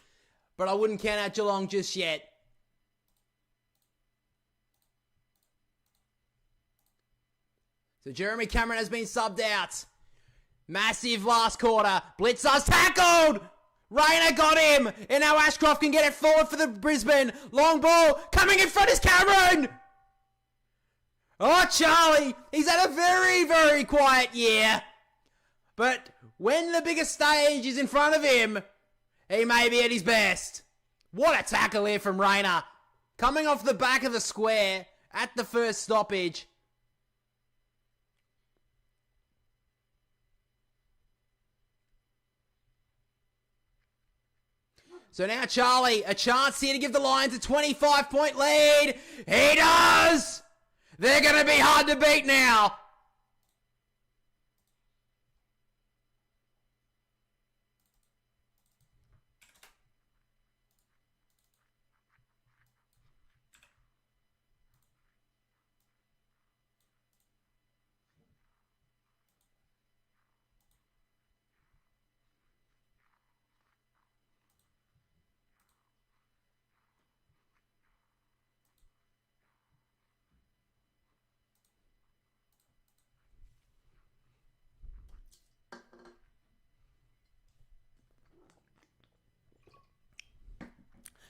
but I wouldn't count out Geelong just yet. So Jeremy Cameron has been subbed out. Massive last quarter. Blitzer's tackled! Rayner got him! And now Ashcroft can get it forward for the Brisbane. Long ball. Coming in front is Cameron! Oh, Charlie. He's had a very, very quiet year. But when the biggest stage is in front of him, he may be at his best. What a tackle here from Rayner. Coming off the back of the square at the first stoppage. So now Charlie, a chance here to give the Lions a 25-point lead. He does! They're going to be hard to beat now.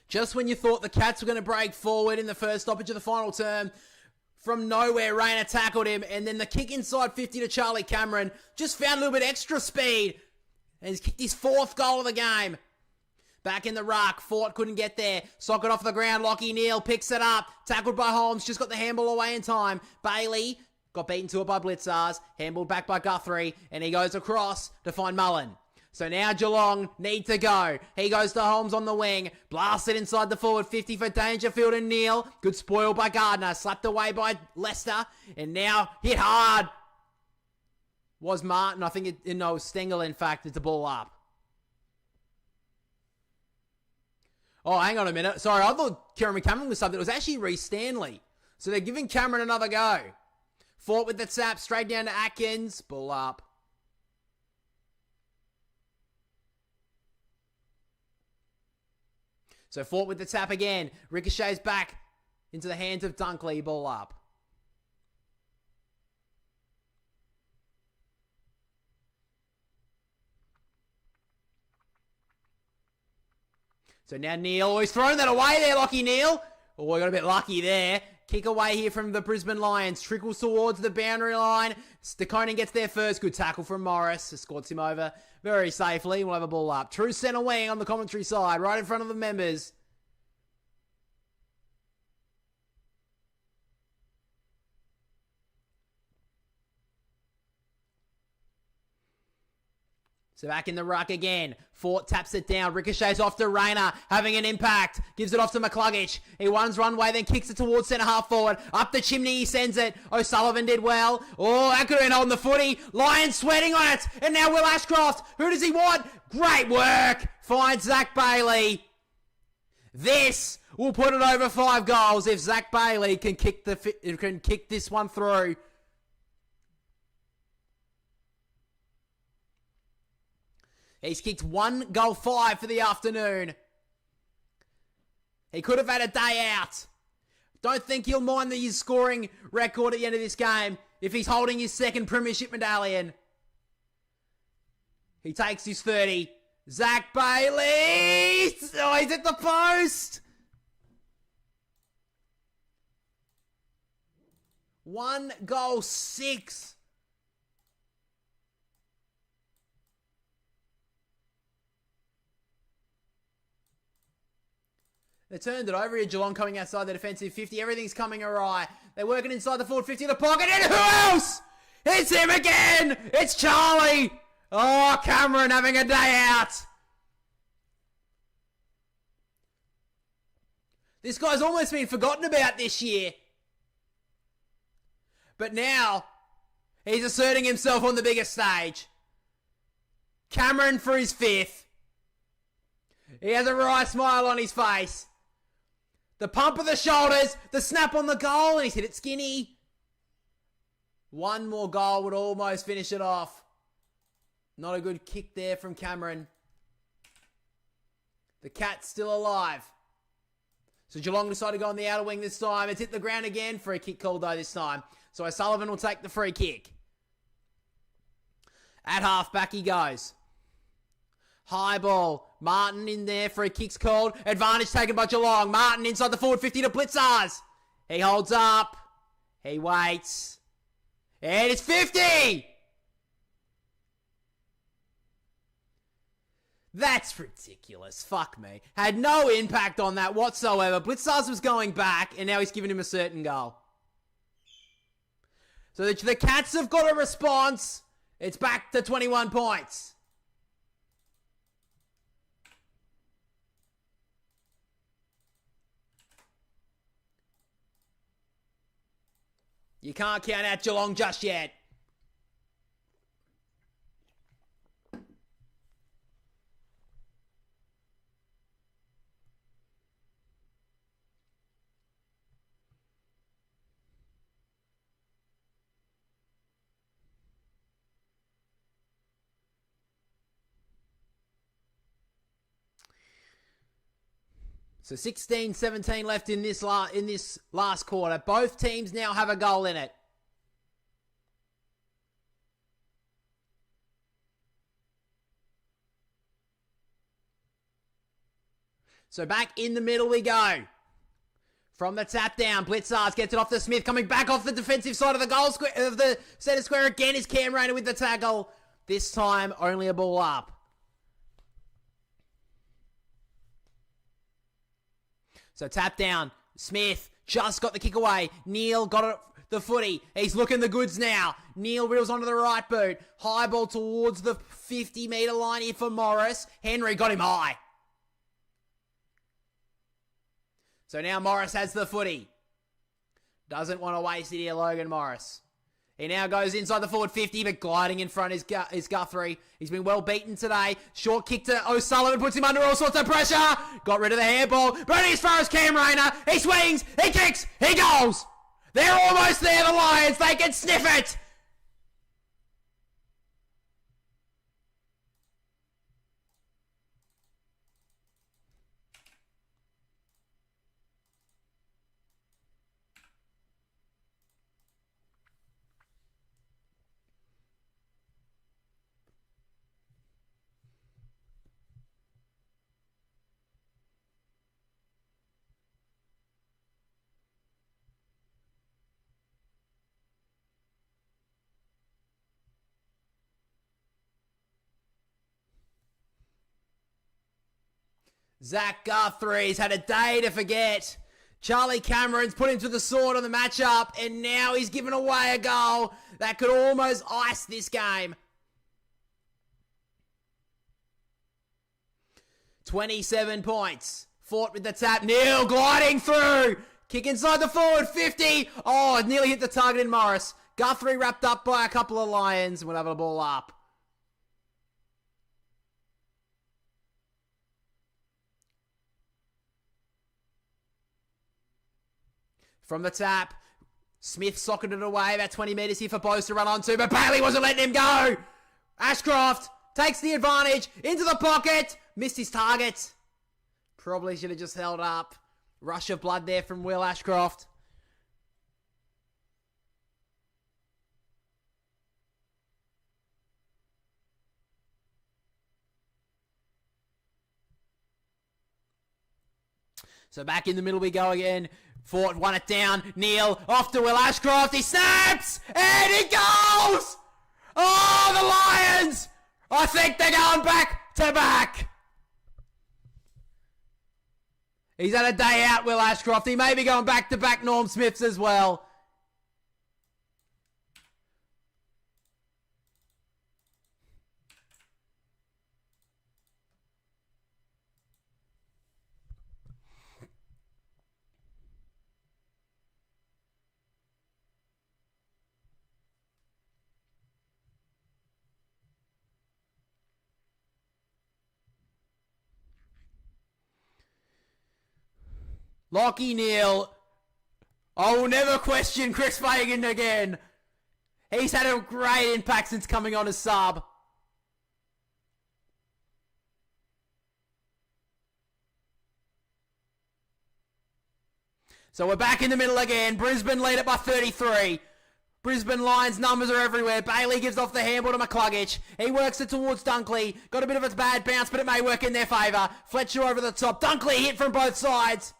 Just when you thought the Cats were going to break forward in the first stoppage of the final term, from nowhere, Rayner tackled him, and then the kick inside 50 to Charlie Cameron just found a little bit extra speed, and he's kicked his 4th goal of the game. Back in the ruck, Fort couldn't get there. Socket off the ground, Lachie Neale picks it up, tackled by Holmes, just got the handball away in time. Bailey got beaten to it by Blitzers, handballed back by Guthrie, and he goes across to find Mullen. So now Geelong need to go. He goes to Holmes on the wing. Blasted inside the forward 50 for Dangerfield and Neale. Good spoil by Gardner. Slapped away by Lester. And now hit hard. Was Martin. I think Stengel, in fact. It's a ball up. Oh, hang on a minute. Sorry, I thought Jeremy Cameron was something. It was actually Reece Stanley. So they're giving Cameron another go. Fought with the tap. Straight down to Atkins. Ball up. So Fort with the tap again. Ricochets back into the hands of Dunkley. Ball up. So now Neale. Oh, he's thrown that away there, Lachie Neale. Oh, I got a bit lucky there. Kick away here from the Brisbane Lions. Trickles towards the boundary line. Stakhonen gets there first. Good tackle from Morris. Escorts him over very safely. We'll have a ball up. True centre wing on the commentary side. Right in front of the members. So back in the ruck again. Fort taps it down. Ricochets off to Rayner. Having an impact. Gives it off to McCluggage. He runs runway, then kicks it towards centre half forward. Up the chimney, he sends it. O'Sullivan did well. Oh, that could have been holding the footy. Lions sweating on it. And now Will Ashcroft. Who does he want? Great work. Finds Zach Bailey. This will put it over 5 goals if Zach Bailey can kick this one through. He's kicked 1 goal 5 for the afternoon. He could have had a day out. Don't think he'll mind his scoring record at the end of this game if he's holding his 2nd Premiership medallion. He takes his 30. Zach Bailey! Oh, he's at the post! 1 goal 6. They turned it over here. Geelong coming outside the defensive 50. Everything's coming awry. They're working inside the forward 50 in the pocket. And who else? It's him again. It's Charlie. Oh, Cameron having a day out. This guy's almost been forgotten about this year. But now, he's asserting himself on the biggest stage. Cameron for his 5th. He has a wry smile on his face. The pump of the shoulders, the snap on the goal, and he's hit it skinny. One more goal would almost finish it off. Not a good kick there from Cameron. The Cat's still alive. So Geelong decided to go on the outer wing this time. It's hit the ground again. Free kick called though this time. So O'Sullivan will take the free kick. At half back he goes. High ball. Martin in there. Free kick's called. Advantage taken by Geelong. Martin inside the forward 50 to Blitzars. He holds up. He waits. And it's 50! That's ridiculous. Fuck me. Had no impact on that whatsoever. Blitzars was going back, and now he's giving him a certain goal. So the Cats have got a response. It's back to 21 points. You can't count out Geelong just yet. So 16-17 left in this last quarter. Both teams now have a goal in it. So back in the middle we go. From the tap down, Blitzars gets it off to Smith. Coming back off the defensive side of the goal square, of the centre square again is Cam Rayner with the tackle. This time only a ball up. So tap down. Smith just got the kick away. Neale got it, the footy. He's looking the goods now. Neale reels onto the right boot. High ball towards the 50-metre line here for Morris. Henry got him high. So now Morris has the footy. Doesn't want to waste it here, Logan Morris. He now goes inside the forward 50, but gliding in front is Guthrie. He's been well beaten today. Short kick to O'Sullivan, puts him under all sorts of pressure. Got rid of the handball. Running as far as Cam Rayner. He swings, he kicks, he goes. They're almost there, the Lions. They can sniff it. Zach Guthrie's had a day to forget. Charlie Cameron's put him to the sword on the matchup, and now he's given away a goal that could almost ice this game. 27 points. Fought with the tap. Neale gliding through. Kick inside the forward 50. Oh, it nearly hit the target in Morris. Guthrie wrapped up by a couple of Lions. We'll have the ball up. From the tap, Smith socketed away about 20 metres here for Bose to run onto, but Bailey wasn't letting him go. Ashcroft takes the advantage into the pocket, missed his target. Probably should have just held up. Rush of blood there from Will Ashcroft. So back in the middle we go again. Fort won it down. Neale off to Will Ashcroft. He snaps and he goes. Oh, the Lions! I think they're going back to back. He's had a day out, Will Ashcroft. He may be going back to back Norm Smiths as well. Lachie Neale. I will never question Chris Fagan again. He's had a great impact since coming on as sub. So we're back in the middle again. Brisbane lead it by 33. Brisbane Lions numbers are everywhere. Bailey gives off the handball to McCluggage. He works it towards Dunkley. Got a bit of a bad bounce, but it may work in their favour. Fletcher over the top. Dunkley hit from both sides.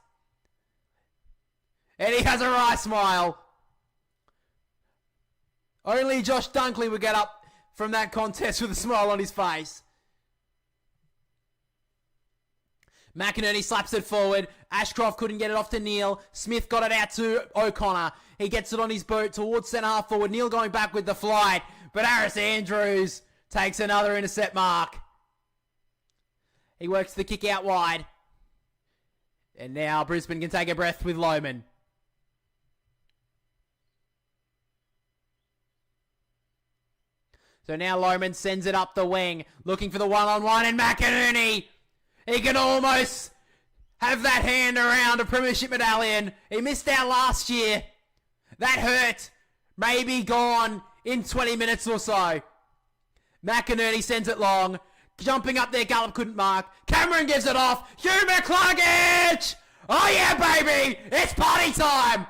And he has a wry smile. Only Josh Dunkley would get up from that contest with a smile on his face. McInerney slaps it forward. Ashcroft couldn't get it off to Neale. Smith got it out to O'Connor. He gets it on his boot towards centre half forward. Neale going back with the flight. But Harris Andrews takes another intercept mark. He works the kick out wide. And now Brisbane can take a breath with Lohman. So now Lohman sends it up the wing. Looking for the one-on-one. And McInerney, he can almost have that hand around a Premiership medallion. He missed out last year. That hurt. Maybe gone in 20 minutes or so. McInerney sends it long. Jumping up there, Gallup couldn't mark. Cameron gives it off. Hugh McCluggage! Oh yeah, baby! It's party time!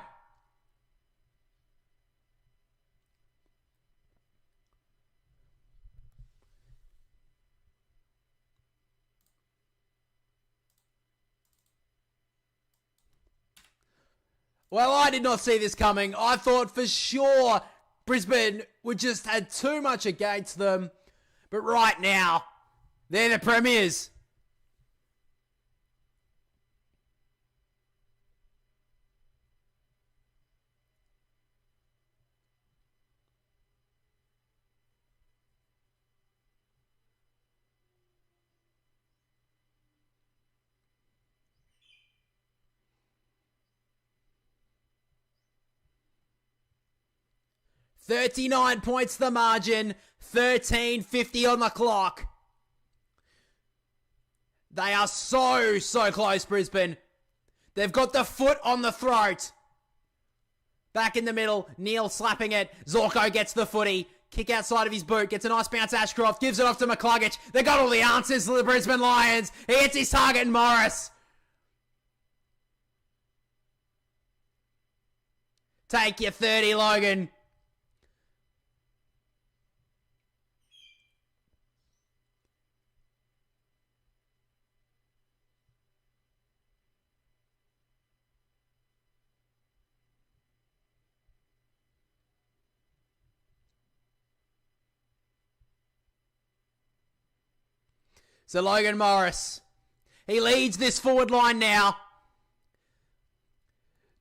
Well, I did not see this coming. I thought for sure Brisbane would just had too much against them. But right now, they're the premiers. $39 points the margin, 13:50 on the clock. They are so close, Brisbane. They've got the foot on the throat. Back in the middle, Neale slapping it. Zorko gets the footy. Kick outside of his boot, gets a nice bounce. Ashcroft gives it off to McCluggage. They got all the answers to the Brisbane Lions. He hits his target in Morris. Take your 30, Logan. So Logan Morris, he leads this forward line now.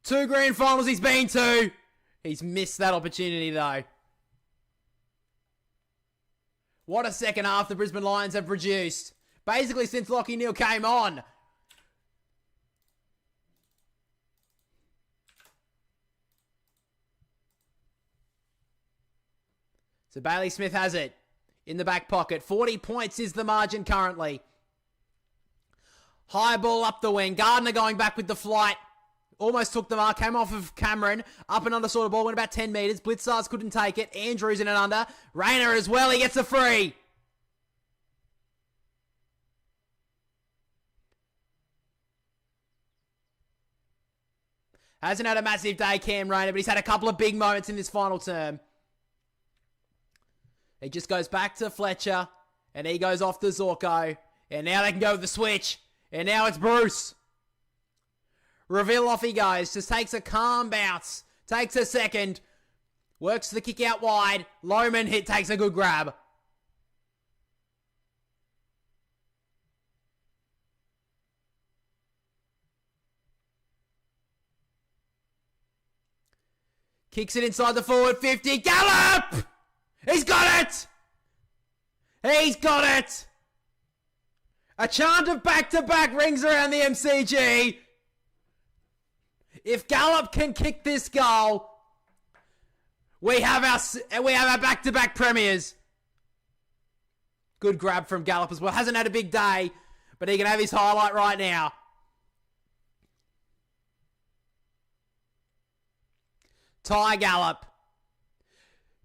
2 grand finals he's been to. He's missed that opportunity though. What a second half the Brisbane Lions have produced. Basically since Lachie Neale came on. So Bailey Smith has it. In the back pocket. 40 points is the margin currently. High ball up the wing. Gardner going back with the flight. Almost took the mark. Came off of Cameron. Up and under sort of ball. Went about 10 metres. Blitzars couldn't take it. Andrews in and under. Rayner as well. He gets a free. Hasn't had a massive day, Cam Rayner, but he's had a couple of big moments in this final term. He just goes back to Fletcher. And he goes off to Zorko. And now they can go with the switch. And now it's Bruce. Reveal off he goes. Just takes a calm bounce. Takes a second. Works the kick out wide. Lohman takes a good grab. Kicks it inside the forward 50. Gallup! He's got it! He's got it! A chant of back-to-back rings around the MCG. If Gallup can kick this goal, we have our back-to-back premiers. Good grab from Gallup as well. Hasn't had a big day, but he can have his highlight right now. Ty Gallup.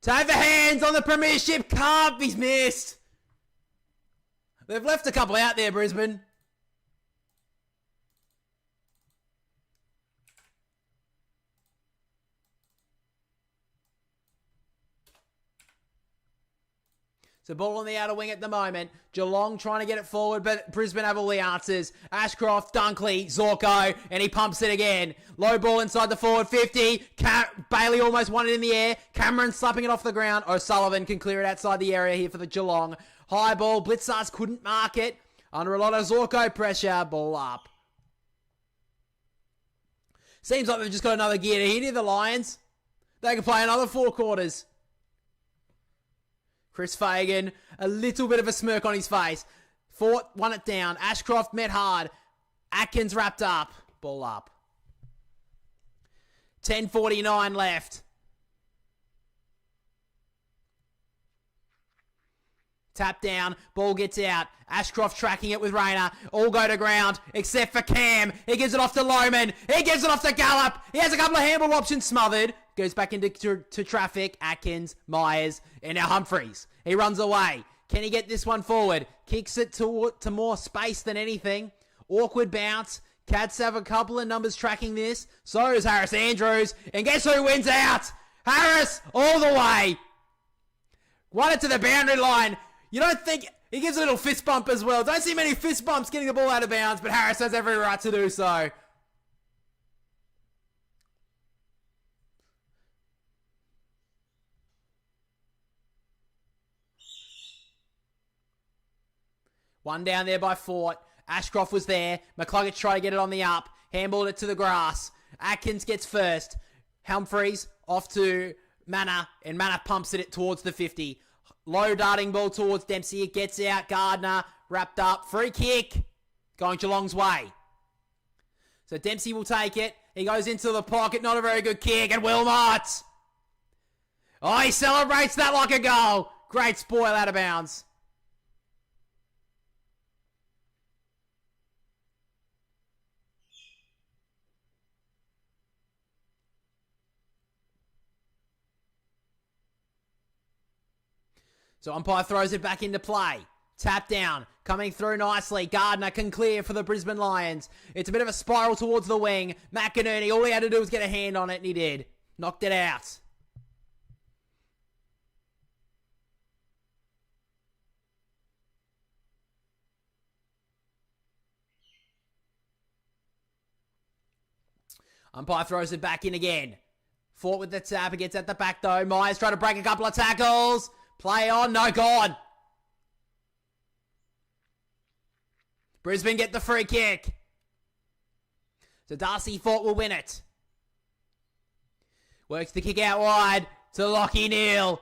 Time for hands on the Premiership Cup. He's missed. They've left a couple out there, Brisbane. So ball on the outer wing at the moment. Geelong trying to get it forward, but Brisbane have all the answers. Ashcroft, Dunkley, Zorko, and he pumps it again. Low ball inside the forward 50. Bailey almost won it in the air. Cameron slapping it off the ground. O'Sullivan can clear it outside the area here for the Geelong. High ball. Blitzars couldn't mark it. Under a lot of Zorko pressure. Ball up. Seems like they've just got another gear to hit here, the Lions. They can play another 4 quarters. Chris Fagan, a little bit of a smirk on his face. Fort won it down. Ashcroft met hard. Atkins wrapped up. Ball up. 10:49 left. Tap down. Ball gets out. Ashcroft tracking it with Rayner. All go to ground except for Cam. He gives it off to Lohman. He gives it off to Gallup. He has a couple of handball options smothered. Goes back into to traffic. Atkins, Myers, and now Humphreys. He runs away. Can he get this one forward? Kicks it to more space than anything. Awkward bounce. Cats have a couple of numbers tracking this. So is Harris Andrews. And guess who wins out? Harris all the way. Won it to the boundary line. You don't think... He gives a little fist bump as well. Don't see many fist bumps getting the ball out of bounds, but Harris has every right to do so. One down there by Fort. Ashcroft was there. McCluggage tried to get it on the up. Handballed it to the grass. Atkins gets first. Humphreys off to Manor. And Manor pumps it towards the 50. Low darting ball towards Dempsey. It gets out. Gardner wrapped up. Free kick. Going Geelong's way. So Dempsey will take it. He goes into the pocket. Not a very good kick. And Wilmot. Oh, he celebrates that like a goal. Great spoil out of bounds. So umpire throws it back into play. Tap down. Coming through nicely. Gardner can clear for the Brisbane Lions. It's a bit of a spiral towards the wing. McInerney, all he had to do was get a hand on it, and he did. Knocked it out. Umpire throws it back in again. Fought with the tap. It gets at the back, though. Myers trying to break a couple of tackles. Play on. No, God. Brisbane get the free kick. So Darcy Fort will win it. Works the kick out wide to Lachie Neale.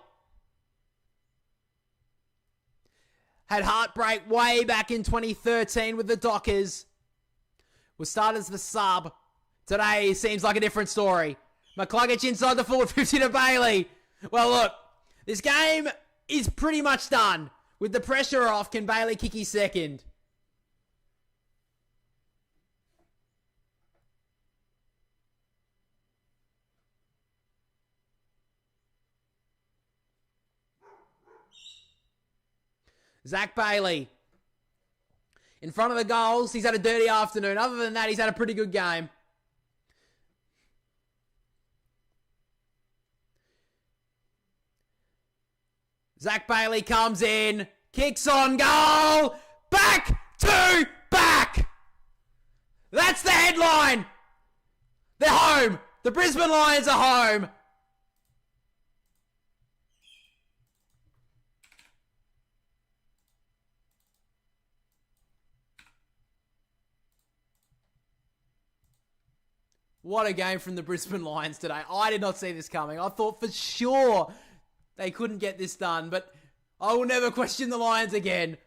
Had heartbreak way back in 2013 with the Dockers. Was started as the sub. Today seems like a different story. McCluggage inside the forward 50 to Bailey. Well, look. This game is pretty much done. With the pressure off, can Bailey kick his second? Zach Bailey. In front of the goals, he's had a dirty afternoon. Other than that, he's had a pretty good game. Zach Bailey comes in, kicks on goal, back to back. That's the headline. They're home. The Brisbane Lions are home. What a game from the Brisbane Lions today. I did not see this coming. I thought for sure they couldn't get this done, but I will never question the Lions again.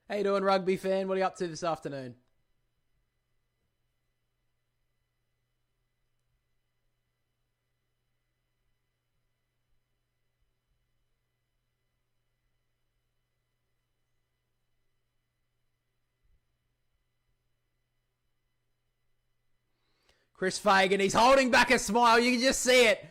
How you doing, rugby fan? What are you up to this afternoon? Chris Fagan, he's holding back a smile. You can just see it.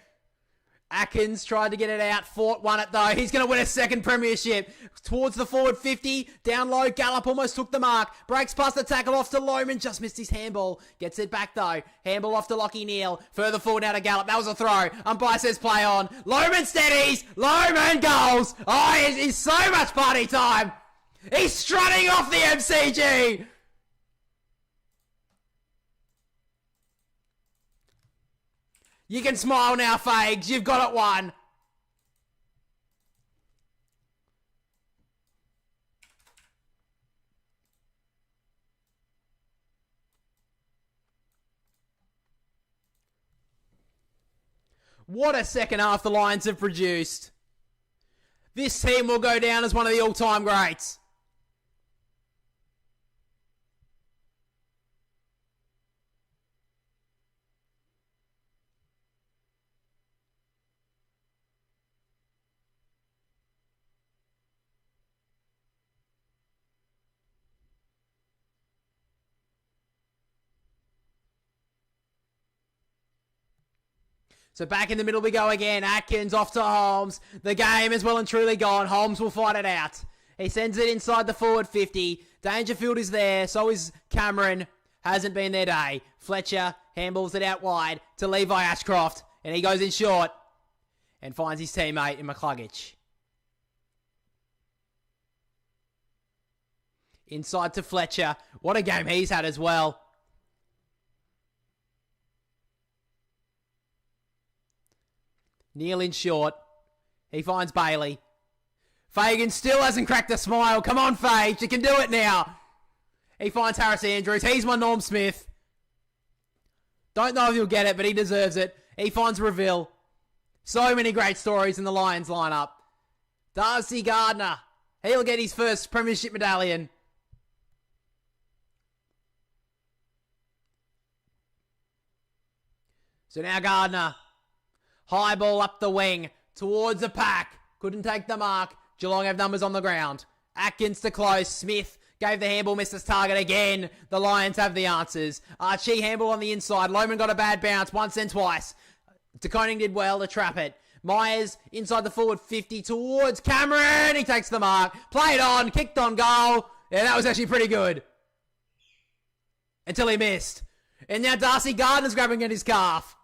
Atkins tried to get it out, fought, won it though. He's going to win a second premiership. Towards the forward 50, down low, Gallup almost took the mark. Breaks past the tackle off to Lohman, just missed his handball. Gets it back though. Handball off to Lachie Neale. Further forward now to Gallup. That was a throw. Umpire says play on. Lohman steadies. Lohman goals. Oh, it's so much party time. He's strutting off the MCG. You can smile now, Fags. You've got it won. What a second half the Lions have produced. This team will go down as one of the all-time greats. So back in the middle we go again. Atkins off to Holmes. The game is well and truly gone. Holmes will fight it out. He sends it inside the forward 50. Dangerfield is there. So is Cameron. Hasn't been their day. Fletcher handballs it out wide to Levi Ashcroft. And he goes in short. And finds his teammate in McCluggage. Inside to Fletcher. What a game he's had as well. Neale in short. He finds Bailey. Fagan still hasn't cracked a smile. Come on, Fage. You can do it now. He finds Harris Andrews. He's my Norm Smith. Don't know if he'll get it, but he deserves it. He finds Reville. So many great stories in the Lions lineup. Darcy Gardner. He'll get his first Premiership medallion. So now Gardner. High ball up the wing, towards the pack. Couldn't take the mark. Geelong have numbers on the ground. Atkins to close. Smith gave the handball, missed his target again. The Lions have the answers. Archie handball on the inside. Lohman got a bad bounce once and twice. De Koning did well to trap it. Myers inside the forward 50 towards Cameron. He takes the mark. Played on, kicked on goal. Yeah, that was actually pretty good. Until he missed. And now Darcy Gardner's grabbing at his calf.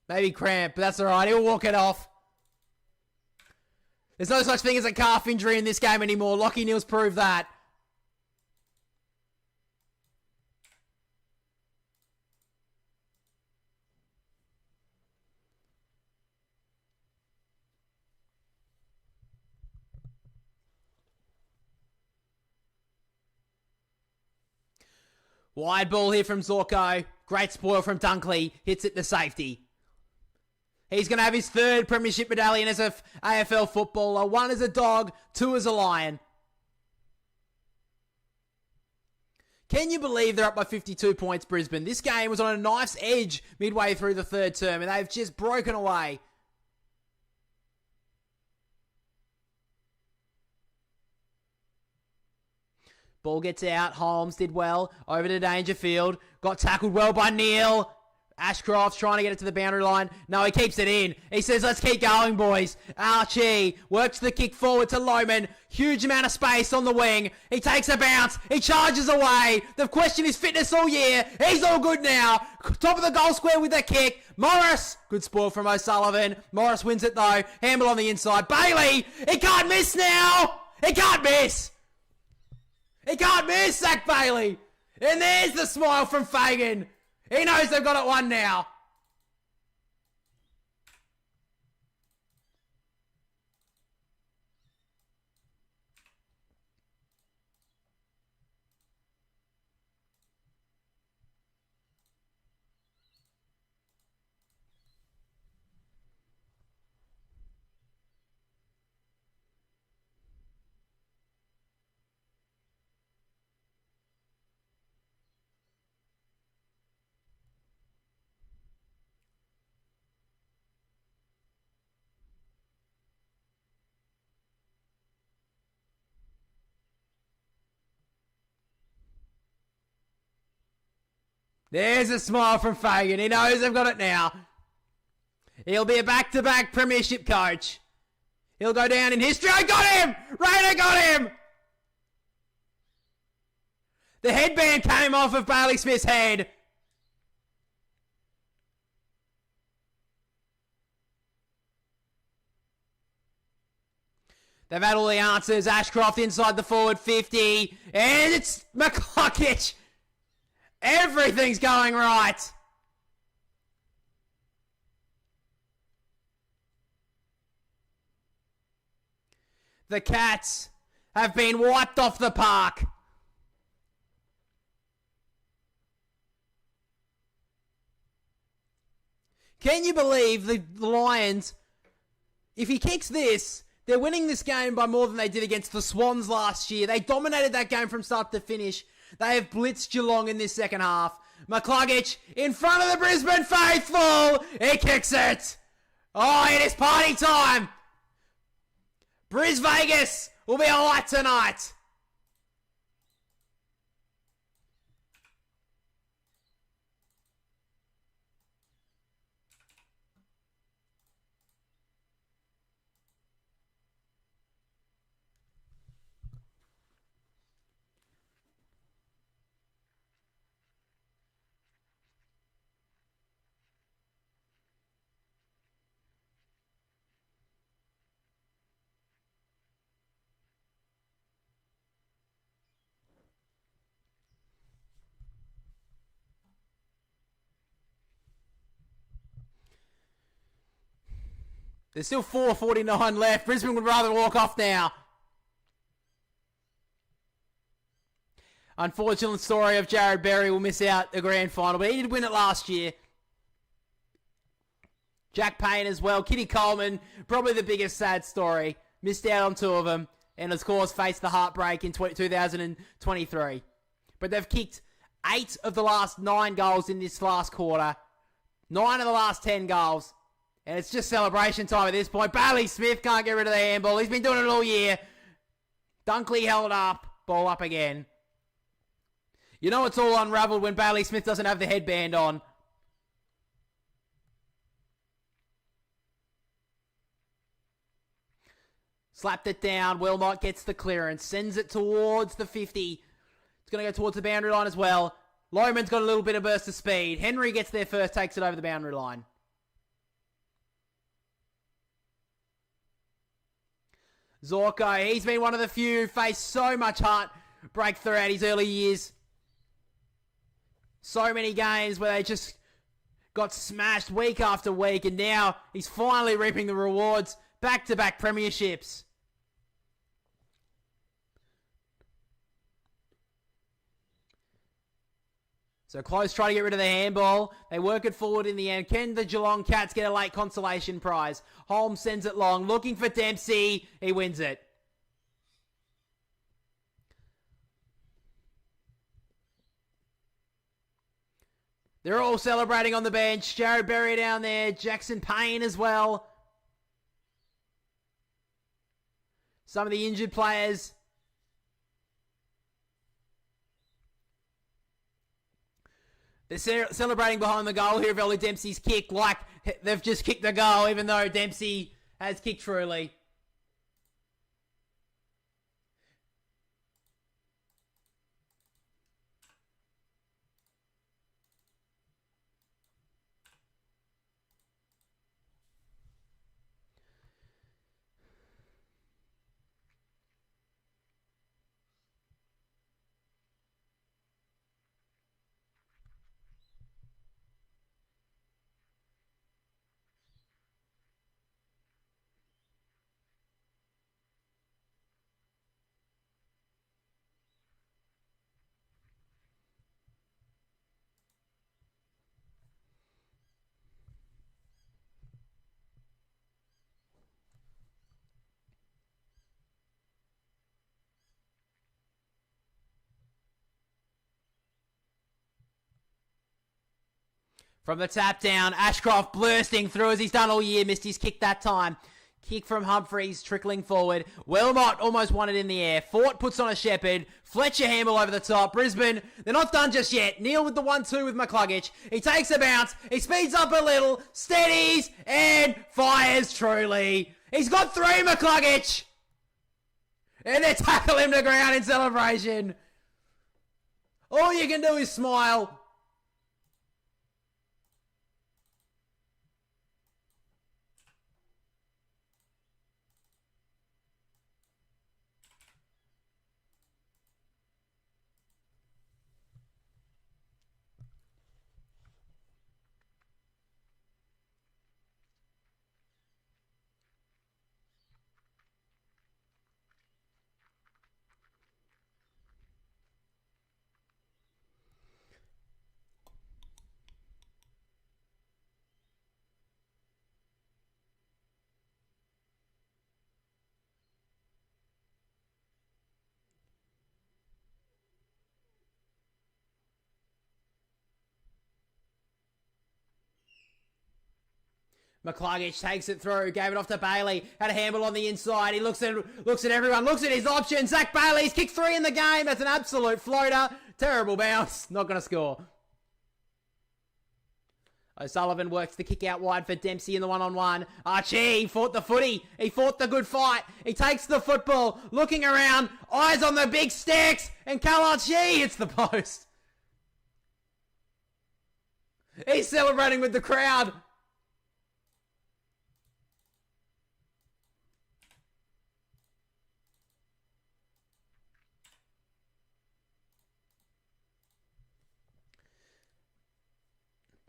Maybe cramp, but that's alright. He'll walk it off. There's no such thing as a calf injury in this game anymore. Lachie Neale's proved that. Wide ball here from Zorko. Great spoil from Dunkley. Hits it to safety. He's going to have his third Premiership medallion as a AFL footballer. 1 as a dog, 2 as a Lion. Can you believe they're up by 52 points, Brisbane? This game was on a knife's edge midway through the third term, and they've just broken away. Ball gets out. Holmes did well. Over to Dangerfield. Got tackled well by Neale. Ashcroft's trying to get it to the boundary line. No, he keeps it in. He says, let's keep going, boys. Archie works the kick forward to Lohman. Huge amount of space on the wing. He takes a bounce. He charges away. They've questioned his fitness all year. He's all good now. Top of the goal square with the kick. Morris. Good spoil from O'Sullivan. Morris wins it, though. Handball on the inside. Bailey. He can't miss now. He can't miss. He can't miss, Zach Bailey. And there's the smile from Fagan. He knows they've got it won now. There's a smile from Fagan. He knows they've got it now. He'll be a back-to-back Premiership coach. He'll go down in history. I got him! Rayner got him! The headband came off of Bailey Smith's head. They've had all the answers. Ashcroft inside the forward 50. And it's McCluggage. Everything's going right. The Cats have been wiped off the park. Can you believe the Lions, if he kicks this, they're winning this game by more than they did against the Swans last year. They dominated that game from start to finish. They have blitzed Geelong in this second half. McCluggage in front of the Brisbane faithful. He kicks it. Oh, it is party time. Bris Vegas will be alright tonight. There's still 4:49 left. Brisbane would rather walk off now. Unfortunate story of Jared Berry will miss out the grand final, but he did win it last year. Jack Payne as well. Kitty Coleman, probably the biggest sad story. Missed out on two of them, and of course faced the heartbreak in 2023. But they've kicked 8 of the last 9 goals in this last quarter. 9 of the last 10 goals. And it's just celebration time at this point. Bailey Smith can't get rid of the handball. He's been doing it all year. Dunkley held up. Ball up again. You know it's all unravelled when Bailey Smith doesn't have the headband on. Slapped it down. Wilmot gets the clearance. Sends it towards the 50. It's going to go towards the boundary line as well. Lohman's got a little bit of burst of speed. Henry gets there first. Takes it over the boundary line. Zorko, he's been one of the few faced so much heartbreak throughout his early years. So many games where they just got smashed week after week, and now he's finally reaping the rewards. Back-to-back premierships. So Close try to get rid of the handball. They work it forward in the end. Can the Geelong Cats get a late consolation prize? Holmes sends it long, looking for Dempsey. He wins it. They're all celebrating on the bench. Jared Berry down there. Jackson Payne as well. Some of the injured players. They're celebrating behind the goal here of Ellie Dempsey's kick like they've just kicked the goal, even though Dempsey has kicked truly. From the tap down, Ashcroft bursting through as he's done all year. Missed his kick that time. Kick from Humphreys, trickling forward. Wilmot almost won it in the air. Fort puts on a Shepherd. Fletcher handle over the top. Brisbane, they're not done just yet. Neale with the 1-2 with McCluggage. He takes a bounce. He speeds up a little. Steadies and fires truly. He's got 3, McCluggage. And they tackle him to ground in celebration. All you can do is smile. McCluggage takes it through, gave it off to Bailey, had a handle on the inside. He looks at everyone, looks at his options. Zach Bailey's kicked 3 in the game. That's an absolute floater. Terrible bounce. Not going to score. O'Sullivan works the kick out wide for Dempsey in the one-on-one. Archie fought the footy. He fought the good fight. He takes the football, looking around, eyes on the big sticks, and Archie hits the post. He's celebrating with the crowd.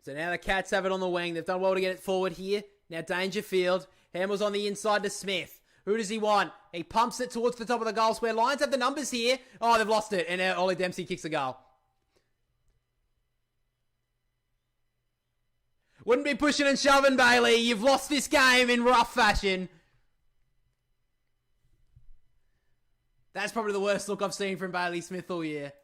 So now the Cats have it on the wing. They've done well to get it forward here. Now Dangerfield. Hamill's on the inside to Smith. Who does he want? He pumps it towards the top of the goal square. Lions have the numbers here. Oh, they've lost it. And now Ollie Dempsey kicks a goal. Wouldn't be pushing and shoving, Bailey. You've lost this game in rough fashion. That's probably the worst look I've seen from Bailey Smith all year.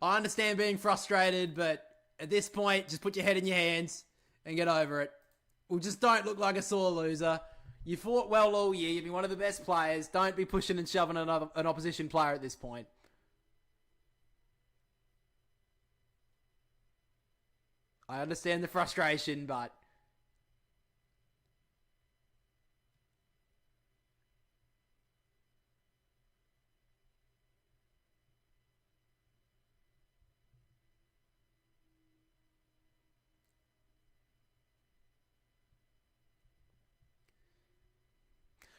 I understand being frustrated, but at this point, just put your head in your hands and get over it. Well, just don't look like a sore loser. You fought well all year. You've been one of the best players. Don't be pushing and shoving an opposition player at this point. I understand the frustration, but...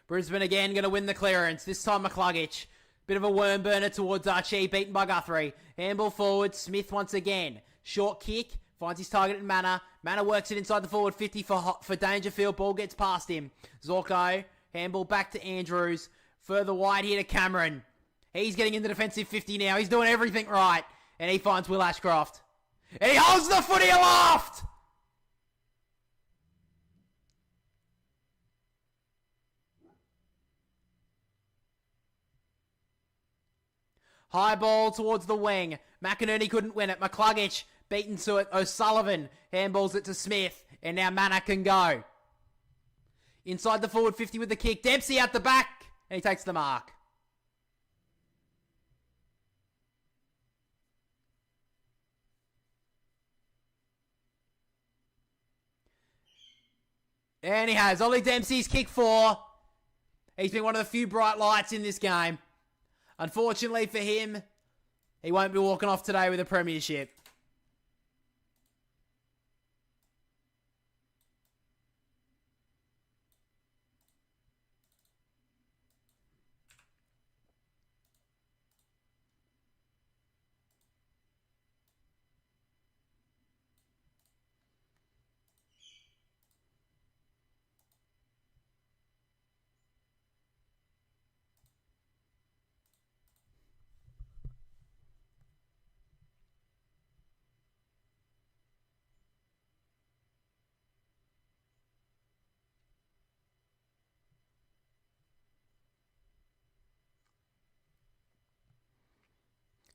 Brisbane again going to win the clearance. This time McCluggage. Bit of a worm burner towards Archie, beaten by Guthrie. Handball forward, Smith once again. Short kick, finds his target in Manor. Manor works it inside the forward 50 for Dangerfield. Ball gets past him. Zorko, handball back to Andrews. Further wide here to Cameron. He's getting in the defensive 50 now. He's doing everything right. And he finds Will Ashcroft. And he holds the footy aloft! High ball towards the wing. McInerney couldn't win it. McCluggage beaten to it. O'Sullivan handballs it to Smith. And now Manor can go. Inside the forward 50 with the kick. Dempsey out the back. And he takes the mark. And he has. Ollie Dempsey's kick 4. He's been one of the few bright lights in this game. Unfortunately for him, he won't be walking off today with a premiership.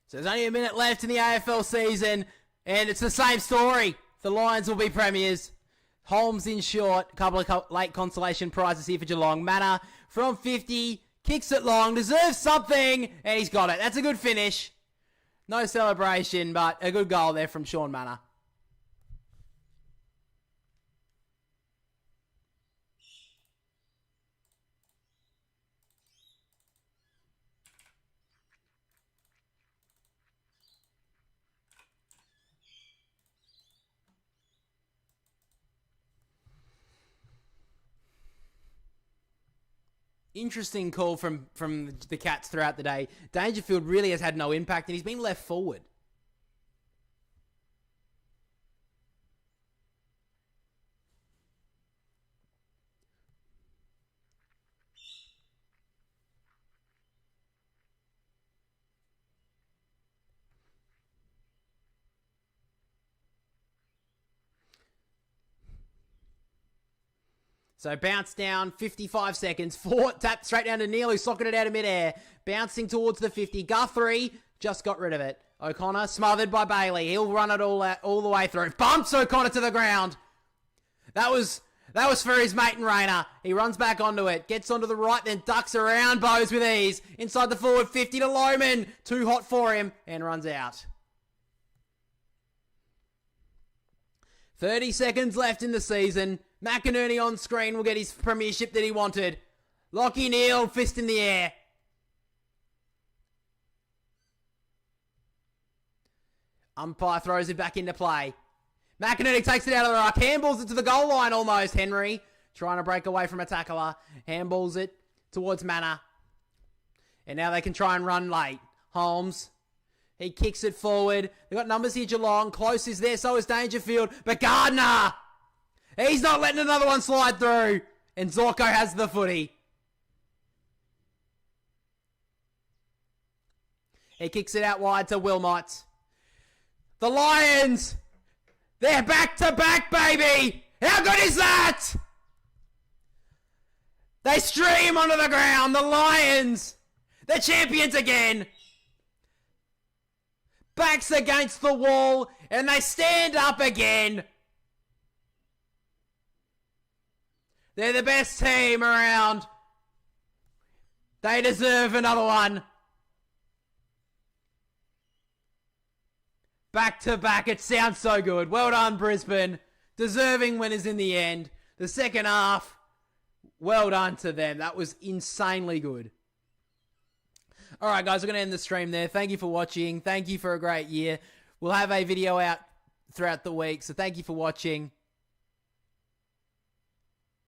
So there's only a minute left in the AFL season, and it's the same story. The Lions will be premiers. Holmes in short. Couple of late consolation prizes here for Geelong. Manor from 50. Kicks it long. Deserves something. And he's got it. That's a good finish. No celebration, but a good goal there from Sean Manor. Interesting call from the Cats throughout the day. Dangerfield really has had no impact, and he's been left forward. So bounce down, 55 seconds. Fort tap straight down to Neale, who socketed it out of midair. Bouncing towards the 50. Guthrie just got rid of it. O'Connor smothered by Bailey. He'll run it all the way through. Bumps O'Connor to the ground. That was for his mate and Rayner. He runs back onto it. Gets onto the right, then ducks around Bowes with ease. Inside the forward 50 to Lohman. Too hot for him and runs out. 30 seconds left in the season. McInerney on screen will get his premiership that he wanted. Lachie Neale, fist in the air. Umpire throws it back into play. McInerney takes it out of the ruck. Handballs it to the goal line almost. Henry trying to break away from a tackler. Handballs it towards Manor. And now they can try and run late. Holmes. He kicks it forward. They've got numbers here, Geelong. Close is there, so is Dangerfield. But Gardner! He's not letting another one slide through. And Zorko has the footy. He kicks it out wide to Wilmot. The Lions! They're back to back, baby! How good is that? They stream onto the ground. The Lions! They're champions again. Backs against the wall, and they stand up again. They're the best team around. They deserve another one. Back to back, it sounds so good. Well done, Brisbane. Deserving winners in the end. The second half, well done to them. That was insanely good. All right, guys, we're going to end the stream there. Thank you for watching. Thank you for a great year. We'll have a video out throughout the week, so thank you for watching.